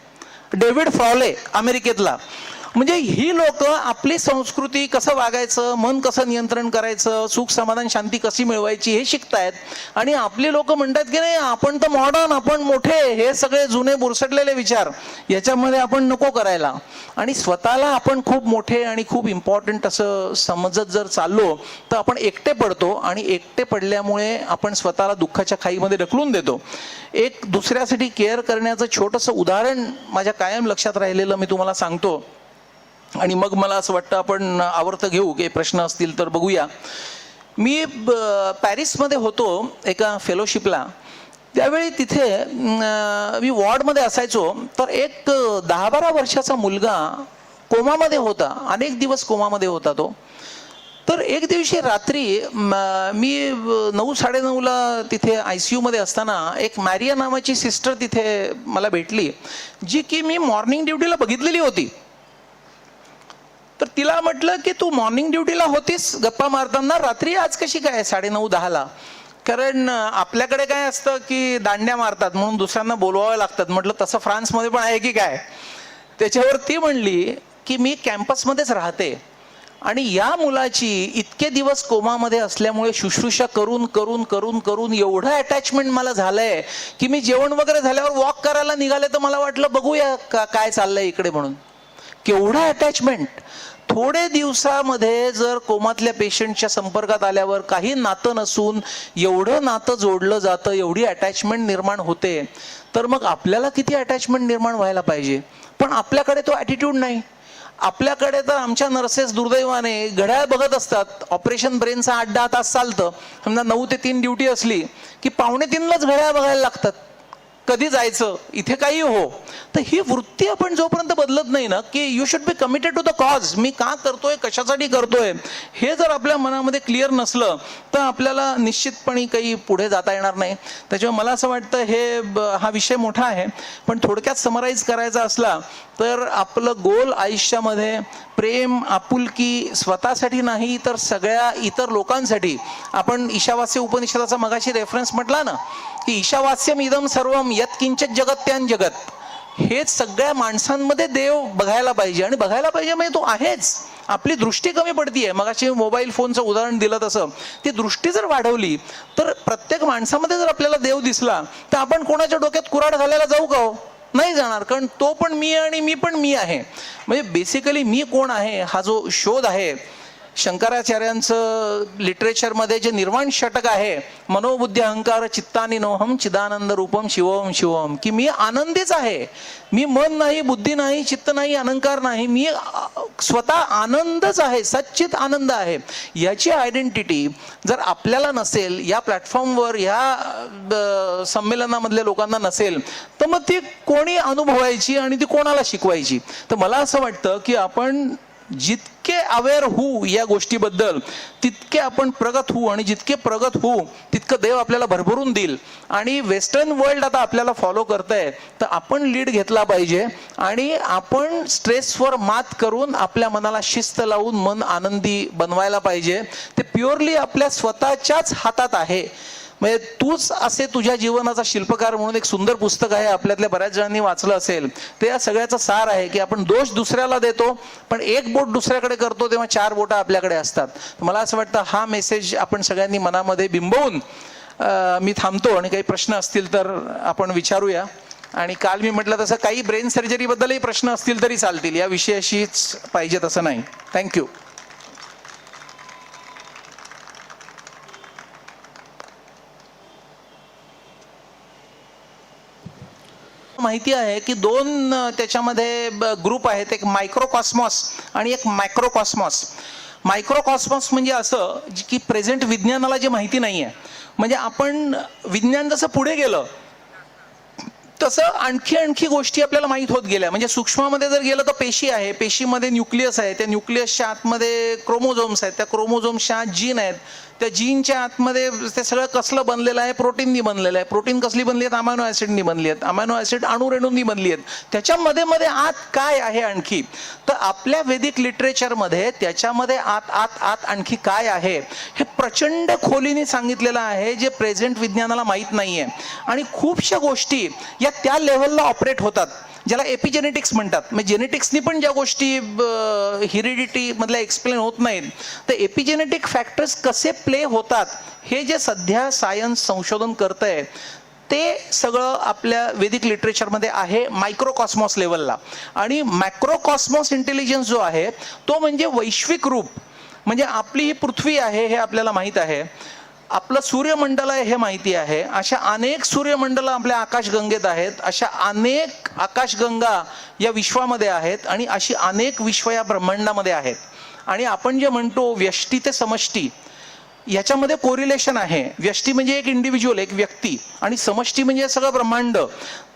डेव्हिड फ्रॉले, अमेरिकेतला. म्हणजे ही लोक आपली संस्कृती, कसं वागायचं, मन कसं नियंत्रण करायचं, सुख समाधान शांती कशी मिळवायची हे शिकतायत. आणि आपली लोक म्हणतात की नाही आपण तर मॉडर्न, आपण मोठे, हे सगळे जुने बुरसटलेले विचार याच्यामध्ये आपण नको करायला. आणि स्वतःला आपण खूप मोठे आणि खूप इम्पॉर्टंट असं समजत जर चाललो तर आपण एकटे पडतो. आणि एकटे पडल्यामुळे आपण स्वतःला दुःखाच्या खाईमध्ये ढकलून देतो. एक दुसऱ्यासाठी केअर करण्याचं छोटंसं उदाहरण माझ्या कायम लक्षात राहिलेलं मी तुम्हाला सांगतो. आणि मग मला असं वाटतं आपण आवर्त घेऊ की प्रश्न असतील तर बघूया. मी पॅरिसमध्ये होतो एका फेलोशिपला. त्यावेळी तिथे मी वॉर्डमध्ये असायचो, तर एक 10-12 वर्षाचा मुलगा कोमामध्ये होता. अनेक दिवस कोमामध्ये होता तो. तर एक दिवशी रात्री मी 9-9:30ला तिथे ICU मध्ये असताना एक मॅरिया नावाची सिस्टर तिथे मला भेटली, जी की मी मॉर्निंग ड्युटीला बघितलेली होती. तर तिला म्हटलं की तू मॉर्निंग ड्युटीला होतीस गप्पा मारताना, रात्री आज कशी काय 9:30-10ला? कारण आपल्याकडे काय असतं की दांड्या मारतात म्हणून दुसऱ्यांना बोलवावं लागतात. म्हटलं तसं फ्रान्समध्ये पण आहे की काय? त्याच्यावर ती म्हणली की मी कॅम्पसमध्येच राहते आणि या मुलाची इतके दिवस कोमामध्ये असल्यामुळे शुश्रूषा करून करून करून करून एवढं अटॅचमेंट मला झालंय की मी जेवण वगैरे झाल्यावर वॉक करायला निघाले तर मला वाटलं बघूया काय चाललंय इकडे म्हणून. केवढं अटॅचमेंट! थोडे दिवसामध्ये जर कोमातल्या पेशंटच्या संपर्कात आल्यावर काही नातं नसून एवढं नातं जोडलं जातं, एवढी अटॅचमेंट निर्माण होते, तर मग आपल्याला किती अटॅचमेंट निर्माण व्हायला पाहिजे. पण आपल्याकडे तो ॲटिट्यूड नाही. आपल्याकडे तर आमच्या नर्सेस दुर्दैवाने घड्याळ बघत असतात. ऑपरेशन ब्रेनचा 8-10 तास चालतं, समजा 9 ते 3 ड्युटी असली की 2:45लाच घड्याळ बघायला लागतात, कधी जायचं, इथे काही हो. तर ही वृत्ती आपण जोपर्यंत बदलत नाही ना, की you should be committed to the cause, मी का करतोय, कशासाठी करतोय, हे जर आपल्या मनामध्ये क्लिअर नसलं तर आपल्याला निश्चितपणे काही पुढे जाता येणार नाही. त्याच्यामुळे मला असं वाटतं हा विषय मोठा आहे, पण थोडक्यात समराईज करायचा असला तर आपलं गोल आयुष्यामध्ये प्रेम, आपुलकी स्वतःसाठी नाही तर सगळ्या इतर लोकांसाठी. आपण ईशावास्य उपनिषदाचा मगाशी रेफरन्स म्हटला ना, की ईशावास्यम इदम सर्वम यत् किंचित जगत त्यान जगत, हेच सगळ्या माणसांमध्ये देव बघायला पाहिजे. आणि बघायला पाहिजे म्हणजे तो आहेच. आपली दृष्टी कमी पडतीये, मगाशी मोबाईल फोनचं उदाहरण दिलं तसं, ती दृष्टी जर वाढवली तर प्रत्येक माणसामध्ये जर आपल्याला देव दिसला तर आपण कोणाच्या डोक्यात कुऱ्हाड घालायला जाऊ का हो? नाही जाणार, कारण तो पण मी आणि मी पण मी आहे. म्हणजे बेसिकली मी कोण आहे हा जो शोध आहे, शंकराचार्यांचं लिटरेचरमध्ये जे निर्वाण षटक आहे, मनोबुद्धी अहंकार चित्तानी नोहम चिदानंद रूपम शिवम शिवम, की मी आनंदीच आहे. मी मन नाही, बुद्धी नाही, चित्त नाही, अहंकार नाही, मी स्वतः आनंदच आहे, सच्चित आनंद आहे. याची आयडेंटिटी जर आपल्याला नसेल, या प्लॅटफॉर्मवर या संमेलनामधल्या लोकांना नसेल, तर मग ती कोणी अनुभवायची आणि ती कोणाला शिकवायची. तर मला असं वाटतं की आपण जितके अवेअर होऊ या गोष्टीबद्दल तितके आपण प्रगत होऊ, आणि जितके प्रगत होऊ तितकं देव आपल्याला भरभरून देईल. आणि वेस्टर्न वर्ल्ड आता आपल्याला फॉलो करतंय, तर आपण लीड घेतला पाहिजे आणि आपण स्ट्रेसवर मात करून आपल्या मनाला शिस्त लावून मन आनंदी बनवायला पाहिजे. ते प्युअरली आपल्या स्वतःच्याच हातात आहे. म्हणजे तूच असे तुझ्या जीवनाचा शिल्पकार म्हणून एक सुंदर पुस्तक आहे, आपल्यातल्या बऱ्याच जणांनी वाचलं असेल. ते या सगळ्याचा सार आहे की आपण दोष दुसऱ्याला देतो, पण एक बोट दुसऱ्याकडे करतो तेव्हा 4 बोटं आपल्याकडे असतात. मला असं वाटतं हा मेसेज आपण सगळ्यांनी मनामध्ये बिंबवून मी थांबतो. आणि काही प्रश्न असतील तर आपण विचारूया. आणि काल मी म्हटलं तसं काही ब्रेन सर्जरीबद्दलही प्रश्न असतील तरी चालतील, या विषयाशीच पाहिजे तसं नाही. थँक्यू. माहिती आहे की 2 त्याच्यामध्ये ग्रुप आहेत, एक मायक्रोकॉस्मॉस आणि एक मायक्रोकॉस्मॉस. मायक्रोकॉस्मॉस म्हणजे असं की प्रेझेंट विज्ञानाला जे माहिती नाही आहे, म्हणजे आपण विज्ञान जसं पुढे गेलं तसं आणखी गोष्टी आपल्याला माहीत होत गेल्या. म्हणजे सूक्ष्मामध्ये जर गेलं तर पेशी आहे, पेशीमध्ये न्यूक्लियस आहे, त्या न्यूक्लियसच्या आतमध्ये क्रोमोझोम्स आहेत, त्या क्रोमोझोम्सच्या आत जीन आहेत, त्या जीनच्या आतमध्ये ते सगळं कसलं बनलेलं आहे, प्रोटीननी बनलेलं आहे. प्रोटीन कसली बनली आहेत, अमायनो ॲसिडनी बनली आहेत, अमायनो ॲसिड अणुरेणूंनी बनली आहेत. त्याच्यामध्ये आत काय आहे आणखी, तर आपल्या वैदिक लिटरेचरमध्ये त्याच्यामध्ये आत आणखी काय आहे हे प्रचंड खोलीने सांगितलेलं आहे, जे प्रेझेंट विज्ञानाला माहीत नाही आहे. आणि खूपशा गोष्टी या त्या लेव्हलला ऑपरेट होतात, ज्याला एपिजेनेटिक्स म्हणतात. म्हणजे जेनेटिक्सनी पण ज्या गोष्टी हिरिडिटी मधल्या एक्सप्लेन होत नाहीत, तर एपिजेनेटिक फॅक्टर्स कसे प्ले होतात हे जे सध्या सायन्स संशोधन करतंय ते सगळं आपल्या वैदिक लिटरेचरमध्ये आहे मायक्रोकॉस्मॉस लेवलला. आणि मॅक्रोकॉस्मॉस इंटेलिजन्स जो आहे तो म्हणजे वैश्विक रूप. म्हणजे आपली ही पृथ्वी आहे हे आपल्याला माहीत आहे, आपलं सूर्यमंडल आहे हे माहिती आहे, अशा अनेक सूर्यमंडल आपल्या आकाशगंगेत आहेत, अशा अनेक आकाशगंगा या विश्वामध्ये आहेत, आणि अशी अनेक विश्व या ब्रह्मांडामध्ये आहेत. आणि आपण जे म्हणतो व्यष्टी ते समष्टी, याच्यामध्ये कोरिलेशन आहे. व्यष्टी म्हणजे एक इंडिव्हिज्युअल, एक व्यक्ती, आणि समष्टी म्हणजे सगळं ब्रह्मांड.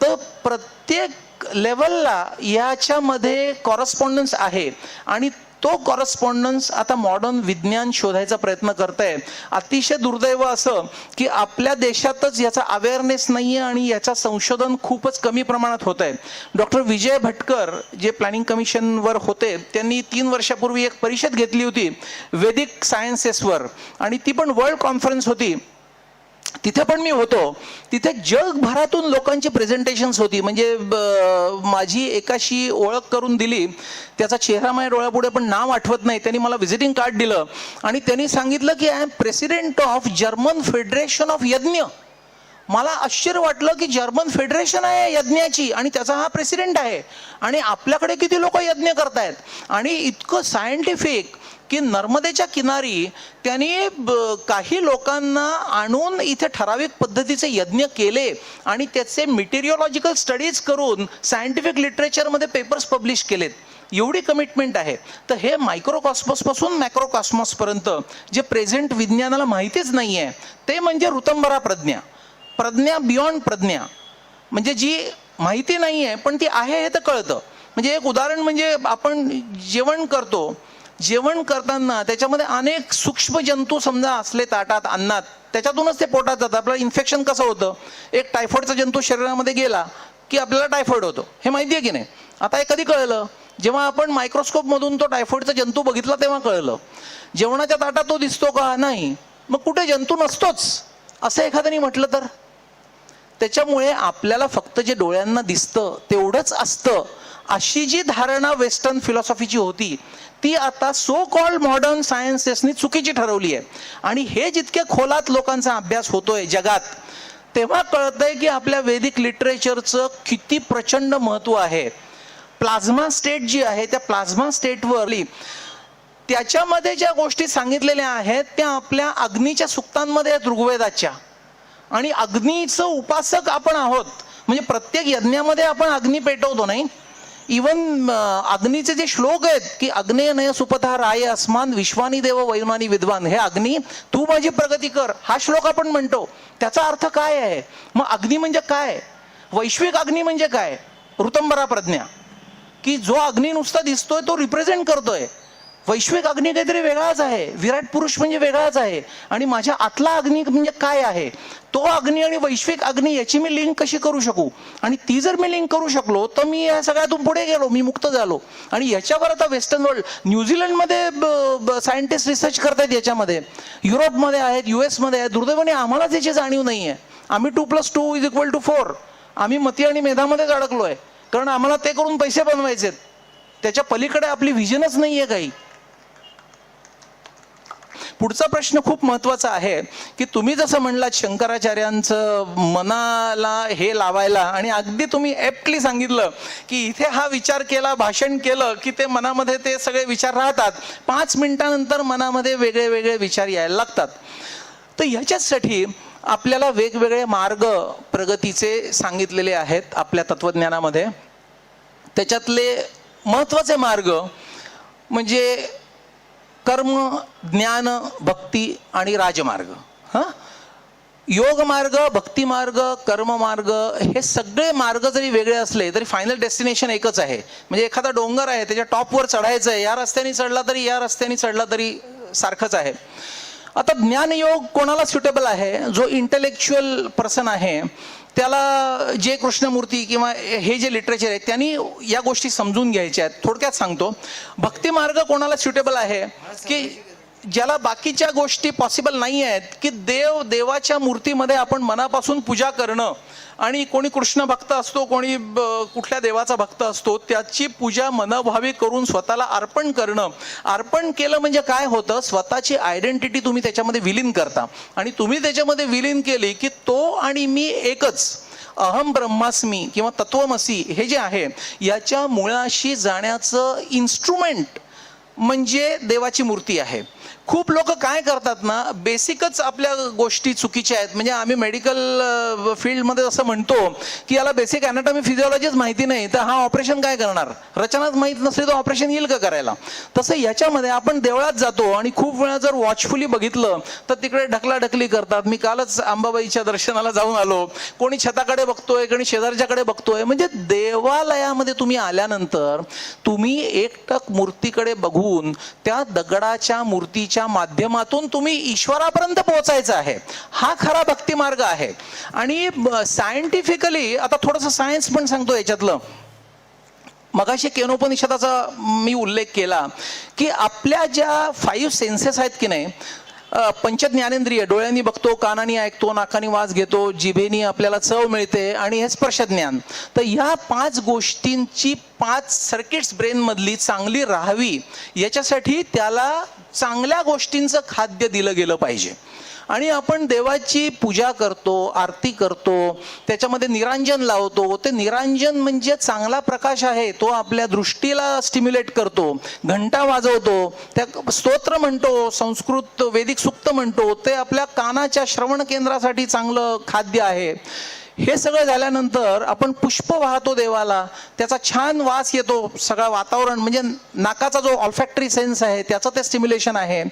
तर प्रत्येक लेवलला याच्यामध्ये कॉरस्पॉन्डन्स आहे. आणि तो कॉरस्पॉन्डन्स आता मॉडर्न विज्ञान शोधायचा प्रयत्न करत आहे. अतिशय दुर्दैव असं की आपल्या देशातच याचा अवेअरनेस नाही आहे आणि याचं संशोधन खूपच कमी प्रमाणात होत आहे. डॉक्टर विजय भटकर जे प्लॅनिंग कमिशनवर होते, त्यांनी 3 वर्षापूर्वी एक परिषद घेतली होती वैदिक सायन्सेसवर, आणि ती पण वर्ल्ड कॉन्फरन्स होती. तिथे पण मी होतो. तिथे जगभरातून लोकांची प्रेझेंटेशन्स होती. म्हणजे माझी एकाशी ओळख करून दिली, त्याचा चेहरा माझ्या डोळ्यापुढे पण नाव आठवत नाही. त्यांनी मला व्हिजिटिंग कार्ड दिलं आणि त्यांनी सांगितलं की I am president of German federation of yagya. मला आश्चर्य वाटलं की जर्मन फेडरेशन आहे यज्ञाची आणि त्याचा हा प्रेसिडेंट आहे, आणि आपल्याकडे किती लोक यज्ञ करतायत. आणि इतकं सायंटिफिक की नर्मदेच्या किनारी त्यांनी काही लोकांना आणून इथे ठराविक पद्धतीचे यज्ञ केले आणि त्याचे मटेरिओलॉजिकल स्टडीज करून सायंटिफिक लिटरेचरमध्ये पेपर्स पब्लिश केलेत. एवढी कमिटमेंट आहे. तर हे मायक्रोकॉस्मॉसपासून मॅक्रोकॉस्मॉसपर्यंत जे प्रेझेंट विज्ञानाला माहितीच नाही आहे ते म्हणजे ऋतंभरा प्रज्ञा, प्रज्ञा बियॉन्ड प्रज्ञा, म्हणजे जी माहिती नाही आहे पण ती आहे हे तर कळतं. म्हणजे एक उदाहरण म्हणजे आपण जेवण करतो, जेवण करताना त्याच्यामध्ये अनेक सूक्ष्म जंतू समजा असले ताटात अन्नात, त्याच्यातूनच ते पोटात जातं. आपल्याला इन्फेक्शन कसं होतं, एक टायफॉइडचा जंतू शरीरामध्ये गेला की आपल्याला टायफॉइड होतो, हे माहिती आहे की नाही. आता हे कधी कळलं, जेव्हा आपण मायक्रोस्कोपमधून तो टायफॉइडचा जंतू बघितला तेव्हा कळलं. जेवणाच्या ताटात तो दिसतो का, नाही. मग कुठे जंतू नसतोच असं एखाद्याने म्हटलं तर. त्याच्यामुळे आपल्याला फक्त जे डोळ्यांना दिसतं तेवढंच असतं अशी जी धारणा वेस्टर्न फिलॉसॉफीची होती ती आता सो कॉल्ड मॉडर्न सायन्सेसनी चुकीची ठरवली आहे. आणि हे जितक्या खोलात लोकांचा अभ्यास होतोय जगात, तेव्हा कळतंय की आपल्या वैदिक लिटरेचरचं किती प्रचंड महत्त्व आहे. प्लाझ्मा स्टेट जी आहे त्या प्लाझ्मा स्टेटवर त्याच्यामध्ये ज्या गोष्टी सांगितलेल्या आहेत त्या आपल्या अग्नीच्या सुक्तांमध्ये आहेत ऋग्वेदाच्या. आणि अग्नीचं उपासक आपण आहोत, म्हणजे प्रत्येक यज्ञामध्ये आपण अग्नी पेटवतो नाही. इवन अग्नीचे जे श्लोक आहेत की अग्नेय नय सुपथा राय अस्मान विश्वानी देव वैमानी विद्वान, हे अग्नी तू माझी प्रगती कर, हा श्लोक आपण म्हणतो. त्याचा अर्थ काय आहे, मग अग्नी म्हणजे काय, वैश्विक अग्नी म्हणजे काय, ऋतंभरा प्रज्ञा, की जो अग्नी नुसता दिसतोय तो रिप्रेझेंट करतोय. वैश्विक अग्नी काहीतरी वेगळाच आहे, विराट पुरुष म्हणजे वेगळाच आहे, आणि माझ्या आतला अग्नी म्हणजे काय आहे, तो अग्नी आणि वैश्विक अग्नी याची मी लिंक कशी करू शकू. आणि ती जर मी लिंक करू शकलो तर मी या सगळ्यातून पुढे गेलो, मी मुक्त झालो. आणि याच्यावर आता वेस्टर्न वर्ल्ड, न्यूझीलंडमध्ये सायंटिस्ट रिसर्च करतायत याच्यामध्ये, युरोपमध्ये आहेत, US मध्ये आहेत. दुर्दैवाने आम्हालाच याची जाणीव नाही आहे. आम्ही 2+2=4, आम्ही मती आणि मेधामध्येच अडकलोय, कारण आम्हाला ते करून पैसे बनवायचे, त्याच्या पलीकडे आपली व्हिजनच नाहीये काही. पुढचा प्रश्न खूप महत्वाचा आहे की तुम्ही जसं म्हणलात शंकराचार्यांचं मनाला हे लावायला, आणि अगदी तुम्ही एप्टली सांगितलं की इथे हा विचार केला, भाषण केलं की ते मनामध्ये ते सगळे विचार राहतात, 5 मिनिटानंतर मनामध्ये वेगळे वेगळे विचार यायला लागतात. तर ह्याच्यासाठी आपल्याला वेगवेगळे मार्ग प्रगतीचे सांगितलेले आहेत आपल्या तत्वज्ञानामध्ये. त्याच्यातले महत्वाचे मार्ग म्हणजे कर्म, ज्ञान, भक्ती आणि राजमार्ग. योग मार्ग, भक्ती मार्ग, कर्म मार्ग, हे सगळे मार्ग जरी वेगळे असले तरी फायनल डेस्टिनेशन एकच आहे. म्हणजे एखादा डोंगर आहे, त्याच्या टॉपवर चढायचं आहे, या रस्त्याने चढला तरी या रस्त्याने चढला तरी सारखंच आहे. आता ज्ञानयोग कोणाला सुटेबल आहे, जो इंटेलेक्च्युअल पर्सन आहे त्याला जे कृष्णमूर्ती किंवा हे जे लिटरेचर आहे त्यांनी या गोष्टी समजून घ्यायच्या आहेत. थोडक्यात सांगतो, भक्ती मार्ग कोणाला सुटेबल आहे की ज्याला बाकीच्या गोष्टी पॉसिबल नाही आहेत, की देवाच्या मूर्तीमध्ये आपण मनापासून पूजा करणं, आणि कोणी कृष्ण भक्त असतो, कोणी कुठल्या देवाचा भक्त असतो, त्याची पूजा मनोभावी करून स्वतःला अर्पण करणं. अर्पण केलं म्हणजे काय होतं, स्वतःची आयडेंटिटी तुम्ही त्याच्यामध्ये विलीन करता, आणि तुम्ही त्याच्यामध्ये विलीन केली की तो आणि मी एकच, अहम ब्रह्मास्मी किंवा तत्वमसी हे जे आहे याच्या मुळाशी जाण्याचं इन्स्ट्रुमेंट म्हणजे देवाची मूर्ती आहे. खूप लोक काय करतात ना, बेसिकच आपल्या गोष्टी चुकीच्या आहेत. म्हणजे आम्ही मेडिकल फील्डमध्ये असं म्हणतो की याला बेसिक अॅनाटॉमी फिजिओलॉजीच माहिती नाही, तर हा ऑपरेशन काय करणार, रचनाच माहीत नसली तर ऑपरेशन येईल का करायला. तसं याच्यामध्ये आपण देवळात जातो आणि खूप वेळा जर वॉचफुली बघितलं तर तिकडे ढकलाढकली करतात. मी कालच अंबाबाईच्या दर्शनाला जाऊन आलो, कोणी छताकडे बघतोय, कोणी शेजारच्याकडे बघतोय. म्हणजे देवालयामध्ये तुम्ही आल्यानंतर तुम्ही एकटक मूर्तीकडे बघून त्या दगडाच्या मूर्तीच्या माध्यमातून तुम्ही ईश्वरापर्यंत पोहोचायचं आहे. हा खरा भक्ती मार्ग आहे. आणि सायंटिफिकली आता थोडंसं सायन्स पण सांगतो याच्यातलं. मगाशी केनोपनिषदाचा मी उल्लेख केला की आपल्या ज्या 5 सेन्सेस आहेत की नाही, पंचज्ञानेंद्रिय, डोळ्यांनी बघतो, कानाने ऐकतो, नाकाने वास घेतो, जिभेनी आपल्याला चव मिळते, आणि हे स्पर्शज्ञान. तर ह्या 5 गोष्टींची 5 सर्किट्स ब्रेनमधली चांगली राहावी याच्यासाठी त्याला चांगल्या गोष्टींचं खाद्य दिलं गेलं पाहिजे. आणि आपण देवाची पूजा करतो, आरती करतो, त्याच्यामध्ये निरांजन लावतो. ते निरांजन म्हणजे चांगला प्रकाश आहे, तो आपल्या दृष्टीला स्टिम्युलेट करतो. घंटा वाजवतो, त्या स्तोत्र म्हणतो, संस्कृत वैदिक सूक्त म्हणतो, ते आपल्या कानाच्या श्रवण केंद्रासाठी चांगलं खाद्य आहे. हे सगळं झाल्यानंतर आपण पुष्प वाहतो देवाला, त्याचा छान वास येतो, सगळं वातावरण म्हणजे नाकाचा जो ऑल्फॅक्टरी सेन्स आहे त्याचं ते स्टिम्युलेशन आहे.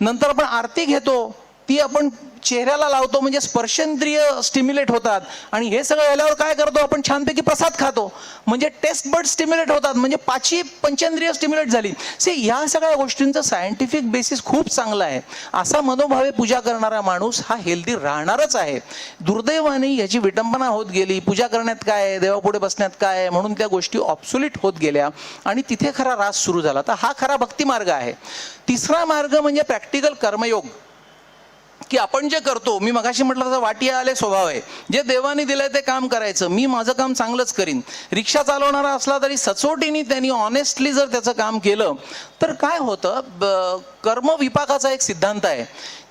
नंतर आपण आरती घेतो, ती आपण चेहऱ्याला लावतो म्हणजे स्पर्शेंद्रिय स्टिम्युलेट होतात. आणि हे सगळं झाल्यावर काय करतो आपण, छानपैकी प्रसाद खातो म्हणजे टेस्ट बड स्टिम्युलेट होतात, म्हणजे पाचही पंचेंद्रिय स्टिम्युलेट झाली. या सगळ्या गोष्टींचं सायंटिफिक बेसिस खूप चांगलं आहे. असा मनोभावे पूजा करणारा माणूस हा हेल्दी राहणारच आहे. दुर्दैवाने याची विटंबना होत गेली, पूजा करण्यात काय, देवापुढे बसण्यात काय, म्हणून त्या गोष्टी ऑब्सोल्यूट होत गेल्या आणि तिथे खरा रास सुरू झाला. तर हा खरा भक्ती मार्ग आहे. तिसरा मार्ग म्हणजे प्रॅक्टिकल कर्मयोग, की आपण जे करतो, मी मगाशी म्हटलं तसं वाटी आले स्वभाव आहे, जे देवाने दिलंय ते काम करायचं, मी माझं काम चांगलंच करीन. रिक्षा चालवणारा असला तरी सचोटीने त्यांनी ऑनेस्टली जर त्याचं काम केलं तर काय होतं, कर्मविपाकाचा एक सिद्धांत आहे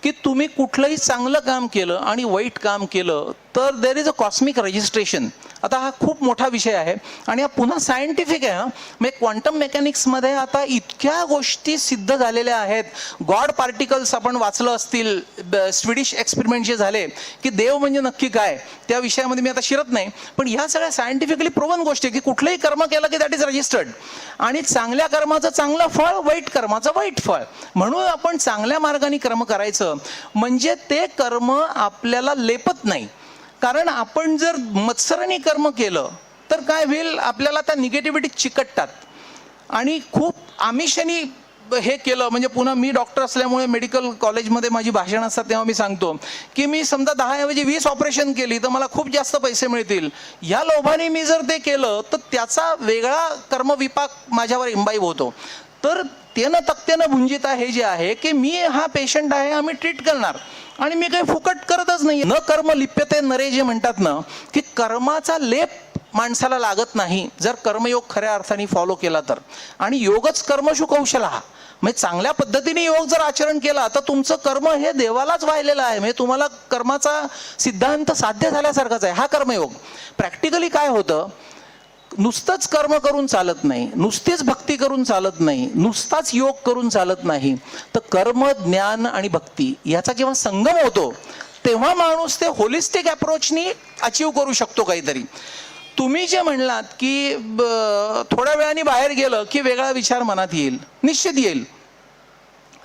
की तुम्ही कुठलंही चांगलं काम केलं आणि वाईट काम केलं तर there is a cosmic registration. आता हा खूप मोठा विषय आहे आणि हा पुन्हा सायंटिफिक आहे. म्हणजे क्वांटम मेकॅनिक्समध्ये आता इतक्या गोष्टी सिद्ध झालेल्या आहेत. गॉड पार्टिकल्स आपण वाचलं असतील, स्वीडिश एक्सपेरिमेंट जे झाले की देव म्हणजे नक्की काय, त्या विषयामध्ये मी आता शिरत नाही. पण ह्या सगळ्या सायंटिफिकली प्रूव्हन गोष्टी की कुठलंही कर्म केलं की दॅट इज रजिस्टर्ड, आणि चांगल्या कर्माचं चांगलं फळ, वाईट कर्माचं वाईट फळ. म्हणून आपण चांगल्या मार्गाने कर्म करायचं म्हणजे ते कर्म आपल्याला लेपत नाही. कारण आपण जर मत्सराने कर्म केलं तर काय होईल, आपल्याला त्या निगेटिव्हिटी चिकटतात. आणि खूप आमिषाने हे केलं म्हणजे, पुन्हा मी डॉक्टर असल्यामुळे मेडिकल कॉलेजमध्ये माझी भाषण असतात तेव्हा मी सांगतो की मी समजा 10 ऐवजी 20 ऑपरेशन केली तर मला खूप जास्त पैसे मिळतील, या लोभाने मी जर ते केलं तर त्याचा वेगळा कर्मविपाक माझ्यावर इम्बाईब होतो. तर तेनं तक्त्यानं भुंजिता हे जे आहे की मी हा पेशंट आहे, आम्ही ट्रीट करणार आणि मी काही फुकट करतच नाही. न कर्म लिप्यते नरे जे म्हणतात ना, की कर्माचा लेप माणसाला लागत नाही जर कर्मयोग खऱ्या अर्थाने फॉलो केला तर. आणि योगच कर्मशु कौशला, म्हणजे चांगल्या पद्धतीने योग जर आचरण केला तर तुमचं कर्म हे देवालाच वाहिलेलं आहे. म्हणजे तुम्हाला कर्माचा सिद्धांत साध्य झाल्यासारखाच आहे हा कर्मयोग. प्रॅक्टिकली काय होतं, नुसतंच कर्म करून चालत नाही, नुसतीच भक्ती करून चालत नाही, नुसताच योग करून चालत नाही, तर कर्म, ज्ञान आणि भक्ती याचा जेव्हा संगम होतो तेव्हा माणूस ते होलिस्टिक अप्रोचनी अचीव करू शकतो काहीतरी. तुम्ही जे म्हणलात की थोड्या वेळाने बाहेर गेलं की वेगळा विचार मनात येईल, निश्चित येईल.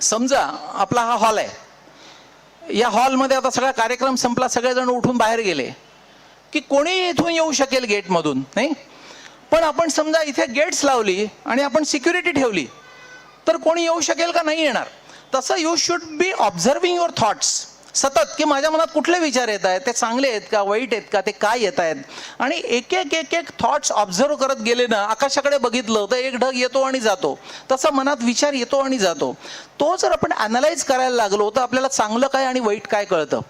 समजा आपला हा हॉल आहे, या हॉलमध्ये आता सगळा कार्यक्रम संपला, सगळेजण उठून बाहेर गेले की कोणी इथून येऊ शकेल गेटमधून, नाही. पण आपण समजा इथे गेट्स लावली आणि आपण सिक्युरिटी ठेवली तर कोणी येऊ शकेल का, नाही येणार. तसं you should B observing your thoughts सतत, की माझ्या मनात कुठले विचार येत आहेत, ते चांगले आहेत का, वाईट आहेत का, ते काय येत आहेत. आणि एक एक एक एक थॉट्स ऑब्झर्व करत गेले ना, आकाशाकडे बघितलं तर एक ढग येतो आणि जातो, तसा मनात विचार येतो आणि जातो. तो जर आपण अनालाइज करायला लागलो तर आपल्याला चांगलं काय आणि वाईट काय कळतं.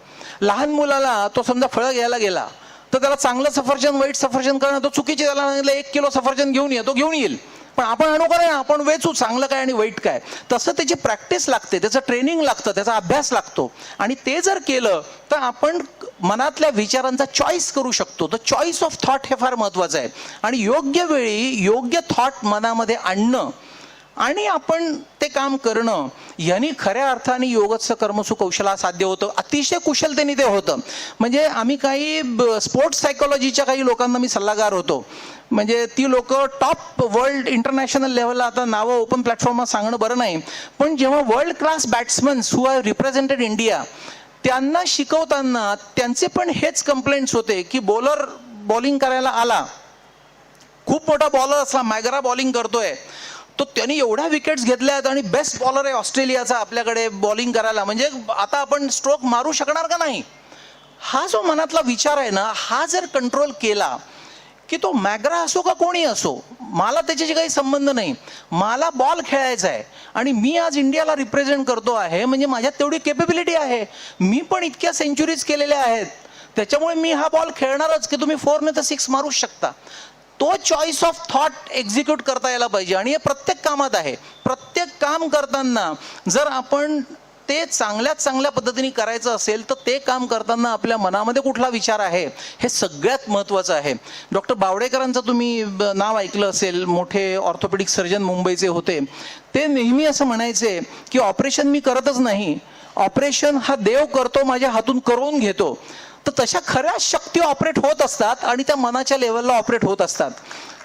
लहान मुलाला तो समजा फळं घ्यायला गेला तर त्याला चांगलं सफरचंद वाईट सफरचंद करणं, तो चुकीचे, त्याला सांगितलं 1 किलो सफरचंद घेऊन ये, तो घेऊन येईल. पण आपण आणू का नाही, आपण वेचू चांगलं काय आणि वाईट काय. तसं त्याची प्रॅक्टिस लागते, त्याचं ट्रेनिंग लागतं, त्याचा अभ्यास लागतो. आणि ते जर केलं तर आपण मनातल्या विचारांचा चॉईस करू शकतो. तर चॉईस ऑफ थॉट हे फार महत्वाचं आहे. आणि योग्य वेळी योग्य थॉट मनामध्ये आणणं आणि आपण ते काम करणं, यांनी खऱ्या अर्थाने योगचं कर्मसु कौशला साध्य होतं. अतिशय कुशलतेने ते होतं. म्हणजे आम्ही काही स्पोर्ट्स सायकोलॉजीच्या काही लोकांना मी सल्लागार होतो. म्हणजे ती लोक टॉप वर्ल्ड इंटरनॅशनल लेवलला, आता नावं ओपन प्लॅटफॉर्मवर सांगणं बरं नाही, पण जेव्हा world class batsmans who have represented India, त्यांना शिकवताना त्यांचे पण हेच कंप्लेंट्स होते की बॉलर बॉलिंग करायला आला, खूप मोठा बॉलर असला, मॅगरा बॉलिंग करतोय, तो त्यांनी एवढ्या विकेट्स घेतल्या आहेत आणि बेस्ट बॉलर आहे ऑस्ट्रेलियाचा आपल्याकडे बॉलिंग करायला, म्हणजे आता आपण स्ट्रोक मारू शकणार का नाही. हा जो मनातला विचार आहे ना, हा जर कंट्रोल केला की तो मॅग्रा असो का कोणी असो, मला त्याच्याशी काही संबंध नाही, मला बॉल खेळायचा आहे आणि मी आज इंडियाला रिप्रेझेंट करतो आहे, म्हणजे माझ्यात तेवढी केपेबिलिटी आहे, मी पण इतक्या सेंचुरीज केलेल्या आहेत, त्याच्यामुळे मी हा बॉल खेळणारच की तुम्ही 4 नाही तर 6 मारूच शकता. तो चॉईस ऑफ थॉट एक्झिक्यूट करता यायला पाहिजे. आणि हे प्रत्येक कामात आहे. प्रत्येक काम करताना जर आपण ते चांगल्यात चांगल्या पद्धतीने करायचं असेल तर ते काम करताना आपल्या मनामध्ये कुठला विचार आहे हे सगळ्यात महत्त्वाचं आहे. डॉक्टर बावडेकरांचं तुम्ही नाव ऐकलं असेल, मोठे ऑर्थोपेडिक सर्जन मुंबईचे होते. ते नेहमी असं म्हणायचे की ऑपरेशन मी करतच नाही, ऑपरेशन हा देव करतो, माझ्या हातून करून घेतो. तर तशा खऱ्या शक्ती ऑपरेट होत असतात आणि त्या मनाच्या लेवलला ऑपरेट होत असतात.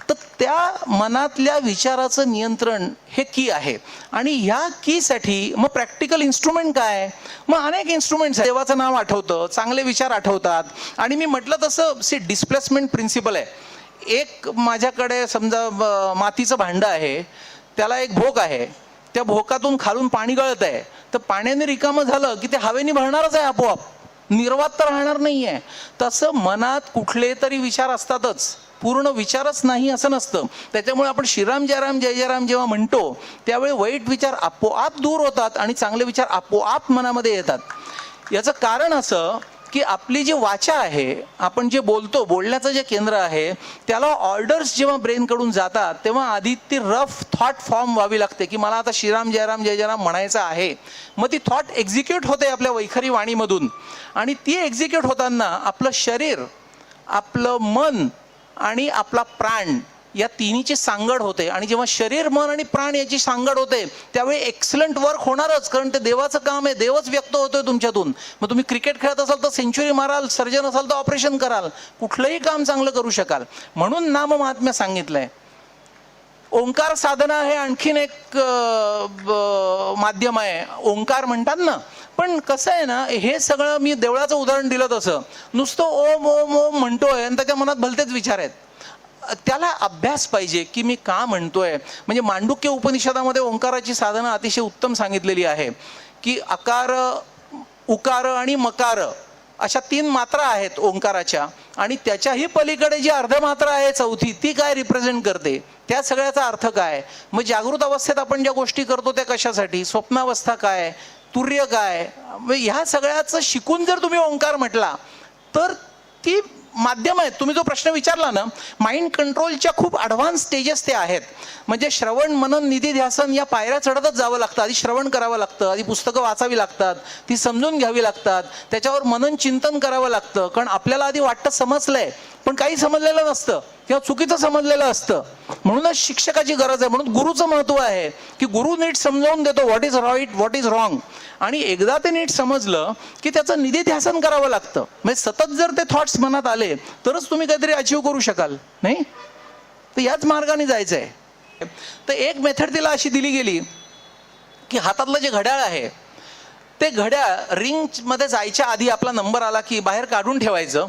तर त्या मनातल्या विचाराचं नियंत्रण हे की आहे. आणि ह्या कीसाठी मग प्रॅक्टिकल इन्स्ट्रुमेंट काय? मग अनेक इन्स्ट्रुमेंट्स आहेत. देवाचं नाव आठवतं, चांगले विचार आठवतात. आणि मी म्हटलं तसं डिस्प्लेसमेंट प्रिन्सिपल आहे. एक माझ्याकडे समजा मातीचं भांडं आहे, त्याला एक भोक आहे, त्या भोकातून खालून पाणी गळत आहे, तर पाण्याने रिकामं झालं की ते हवेने भरणारच आहे, आपोआप निर्वात तर राहणार नाहीये. तसं मनात कुठले तरी विचार असतातच, पूर्ण विचारच नाही असं नसतं. त्याच्यामुळे आपण श्रीराम जयराम जय जयराम जेव्हा म्हणतो त्यावेळी वाईट विचार आपोआप दूर होतात आणि चांगले विचार आपोआप मनामध्ये येतात. याचं कारण असं की आपली जी वाचा आहे, आपण जे बोलतो, बोलण्याचं जे केंद्र आहे, त्याला ऑर्डर्स जेव्हा ब्रेनकडून जातात तेव्हा आधी ती रफ थॉट फॉर्म व्हावी लागते की मला आता श्रीराम जयराम जय जयराम म्हणायचं आहे. मग ती थॉट एक्झिक्यूट होते आपल्या वैखरी वाणीमधून. आणि ती एक्झिक्यूट होताना आपलं शरीर, आपलं मन आणि आपला प्राण या तिन्हीची सांगड होते. आणि जेव्हा शरीर, मन आणि प्राण याची सांगड होते त्यावेळी एक्सलंट वर्क होणारच, कारण ते देवाचं काम आहे, देवच व्यक्त होतोय तुमच्यातून. मग तुम्ही क्रिकेट खेळत असाल तर सेंचुरी माराल, सर्जन असाल तर ऑपरेशन कराल, कुठलंही काम चांगलं करू शकाल. म्हणून नाममाहात्म्य सांगितलंय. ओंकार साधना हे आणखीन एक माध्यम आहे. ओंकार म्हणतात ना, पण कसं आहे ना, हे सगळं मी देवळाचं उदाहरण दिलं तसं नुसतं ओम ओम ओम म्हणतोय आणि त्याच्या मनात भलतेच विचार आहेत. त्याला अभ्यास पाहिजे की मी का म्हणतोय. म्हणजे मांडुक्य उपनिषदामध्ये ओंकाराची साधना अतिशय उत्तम सांगितलेली आहे की अकार, उकार आणि मकार अशा 3 मात्रा आहेत ओंकाराच्या. आणि त्याच्याही पलीकडे जी अर्धमात्रा आहे चौथी, ती काय रिप्रेझेंट करते, त्या सगळ्याचा अर्थ काय. मग जागृत अवस्थेत आपण ज्या गोष्टी करतो त्या कशासाठी, स्वप्नावस्था काय, तुर्य काय, ह्या सगळ्याचं शिकून जर तुम्ही ओंकार म्हटला तर ती माध्यम आहेत. तुम्ही जो प्रश्न विचारला ना, माइंड कंट्रोलच्या खूप ॲडव्हान्स स्टेजेस ते आहेत. म्हणजे श्रवण, मनन, निधी, ध्यासन या पायऱ्या चढतच जावं लागतं. आधी श्रवण करावं लागतं, आधी पुस्तकं वाचावी लागतात, ती समजून घ्यावी लागतात, त्याच्यावर मनन चिंतन करावं लागतं. कारण आपल्याला आधी वाटतं समजलंय, पण काही समजलेलं नसतं किंवा चुकीचं समजलेलं असतं. म्हणूनच शिक्षकाची गरज आहे. म्हणून गुरुचं महत्व आहे की गुरु नीट समजावून देतो what is right, what is wrong. आणि एकदा ते नीट समजलं की त्याचं निधी ध्यासन करावं लागतं. म्हणजे सतत जर ते थॉट्स मनात आले तरच तुम्ही काहीतरी अचीव करू शकाल, नाही तर याच मार्गाने जायचं आहे. तर एक मेथड तिला अशी दिली गेली की हातातलं जे घड्याळ आहे ते घड्याळ रिंगमध्ये जायच्या आधी आपला नंबर आला की बाहेर काढून ठेवायचं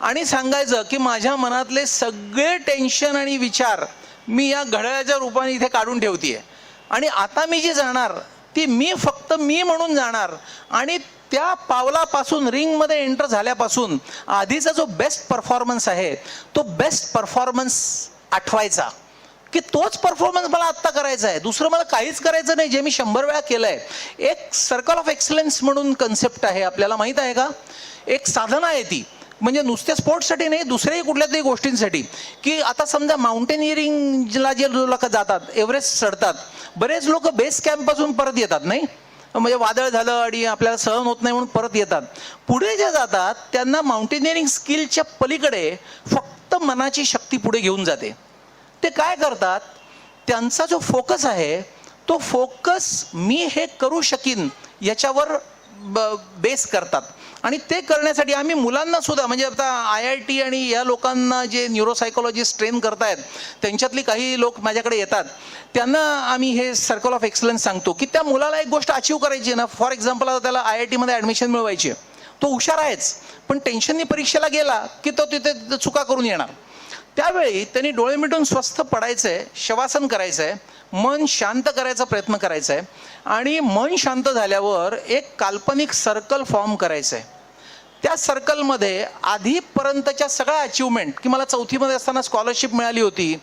आणि सांगायचं की माझ्या मनातले सगळे टेन्शन आणि विचार मी या घड्याळाच्या रूपाने इथे काढून ठेवतीये. आणि आता मी जी जाणार ती मी फक्त मी म्हणून जाणार. आणि त्या पावलापासून, रिंगमध्ये एंटर झाल्यापासून आधीचा जो बेस्ट परफॉर्मन्स आहे तो बेस्ट परफॉर्मन्स आठवायचा की तोच परफॉर्मन्स मला आत्ता करायचा आहे, दुसरं मला काहीच करायचं नाही जे मी 100 वेळा केलंय. एक सर्कल ऑफ एक्सलन्स म्हणून कन्सेप्ट आहे, आपल्याला माहित आहे का? एक साधना आहे ती. म्हणजे नुसत्या स्पोर्ट्ससाठी नाही, दुसऱ्याही कुठल्या तरी गोष्टींसाठी. की आता समजा माउंटेनिअरिंगला जे लोक जातात, एव्हरेस्ट चढतात, बरेच लोक बेस कॅम्पपासून परत येतात, नाही म्हणजे वादळ झालं आणि आपल्याला सहन होत नाही म्हणून परत येतात. पुढे जे जातात त्यांना माउंटेनिअरिंग स्किलच्या पलीकडे फक्त मनाची शक्ती पुढे घेऊन जाते. ते काय करतात, त्यांचा जो फोकस आहे तो फोकस मी हे करू शकीन याच्यावर बेस करतात. आणि ते करण्यासाठी आम्ही मुलांना सुद्धा, म्हणजे आता IIT आणि या लोकांना जे न्यूरोसायकोलॉजिस्ट ट्रेन करतायत त्यांच्यातली काही लोक माझ्याकडे येतात, त्यांना आम्ही हे सर्कल ऑफ एक्सलन्स सांगतो की त्या मुलाला एक गोष्ट अचीव करायची ना. फॉर एक्झाम्पल आता त्याला IIT मध्ये ॲडमिशन मिळवायची, तो हुशार आहेच पण टेन्शननी परीक्षेला गेला की तो तिथे चुका करून येणार. त्यावेळी त्यांनी डोळे मिटून स्वस्थ पडायचंय, शवासन करायचंय, मन शांत करायचा प्रयत्न करायचा आहे. आणि मन शांत झाल्यावर एक काल्पनिक सर्कल फॉर्म करायचं आहे. त्या सर्कलमध्ये आधीपर्यंतच्या सगळ्या अचिव्हमेंट, की मला 4थीमध्ये असताना स्कॉलरशिप मिळाली होती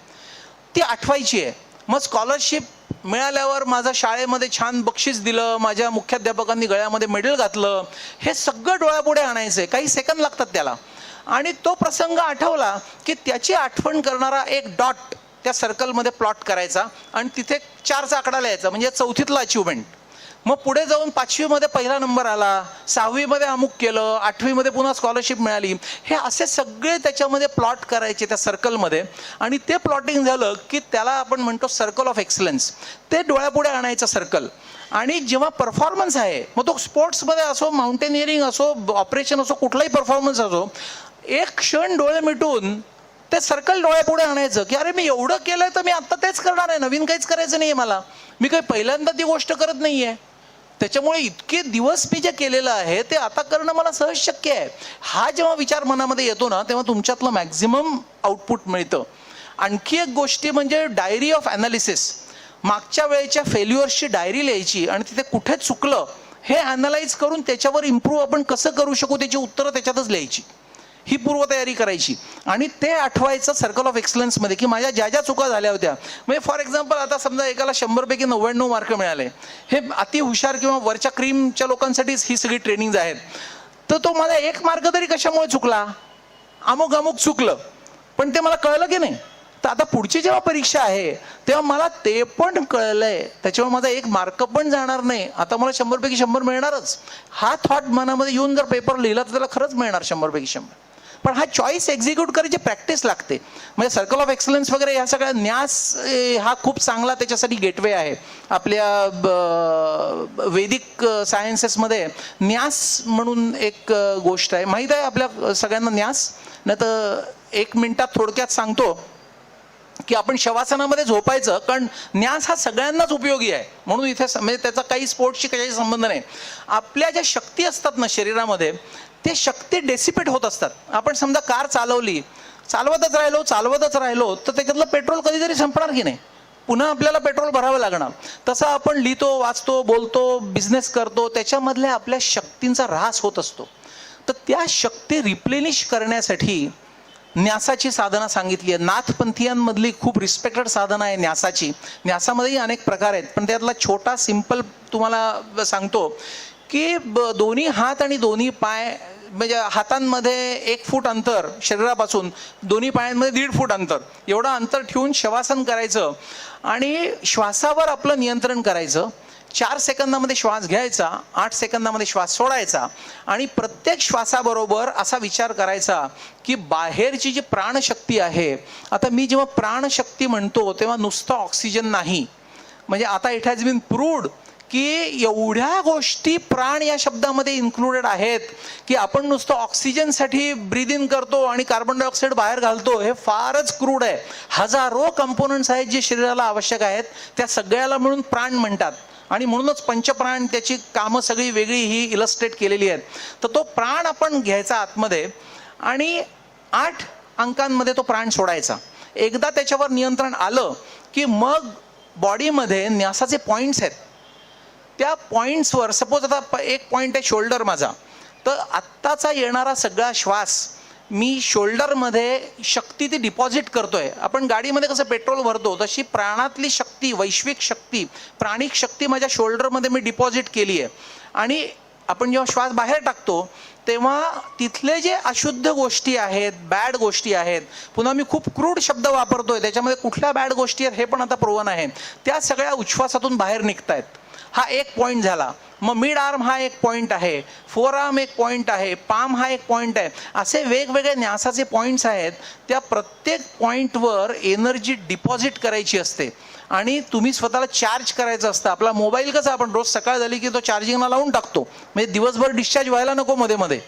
ती आठवायची आहे. मग स्कॉलरशिप मिळाल्यावर माझं शाळेमध्ये छान बक्षीस दिलं, माझ्या मुख्याध्यापकांनी गळ्यामध्ये मेडल घातलं, हे सगळं डोळ्यापुढे आणायचं आहे. काही सेकंद लागतात त्याला. आणि तो प्रसंग आठवला की त्याची आठवण करणारा एक डॉट त्या सर्कलमध्ये प्लॉट करायचा आणि तिथे 4चा आकडा लिहायचा, म्हणजे 4थीतला अचिव्हमेंट. मग पुढे जाऊन 5वी मध्ये पहिला नंबर आला, 6वी मध्ये अमुक केलं, 8वी मध्ये पुन्हा स्कॉलरशिप मिळाली. हे असे सगळे त्याच्यामध्ये प्लॉट करायचे त्या सर्कलमध्ये, आणि ते प्लॉटिंग झालं की त्याला आपण म्हणतो सर्कल ऑफ एक्सलन्स. ते डोळ्यापुढे आणायचं सर्कल. आणि जेव्हा परफॉर्मन्स आहे, मग तो स्पोर्ट्समध्ये असो, माउंटेनिअरिंग असो, ऑपरेशन असो, कुठलाही परफॉर्मन्स असो, एक क्षण डोळे मिटून ते सर्कल डोळ्यापुढे आणायचं की अरे मी एवढं केलंय तर मी आता तेच करणार आहे, नवीन काहीच करायचं नाहीये मला, मी काही पहिल्यांदा ती गोष्ट करत नाहीये. त्याच्यामुळे इतके दिवस मी जे केलेलं आहे ते आता करणं मला सहज शक्य आहे. हा जेव्हा विचार मनामध्ये येतो ना, तेव्हा तुमच्यातलं मॅक्झिमम आउटपुट मिळतं. आणखी एक गोष्टी म्हणजे डायरी ऑफ ॲनालिसिस. मागच्या वेळेच्या फेल्युअर्सची डायरी लिहायची आणि तिथे कुठे चुकलं हे ॲनालाइज करून त्याच्यावर इम्प्रूव्ह आपण कसं करू शकू त्याची उत्तरं त्याच्यातच लिहायची. ही पूर्वतयारी करायची आणि ते आठवायचं सर्कल ऑफ एक्सलन्समध्ये की माझ्या ज्या ज्या चुका झाल्या होत्या. म्हणजे फॉर एक्झाम्पल आता समजा एकाला 100 पैकी 99 मार्क मिळाले, हे अति हुशार किंवा वरच्या क्रीमच्या लोकांसाठीच ही सगळी ट्रेनिंग आहेत. तर तो माझा 1 मार्क तरी कशामुळे चुकला, अमुक अमुक चुकलं, पण ते मला कळलं की नाही. तर आता पुढची जेव्हा परीक्षा आहे तेव्हा मला ते पण कळलंय, त्याच्यामुळे माझा 1 मार्क पण जाणार नाही, आता मला 100 पैकी 100 मिळणारच. हा थॉट मनामध्ये येऊन जर पेपर लिहिला तर त्याला खरंच मिळणार 100 पैकी 100. पण हा चॉईस एक्झिक्यूट करायची प्रॅक्टिस लागते. म्हणजे सर्कल ऑफ एक्सलन्स वगैरे ह्या सगळ्या न्यास हा खूप चांगला त्याच्यासाठी गेटवे आहे. आपल्या वैदिक सायन्सेसमध्ये न्यास म्हणून एक गोष्ट आहे, माहीत आहे आपल्या सगळ्यांना न्यास? नाही तर 1 मिनिटात थोडक्यात सांगतो की आपण शवासनामध्ये झोपायचं, कारण न्यास हा सगळ्यांनाच उपयोगी आहे. म्हणून इथे म्हणजे त्याचा काही स्पोर्ट्सशी काही संबंध नाही. आपल्या ज्या शक्ती असतात ना शरीरामध्ये, ते शक्ती डेसिपेट होत असतात. आपण समजा कार चालवली, चालवतच राहिलो तर त्याच्यातलं पेट्रोल कधीतरी संपणार की नाही, पुन्हा आपल्याला पेट्रोल भरावं लागणार. तसं आपण लिहितो, वाचतो, बोलतो, बिझनेस करतो, त्याच्यामधल्या आपल्या शक्तींचा ऱ्हास होत असतो. तर त्या शक्ती रिप्लेनिश करण्यासाठी न्यासाची साधना सांगितली आहे. नाथपंथीयांमधली खूप रिस्पेक्टेड साधना आहे न्यासाची. न्यासामध्येही अनेक प्रकार आहेत, पण त्यातला छोटा सिंपल तुम्हाला सांगतो की दोन्ही हात आणि दोन्ही पाय, म्हणजे हातांमध्ये 1 फूट अंतर शरीरापासून, दोन्ही पायांमध्ये 1.5 फूट अंतर, एवढं अंतर ठेवून शवासन करायचं आणि श्वासावर आपलं नियंत्रण करायचं. 4 सेकंदामध्ये श्वास घ्यायचा, 8 सेकंदामध्ये श्वास सोडायचा आणि प्रत्येक श्वासाबरोबर असा विचार करायचा की बाहेरची जी प्राणशक्ती आहे, आता मी जेव्हा प्राणशक्ती म्हणतो तेव्हा नुसतं ऑक्सिजन नाही. म्हणजे आता इट हॅज बीन प्रूव्ड की एवढ्या गोष्टी प्राण या शब्दामध्ये इन्क्लुडेड आहेत की आपण नुसतं ऑक्सिजनसाठी ब्रीद इन करतो आणि कार्बन डायऑक्साईड बाहेर घालतो, हे फारच क्रूड आहे. हजारो कंपोनंट्स आहेत जे शरीराला आवश्यक आहेत, त्या सगळ्याला मिळून प्राण म्हणतात. आणि म्हणूनच पंचप्राण, त्याची कामं सगळी वेगळी ही इलस्ट्रेट केलेली आहेत. तर तो प्राण आपण घ्यायचा आतमध्ये आणि 8 अंकांमध्ये तो प्राण सोडायचा. एकदा त्याच्यावर नियंत्रण आलं की मग बॉडीमध्ये न्यासाचे पॉईंट्स आहेत. त्या पॉईंट्सवर सपोज आता 1 पॉईंट आहे शोल्डर माझा, तर आत्ताचा येणारा सगळा श्वास मी शोल्डरमध्ये शक्ती ती डिपॉझिट करतोय. आपण गाडीमध्ये कसं पेट्रोल भरतो तशी प्राणातली शक्ती, वैश्विक शक्ती, प्राणिक शक्ती माझ्या शोल्डरमध्ये मी डिपॉझिट केली आहे. आणि आपण जेव्हा श्वास बाहेर टाकतो तेव्हा तिथले जे अशुद्ध गोष्टी आहेत, बॅड गोष्टी आहेत, पुन्हा मी खूप क्रूड शब्द वापरतोय, त्याच्यामध्ये कुठल्या बॅड गोष्टी आहेत हे पण आता प्रोवन आहे, त्या सगळ्या उच्छ्वासातून बाहेर निघतायत. हा 1 पॉईंट झाला. मग मिड आर्म हा 1 पॉईंट आहे, 4 आर्म 1 पॉईंट आहे, पाम हा 1 पॉईंट आहे. असे वेगवेगळे न्यासाचे पॉईंट्स आहेत. त्या प्रत्येक पॉईंटवर एनर्जी डिपॉझिट करायची असते आणि तुम्ही स्वतःला चार्ज करायचं असतं. आपला मोबाईल कसा आपण रोज सकाळ झाली की तो चार्जिंगला लावून टाकतो, म्हणजे दिवसभर डिस्चार्ज व्हायला नको मध्ये मध्ये,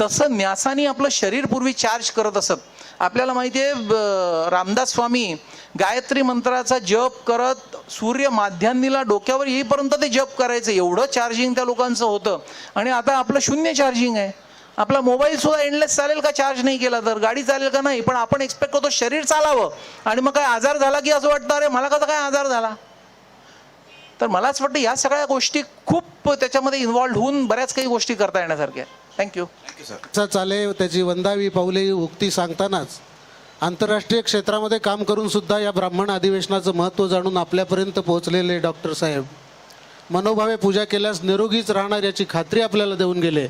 तसं न्यासाने आपलं शरीर पूर्वी चार्ज करत असत. आपल्याला माहिती आहे रामदास स्वामी गायत्री मंत्राचा जप करत सूर्य माध्यान्नीला डोक्यावर येईपर्यंत ते जप करायचं, एवढं चार्जिंग त्या लोकांचं होतं. आणि आता आपलं 0 चार्जिंग आहे. आपला मोबाईल सुद्धा एंडलेस चालेल का चार्ज नाही केला तर, गाडी चालेल का नाही, पण आपण एक्सपेक्ट करतो शरीर चालावं. आणि मग काय आजार झाला की असं वाटतं अरे मला कसा काय आजार झाला. तर मलाच वाटतं या सगळ्या गोष्टी खूप त्याच्यामध्ये इन्व्हॉल्व्ह होऊन बऱ्याच काही गोष्टी करता येण्यासारख्या. थँक्यू. चाले त्याची वंदावी पावले उक्ती सांगतानाच आंतरराष्ट्रीय क्षेत्रामध्ये काम करून सुद्धा या ब्राह्मण अधिवेशनाचं महत्त्व जाणून आपल्यापर्यंत पोहोचलेले डॉक्टर साहेब मनोभावे पूजा केल्यास निरोगीच राहणार याची खात्री आपल्याला देऊन गेले.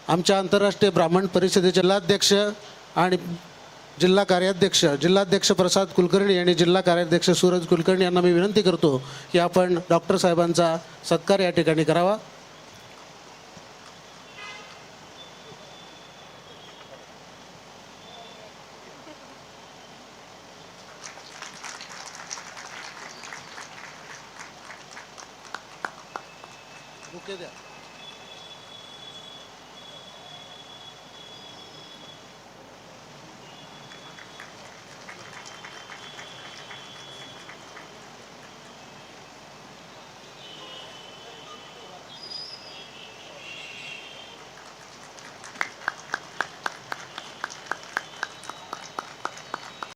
आमच्या आंतरराष्ट्रीय ब्राह्मण परिषदेचे जिल्हाध्यक्ष आणि जिल्हाध्यक्ष प्रसाद कुलकर्णी आणि जिल्हा कार्याध्यक्ष सूरज कुलकर्णी यांना मी विनंती करतो की आपण डॉक्टर साहेबांचा सत्कार या ठिकाणी करावा. बुके द्या.